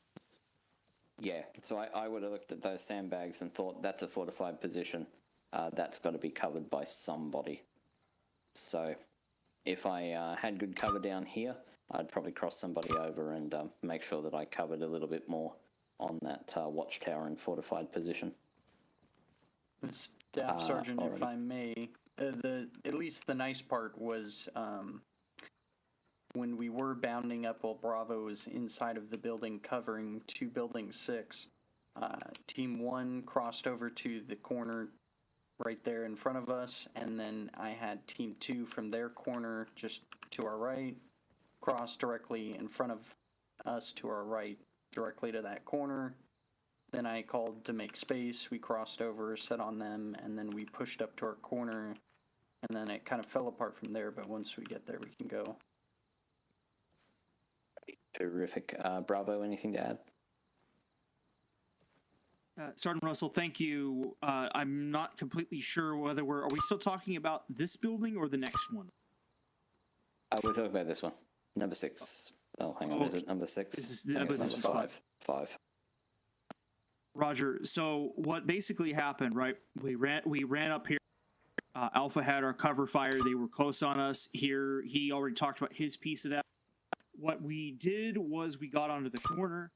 Yeah, so I would have looked at those sandbags and thought that's a fortified position. That's got to be covered by somebody. So if I had good cover down here, I'd probably cross somebody over and make sure that I covered a little bit more on that watchtower and fortified position. Staff Sergeant, if I may, at least the nice part was when we were bounding up while Bravo was inside of the building covering to Building 6, Team 1 crossed over to the corner right there in front of us, and then I had Team 2 from their corner just to our right, cross directly in front of us to our right, directly to that corner. Then I called to make space, we crossed over, set on them, and then we pushed up to our corner, and then it kind of fell apart from there, but once we get there, we can go. Terrific. Bravo, anything to add? Sergeant Russell, thank you. I'm not completely sure whether are we still talking about this building or the next one? We're talking about this one. Number 6. Oh, hang on. Is it number 6? This I think is it's number 5. 5. Roger. So what basically happened, right? We ran up here. Alpha had our cover fire. They were close on us here. He already talked about his piece of that. What we did was we got onto the corner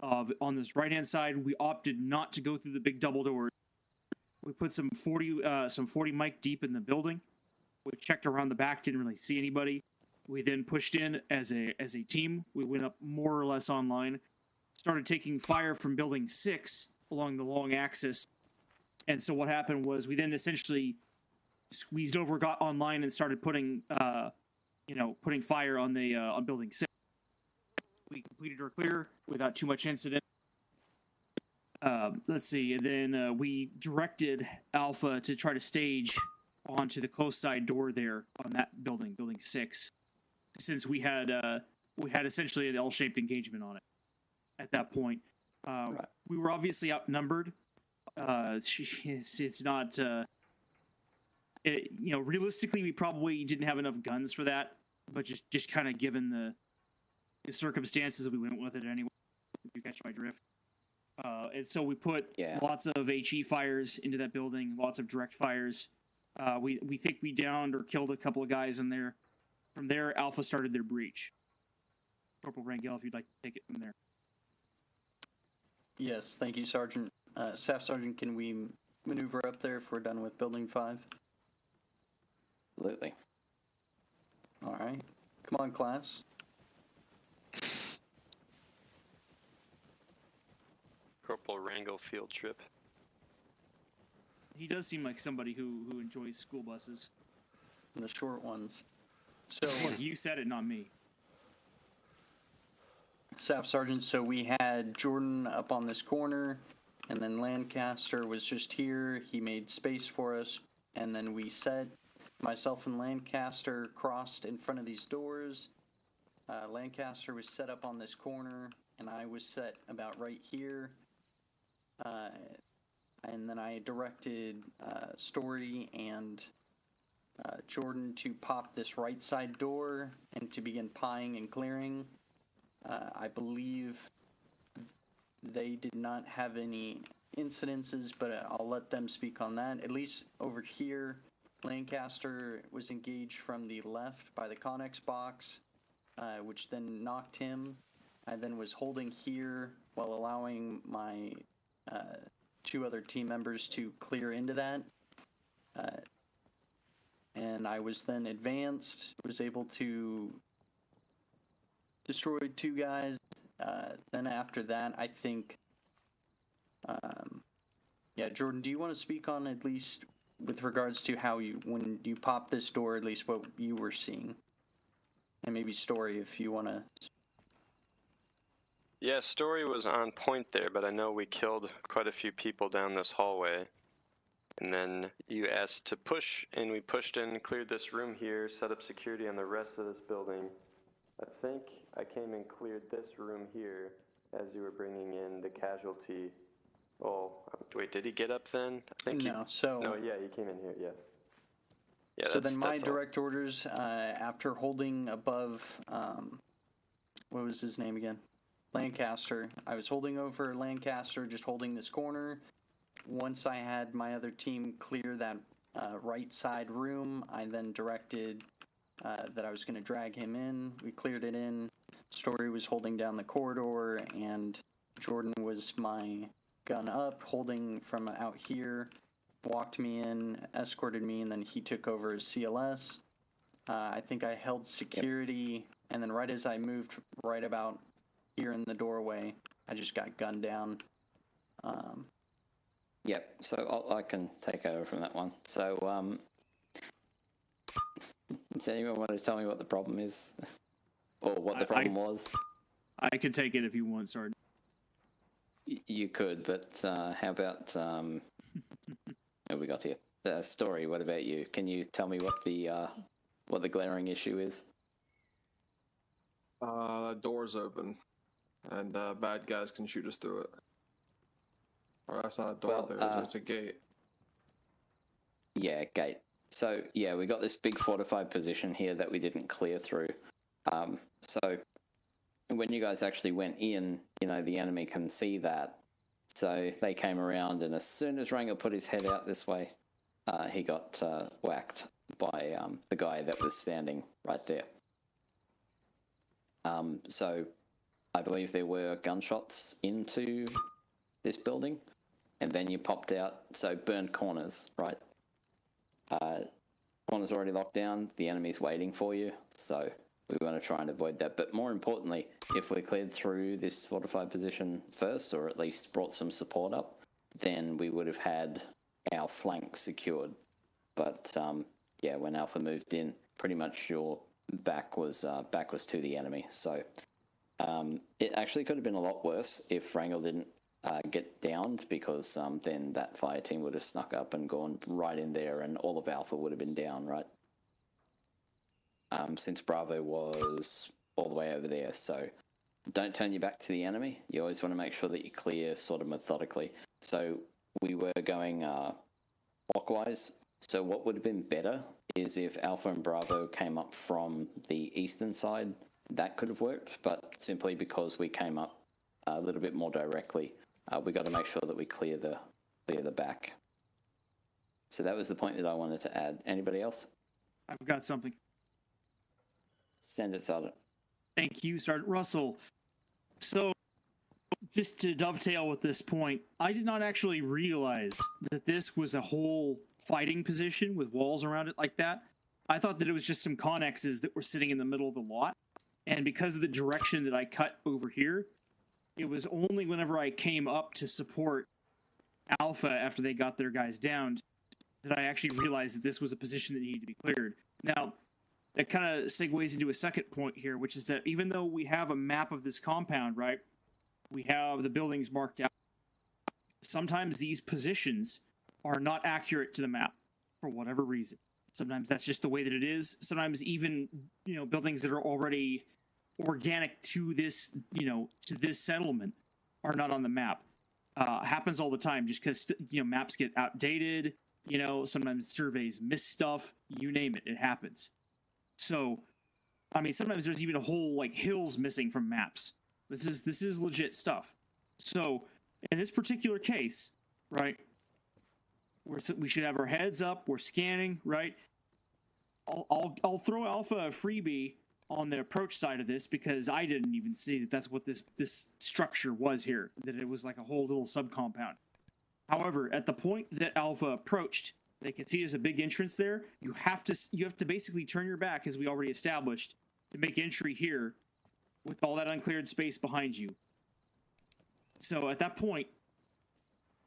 on this right-hand side. We opted not to go through the big double doors. We put some 40 mic deep in the building. We checked around the back, didn't really see anybody. We then pushed in as a team. We went up more or less online, started taking fire from Building 6 along the long axis. And so what happened was we then essentially squeezed over, got online, and started putting fire on the on Building 6. We completed our clear without too much incident. Let's see, and then we directed Alpha to try to stage onto the close side door there on that building, Building 6, since we had essentially an L-shaped engagement on it at that point. Right. We were obviously outnumbered. It's not. Realistically, we probably didn't have enough guns for that, but just kind of given the circumstances, we went with it anyway, if you catch my drift. And so we put lots of HE fires into that building, lots of direct fires. We think we downed or killed a couple of guys in there. From there, Alpha started their breach. Corporal Rangel, if you'd like to take it from there. Yes, thank you, Sergeant. Staff Sergeant, can we maneuver up there if we're done with Building 5? Absolutely. All right. Come on, class. Corporal Rangel field trip. He does seem like somebody who enjoys school buses. The short ones. So look, you said it, not me. Staff Sergeant, so we had Jordan up on this corner, and then Lancaster was just here. He made space for us, and then we set, myself and Lancaster crossed in front of these doors. Lancaster was set up on this corner, and I was set about right here. And then I directed Story and Jordan to pop this right side door and to begin pieing and clearing. I believe they did not have any incidences, but I'll let them speak on that. At least over here, Lancaster was engaged from the left by the Connex box. which then knocked him. I then was holding here while allowing my 2 other team members to clear into that. And I was then advanced, was able to destroy 2 guys. Then after that, I think, yeah, Jordan, do you want to speak on at least with regards to how you, when you popped this door, at least what you were seeing? And maybe Story, if you want to. Yeah, Story was on point there, but I know we killed quite a few people down this hallway. And then you asked to push, and we pushed in, cleared this room here, set up security on the rest of this building. I think I came and cleared this room here as you were bringing in the casualty. Oh, wait, did he get up then? I think No, so. No, yeah, he came in here, yeah. Yeah, So that's, then my that's all. direct orders, after holding above, what was his name again? Lancaster. I was holding over Lancaster, just holding this corner. Once I had my other team clear that right side room, I then directed that I was going to drag him in. We cleared it in. Story was holding down the corridor, and Jordan was my gun up, holding from out here, walked me in, escorted me, and then he took over as CLS. I think I held security, and then right as I moved right about here in the doorway, I just got gunned down. Yep, so I can take over from that one. So, does anyone want to tell me what the problem is? Or what the problem was? I could take it if you want, Sergeant. You could, but how about, what we got here? Story, what about you? Can you tell me what the glaring issue is? Door's open, and bad guys can shoot us through it. Or that's not a door, it's a gate. Yeah, gate. So, yeah, we got this big fortified position here that we didn't clear through. So, when you guys actually went in, you know, the enemy can see that. So, they came around, and as soon as Rangel put his head out this way, he got whacked by the guy that was standing right there. So, I believe there were gunshots into this building, and then you popped out, so burned corners, right? Corners already locked down, the enemy's waiting for you, so we want to try and avoid that. But more importantly, if we cleared through this fortified position first, or at least brought some support up, then we would have had our flank secured. But yeah, when Alpha moved in, pretty much your back was to the enemy. So it actually could have been a lot worse if Rangel didn't get downed, because then that fire team would have snuck up and gone right in there, and all of Alpha would have been down, right? Since Bravo was all the way over there. So don't turn your back to the enemy. You always want to make sure that you clear sort of methodically. So we were going clockwise. So what would have been better is if Alpha and Bravo came up from the eastern side. That could have worked, but simply because we came up a little bit more directly, we got to make sure that we clear the back. So that was the point that I wanted to add. Anybody else? I've got something. Send it, Sergeant. Thank you, Sergeant Russell. So, just to dovetail with this point, I did not actually realize that this was a whole fighting position with walls around it like that. I thought that it was just some connexes that were sitting in the middle of the lot. And because of the direction that I cut over here, it was only whenever I came up to support Alpha after they got their guys down that I actually realized that this was a position that needed to be cleared. Now, that kind of segues into a second point here, which is that even though we have a map of this compound, right, we have the buildings marked out, sometimes these positions are not accurate to the map for whatever reason. Sometimes that's just the way that it is. Sometimes even, you know, buildings that are already organic to this, you know, to this settlement are not on the map. Happens all the time just because, you know, maps get outdated, you know, sometimes surveys miss stuff, you name it, it happens. So, I mean, sometimes there's even a whole, like, hills missing from maps. This is legit stuff. So, in this particular case, right, we should have our heads up, we're scanning, right? I'll throw Alpha a freebie on the approach side of this because I didn't even see that that's what this structure was here, that it was like a whole little sub-compound. However, at the point that Alpha approached, they could see there's a big entrance there. You have to basically turn your back, as we already established, to make entry here with all that uncleared space behind you. So at that point,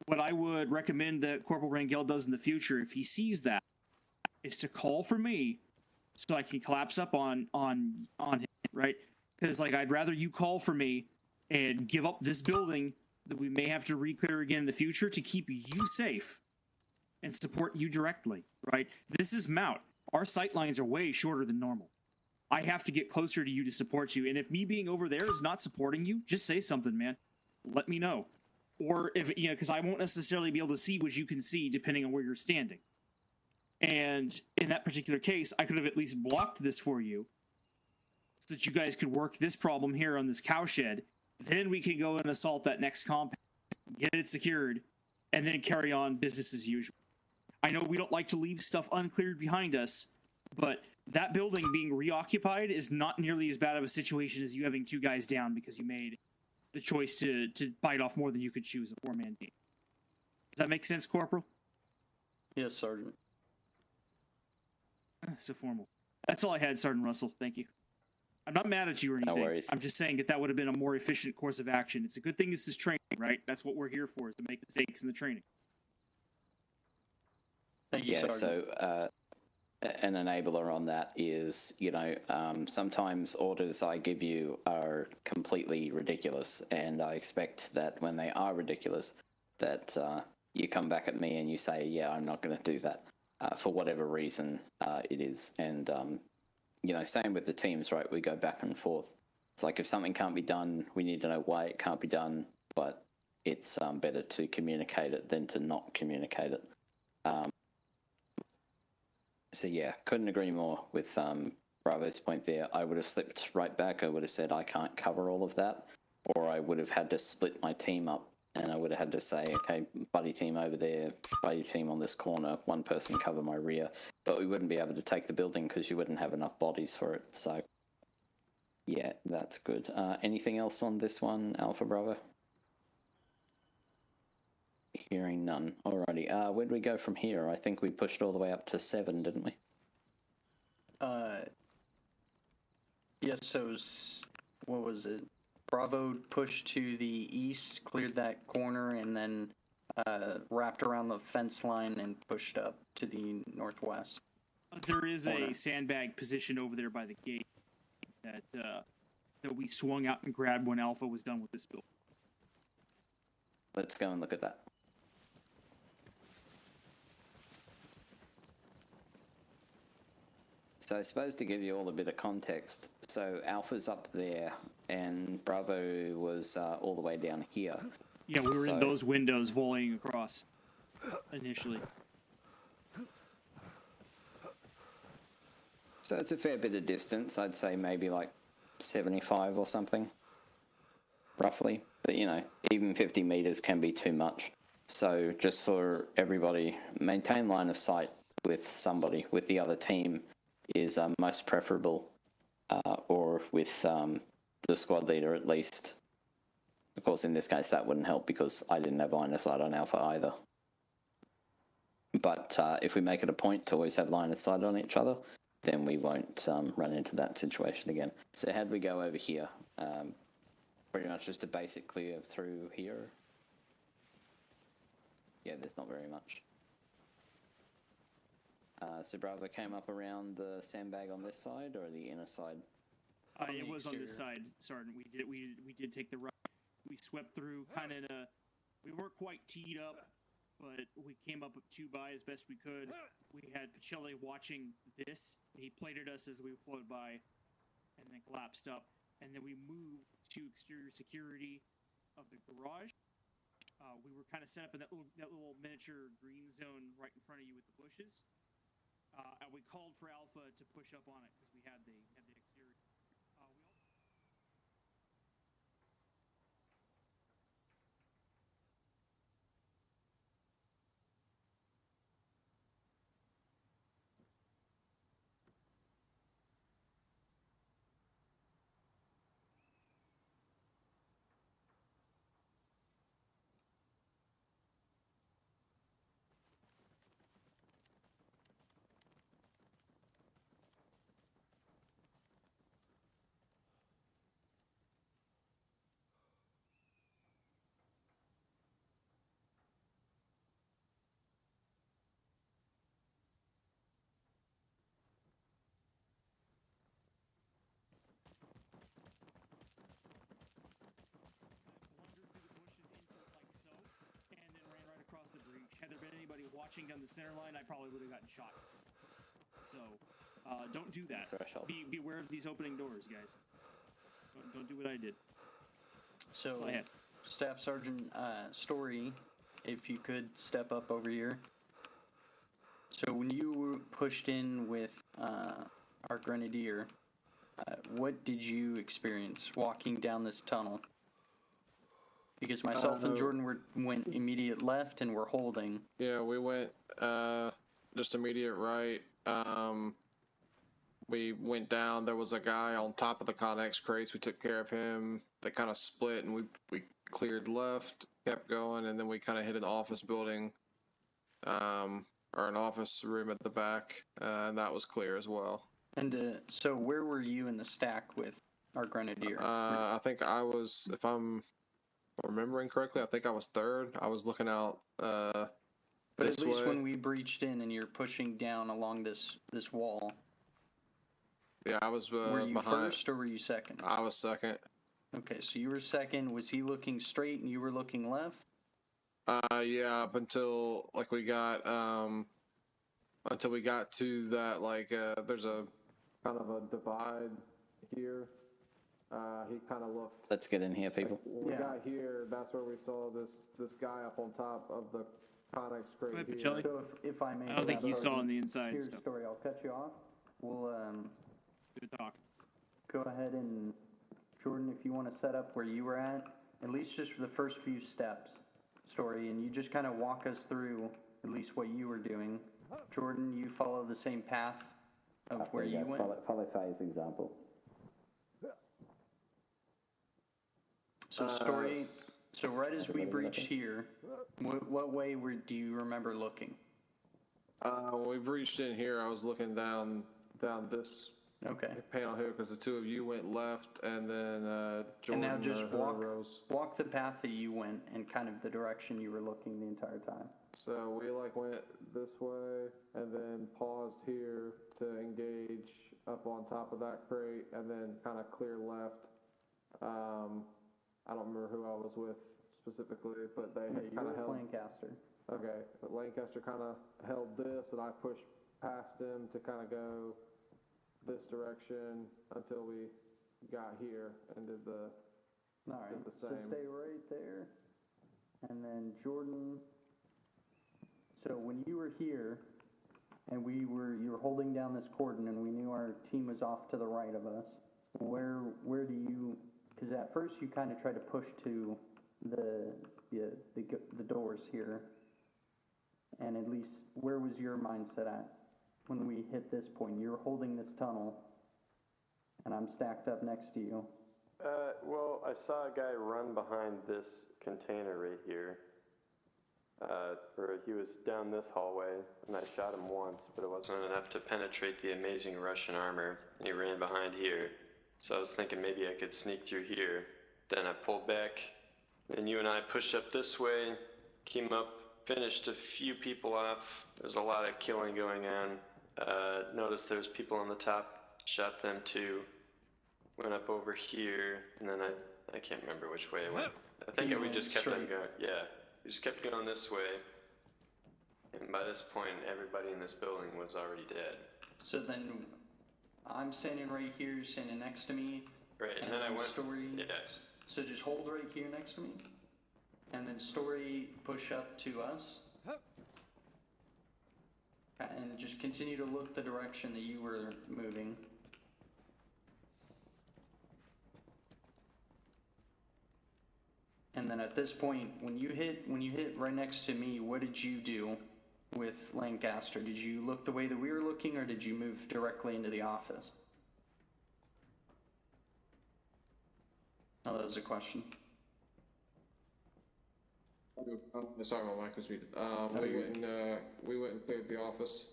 what I would recommend that Corporal Rangel does in the future, if he sees that, is to call for me so I can collapse up on him, right? Because like I'd rather you call for me and give up this building that we may have to re-clear again in the future to keep you safe and support you directly, right? This is Mount. Our sight lines are way shorter than normal. I have to get closer to you to support you, and if me being over there is not supporting you, just say something, man. Let me know. Or if, you know, because I won't necessarily be able to see what you can see depending on where you're standing. And in that particular case, I could have at least blocked this for you so that you guys could work this problem here on this cowshed. Then we can go and assault that next compound, get it secured, and then carry on business as usual. I know we don't like to leave stuff uncleared behind us, but that building being reoccupied is not nearly as bad of a situation as you having 2 guys down because you made the choice to bite off more than you could chew as a 4-man team. Does that make sense, Corporal? Yes, Sergeant. So formal. That's all I had, Sergeant Russell. Thank you. I'm not mad at you or anything. No worries. I'm just saying that would have been a more efficient course of action. It's a good thing this is training, right? That's what we're here for, is to make mistakes in the training. Thank you, Yeah, Sergeant. so an enabler on that is, you know, sometimes orders I give you are completely ridiculous, and I expect that when they are ridiculous, that you come back at me and you say, yeah, I'm not going to do that for whatever reason it is. And, you know, same with the teams, right? We go back and forth. It's like if something can't be done, we need to know why it can't be done, but it's better to communicate it than to not communicate it. So yeah, couldn't agree more with Bravo's point there. I would have slipped right back. I would have said I can't cover all of that, or I would have had to split my team up, and I would have had to say, okay, buddy team over there, buddy team on this corner, one person cover my rear. But we wouldn't be able to take the building because you wouldn't have enough bodies for it. So yeah, that's good. Anything else on this one, Alpha Bravo? Hearing none. Alrighty. Where'd we go from here? I think we pushed all the way up to 7, didn't we? Yes, so what was it? Bravo pushed to the east, cleared that corner, and then wrapped around the fence line and pushed up to the northwest. There is corner. a sandbag position over there by the gate that we swung out and grabbed when Alpha was done with this build. Let's go and look at that. So I suppose to give you all a bit of context, so Alpha's up there and Bravo was all the way down here. Yeah, we were in those windows volleying across initially. So it's a fair bit of distance. I'd say maybe like 75 or something, roughly. But you know, even 50 meters can be too much. So just for everybody, maintain line of sight with somebody, with the other team is most preferable, or with the squad leader at least. Of course, in this case, that wouldn't help because I didn't have line of sight on Alpha either. But if we make it a point to always have line of sight on each other, then we won't run into that situation again. So how'd we go over here? Pretty much just a basic clear through here. Yeah, there's not very much. So Bravo came up around the sandbag on this side or the inner side? It was on this side, Sergeant. We did take the right. We swept through kind of in a. We weren't quite teed up, but we came up 2 by as best we could. We had Pacelli watching this. He plated us as we flowed by, and then collapsed up. And then we moved to exterior security of the garage. We were kind of set up in that little miniature green zone right in front of you with the bushes. And we called for Alpha to push up on it because we had the exterior. watching down the center line, I probably would have gotten shot. So, don't do that. Threshold. Be aware of these opening doors, guys. Don't do what I did. So, Go ahead. Staff Sergeant Story, if you could step up over here. So when you were pushed in with our Grenadier, what did you experience walking down this tunnel? Because myself and Jordan went immediate left and we're holding. Yeah, we went just immediate right. We went down. There was a guy on top of the Connex crates. We took care of him. They kind of split, and we cleared left, kept going, and then we kind of hit an office building, or an office room at the back, and that was clear as well. And so where were you in the stack with our Grenadier? I think I was, if I'm remembering correctly, I think I was third. I was looking out but this at least way. when we breached in and you're pushing down along this wall, Yeah, I was were you behind. first or were you second? I was second. Okay, so you were second. Was he looking straight and you were looking left? Yeah, up until like we got to that, like there's a kind of a divide here. He kind of looked. Let's get in here, people. When we got here, that's where we saw this guy up on top of the Connex crate ahead, here. Pacelli. So if I may, I don't think you saw on the inside Here's stuff. Story. I'll cut you off. We'll Good talk. go ahead and Jordan, if you want to set up where you were at least just for the first few steps, Story, and you just kind of walk us through at least what you were doing. Jordan, you follow the same path of where you went. Follow Faye's example. So Story, so right as we breached here, what way do you remember looking? When we breached in here, I was looking down this panel here because the two of you went left, and then Jordan. And now just rose. walk the path that you went and kind of the direction you were looking the entire time. So we like went this way and then paused here to engage up on top of that crate and then kind of clear left. I don't remember who I was with specifically, but they You kind were of held. Lancaster. Okay, but Lancaster kind of held this, and I pushed past him to kind of go this direction until we got here and did the All right, did the so same. stay right there. And then Jordan, so when you were here and you were holding down this cordon and we knew our team was off to the right of us, where do you, because at first you kind of tried to push to the doors here, and at least where was your mindset at when we hit this point? You're holding this tunnel and I'm stacked up next to you. Well, I saw a guy run behind this container right here. Where he was down this hallway, and I shot him once, but it wasn't enough to penetrate the amazing Russian armor, and he ran behind here. So I was thinking maybe I could sneak through here. Then I pulled back, and you and I pushed up this way, came up, finished a few people off. There's a lot of killing going on. Noticed there's people on the top, shot them too. Went up over here, and then I can't remember which way I went. I think we just kept on going. Yeah, we just kept going this way. And by this point, everybody in this building was already dead. So then I'm standing right here, you're standing next to me. Right, and then I went. Story. Yeah. So just hold right here next to me. And then Story push up to us. And just continue to look the direction that you were moving. And then at this point, when you hit right next to me, what did you do with Lancaster? Did you look the way that we were looking, or did you move directly into the office? Oh, that was a question. Sorry, my mic was muted. We went and cleared the office.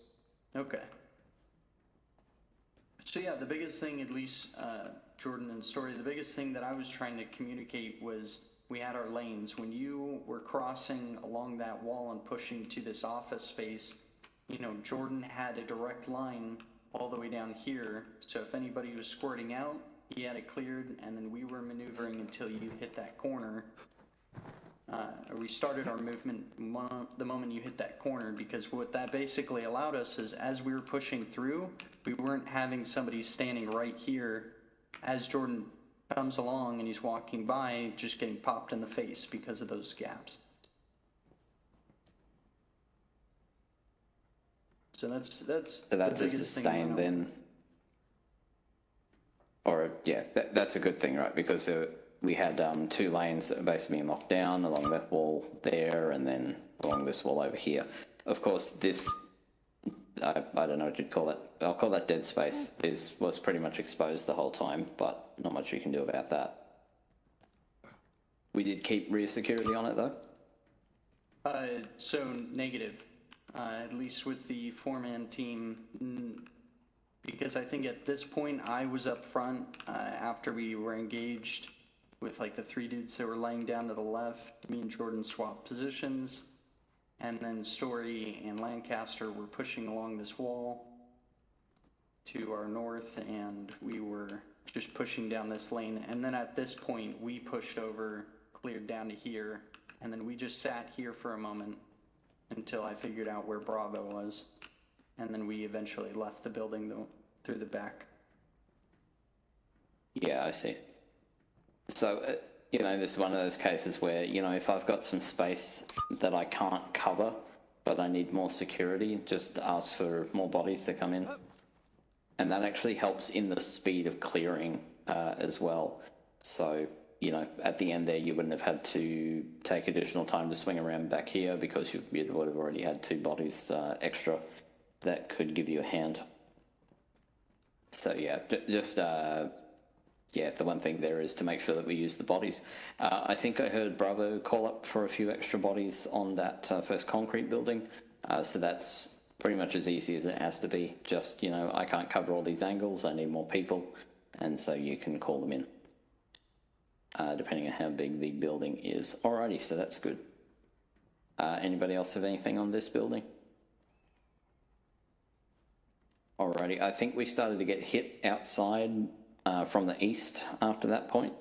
Okay. So yeah, the biggest thing, at least Jordan and Story, the biggest thing that I was trying to communicate was we had our lanes. When you were crossing along that wall and pushing to this office space, Jordan had a direct line all the way down here. So if anybody was squirting out, he had it cleared, and then we were maneuvering until you hit that corner. we started our movement the moment you hit that corner, because what that basically allowed us is, as we were pushing through, we weren't having somebody standing right here as Jordan comes along and he's walking by, just getting popped in the face because of those gaps. So that's So the that's a biggest thing sustain going on. then. Or, yeah, that's a good thing, right? Because we had 2 lanes that were basically being locked down along that wall there and then along this wall over here. Of course, this, I don't know what you'd call it. I'll call that dead space, was pretty much exposed the whole time, but not much you can do about that. We did keep rear security on it, though. So negative, at least with the 4-man team, because I think at this point I was up front after we were engaged with like the 3 dudes that were laying down to the left. Me and Jordan swapped positions, and then Story and Lancaster were pushing along this wall to our north, and we were just pushing down this lane. And then at this point we pushed over, cleared down to here, and then we just sat here for a moment until I figured out where Bravo was, and then we eventually left the building through the back. Yeah, I see. So, you know, this is one of those cases where, you know, if I've got some space that I can't cover, but I need more security, just ask for more bodies to come in. And that actually helps in the speed of clearing as well. So, you know, at the end there, you wouldn't have had to take additional time to swing around back here because you would have already had 2 bodies extra that could give you a hand. So, yeah, just... yeah, the one thing there is to make sure that we use the bodies. I think I heard Bravo call up for a few extra bodies on that first concrete building. So that's pretty much as easy as it has to be. Just, you know, I can't cover all these angles. I need more people. And so you can call them in, depending on how big the building is. Alrighty, so that's good. Anybody else have anything on this building? Alrighty, I think we started to get hit outside from the east after that point.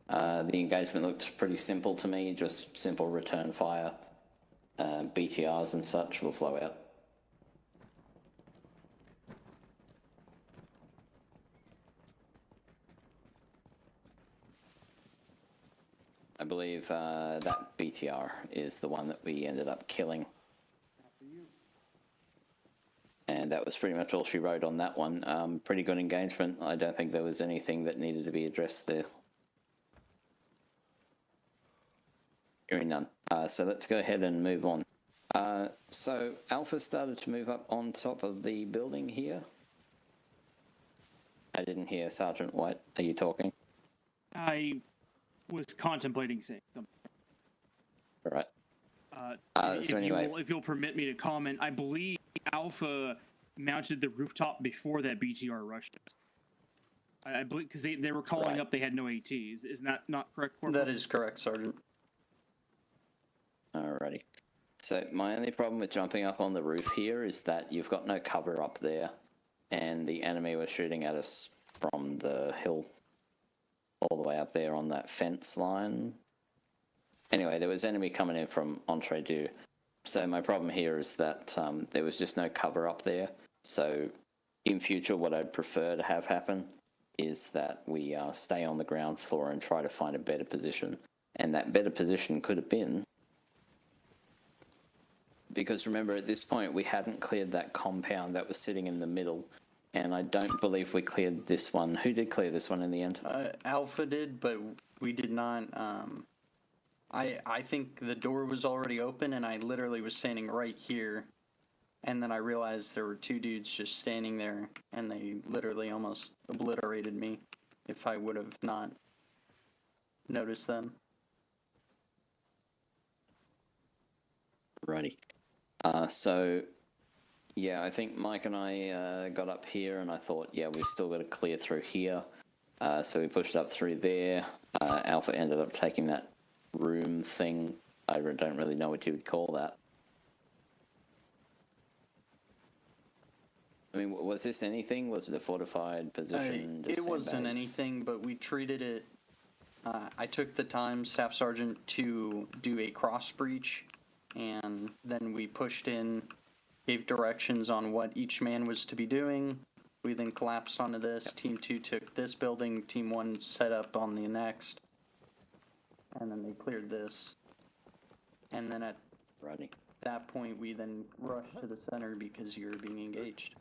The engagement looked pretty simple to me, just simple return fire. BTRs and such will flow out. I believe that BTR is the one that we ended up killing. And that was pretty much all she wrote on that one. Pretty good engagement. I don't think there was anything that needed to be addressed there. Hearing none. So let's go ahead and move on. So Alpha started to move up on top of the building here. I didn't hear Sergeant White. Are you talking? I was contemplating saying something. All right. So anyway, if you'll permit me to comment, I believe Alpha mounted the rooftop before that BTR rushed us. I believe because they were calling up, they had no ATs. Isn't that not correct, Corporal? That is correct, Sergeant. Alrighty. So my only problem with jumping up on the roof here is that you've got no cover up there, and the enemy was shooting at us from the hill all the way up there on that fence line. Anyway, there was enemy coming in from Entre Deux. So my problem here is that there was just no cover up there. So in future, what I'd prefer to have happen is that we stay on the ground floor and try to find a better position. And that better position could have been, because remember at this point we hadn't cleared that compound that was sitting in the middle, and I don't believe we cleared this one. Who did clear this one in the end? Alpha did, but we did not. I think the door was already open, and I literally was standing right here, and then I realized there were 2 dudes just standing there, and they literally almost obliterated me if I would have not noticed them. Righty. So, yeah, I think Mike and I got up here, and I thought, yeah, we've still got to clear through here. So we pushed up through there. Alpha ended up taking that room thing. I don't really know what you would call that. I mean, was this anything? Was it a fortified position? It wasn't anything, but we treated it I took the time, Staff Sergeant, to do a cross breach, and then we pushed in, gave directions on what each man was to be doing. We then collapsed onto this. Team 2 took this building, Team 1 set up on the next, and then they cleared this. And then at that point, we then rushed to the center because you were being engaged.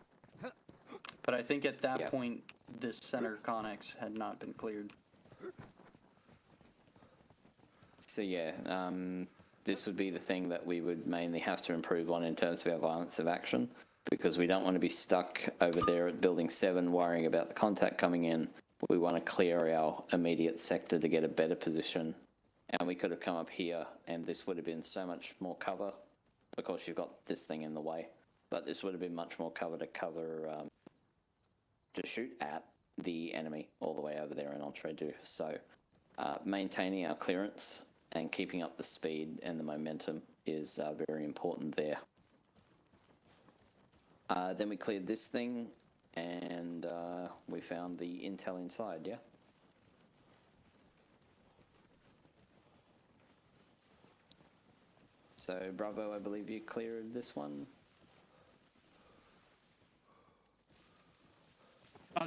But I think at that point, this center connex had not been cleared. So yeah, this would be the thing that we would mainly have to improve on in terms of our violence of action, because we don't want to be stuck over there at Building 7 worrying about the contact coming in. We want to clear our immediate sector to get a better position. And we could have come up here, and this would have been so much more cover. Of course, you've got this thing in the way, but this would have been much more cover to shoot at the enemy all the way over there in Entre-Deux. So maintaining our clearance and keeping up the speed and the momentum is very important there. Then we cleared this thing, and we found the intel inside, yeah? So, Bravo, I believe you cleared this one?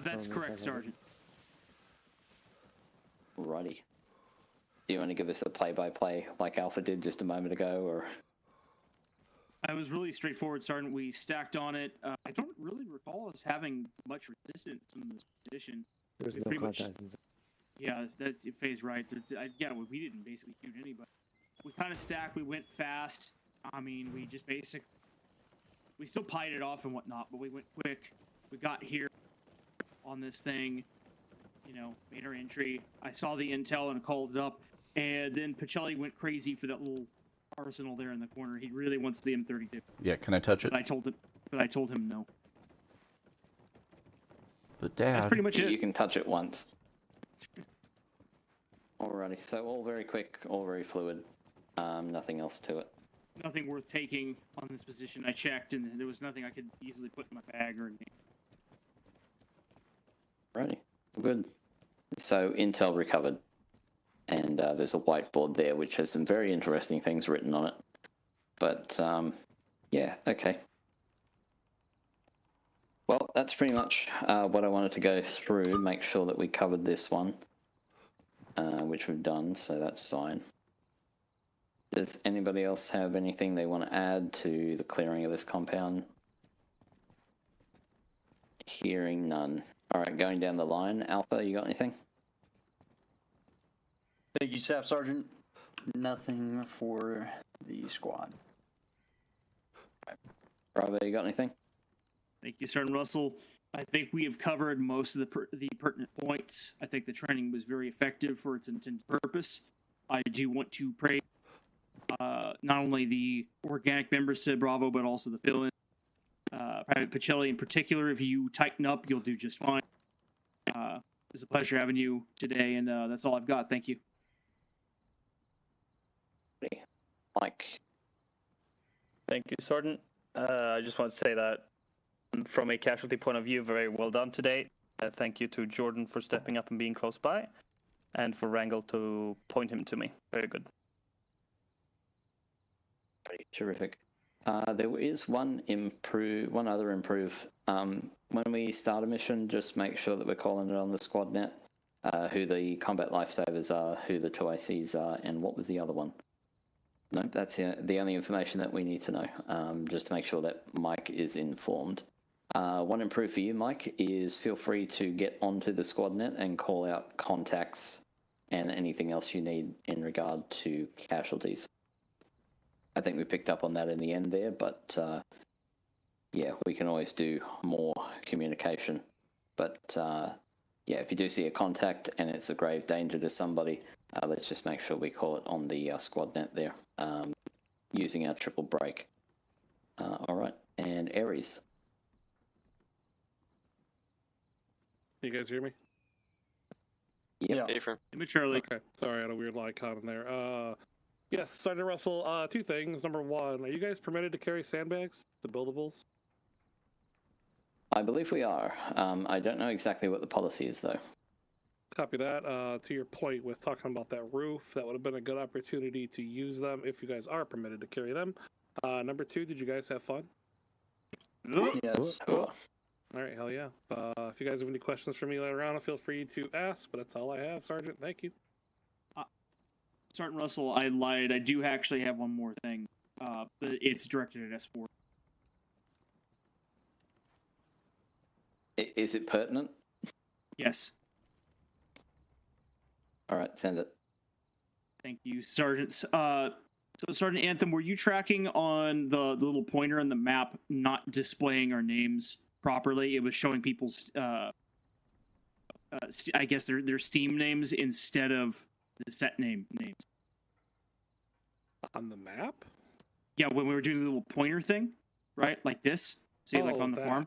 That's correct, Sergeant. Righty. Do you want to give us a play-by-play like Alpha did just a moment ago, or...? I was really straightforward, Sergeant. We stacked on it. I don't really recall us having much resistance in this position. There's no Pretty much- contact inside. Yeah, that's phase right. Yeah, we didn't basically shoot anybody. We kind of stacked. We went fast. I mean, we just we still pied it off and whatnot, but we went quick. We got here on this thing, you know, made our entry. I saw the intel and called it up, and then Pacelli went crazy for that little arsenal there in the corner. He really wants the M32. Yeah, can I touch it? But I told him no. But Dad, That's pretty much it. You can touch it once. Alrighty, so all very quick, all very fluid. Nothing else to it. Nothing worth taking on this position. I checked, and there was nothing I could easily put in my bag or anything. Righty, good. So intel recovered, and there's a whiteboard there which has some very interesting things written on it. But yeah, okay. Well, that's pretty much what I wanted to go through. Make sure that we covered this one, which we've done, so that's fine. Does anybody else have anything they want to add to the clearing of this compound? Hearing none. Alright, going down the line. Alpha, you got anything? Thank you, Staff Sergeant. Nothing for the squad. Bravo, you got anything? Thank you, Sergeant Russell. I think we have covered most of the pertinent points. I think the training was very effective for its intended purpose. I do want to praise not only the organic members to Bravo, but also the fill-in. Private Pacelli in particular, if you tighten up, you'll do just fine. It's a pleasure having you today, and that's all I've got. Thank you. Mike. Thank you, Sergeant. I just want to say that from a casualty point of view, very well done today. Thank you to Jordan for stepping up and being close by, and for Rangel to point him to me. Very good. Terrific. There is one other improve. When we start a mission, just make sure that we're calling it on the squad net, who the combat lifesavers are, who the 2ICs are, and what was the other one? No, that's the only information that we need to know, just to make sure that Mike is informed. One improve for you, Mike, is feel free to get onto the squad net and call out contacts and anything else you need in regard to casualties. I think we picked up on that in the end there, but yeah, we can always do more communication. But yeah, if you do see a contact and it's a grave danger to somebody, let's just make sure we call it on the squad net there, using our triple break. All right, and Ares. You guys hear me? Yeah. Immaturely. Okay, sorry, I had a weird icon in there. Yes, Sergeant Russell, two things. Number one, are you guys permitted to carry sandbags, the buildables? I believe we are. I don't know exactly what the policy is, though. Copy that. To your point with talking about that roof, that would have been a good opportunity to use them if you guys are permitted to carry them. Number 2, did you guys have fun? Yes. Cool. All right, hell yeah. If you guys have any questions for me later on, feel free to ask, but that's all I have, Sergeant. Thank you. Sergeant Russell, I lied. I do actually have one more thing, but it's directed at S4. Is it pertinent? Yes. All right, send it. Thank you, Sergeant. So, Sergeant Anthem, were you tracking on the little pointer on the map not displaying our names properly? It was showing people's, I guess, their Steam names instead of the set names. On the map? Yeah, when we were doing the little pointer thing, right? Like this. See, like Oh, on the that. farm.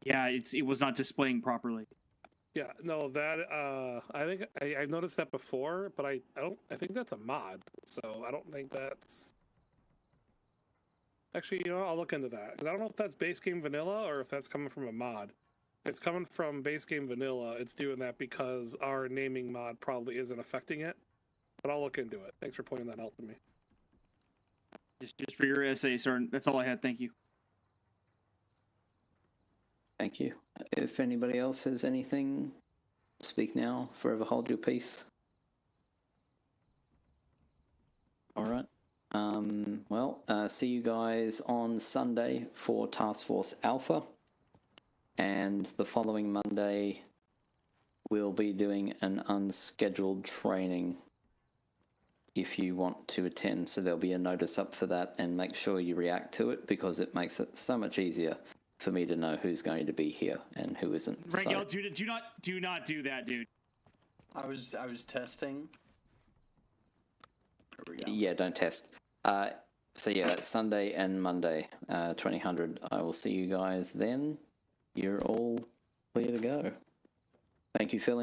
Yeah, it was not displaying properly. Yeah, no, that I think I've noticed that before, but I think that's a mod, so I don't think that's. Actually, you know, I'll look into that because I don't know if that's base game vanilla or if that's coming from a mod. If it's coming from base game vanilla, it's doing that because our naming mod probably isn't affecting it. But I'll look into it. Thanks for pointing that out to me. Just for your essay, sir. That's all I had. Thank you. Thank you. If anybody else has anything, speak now. Forever hold your peace. All right. See you guys on Sunday for Task Force Alpha. And the following Monday, we'll be doing an unscheduled training if you want to attend. So there'll be a notice up for that, and make sure you react to it because it makes it so much easier for me to know who's going to be here and who isn't. Right, So- y'all, do not do that, dude. I was testing. There we go. Yeah, don't test. So yeah, that's Sunday and Monday, 2000. I will see you guys then. You're all clear to go. Thank you, Phil.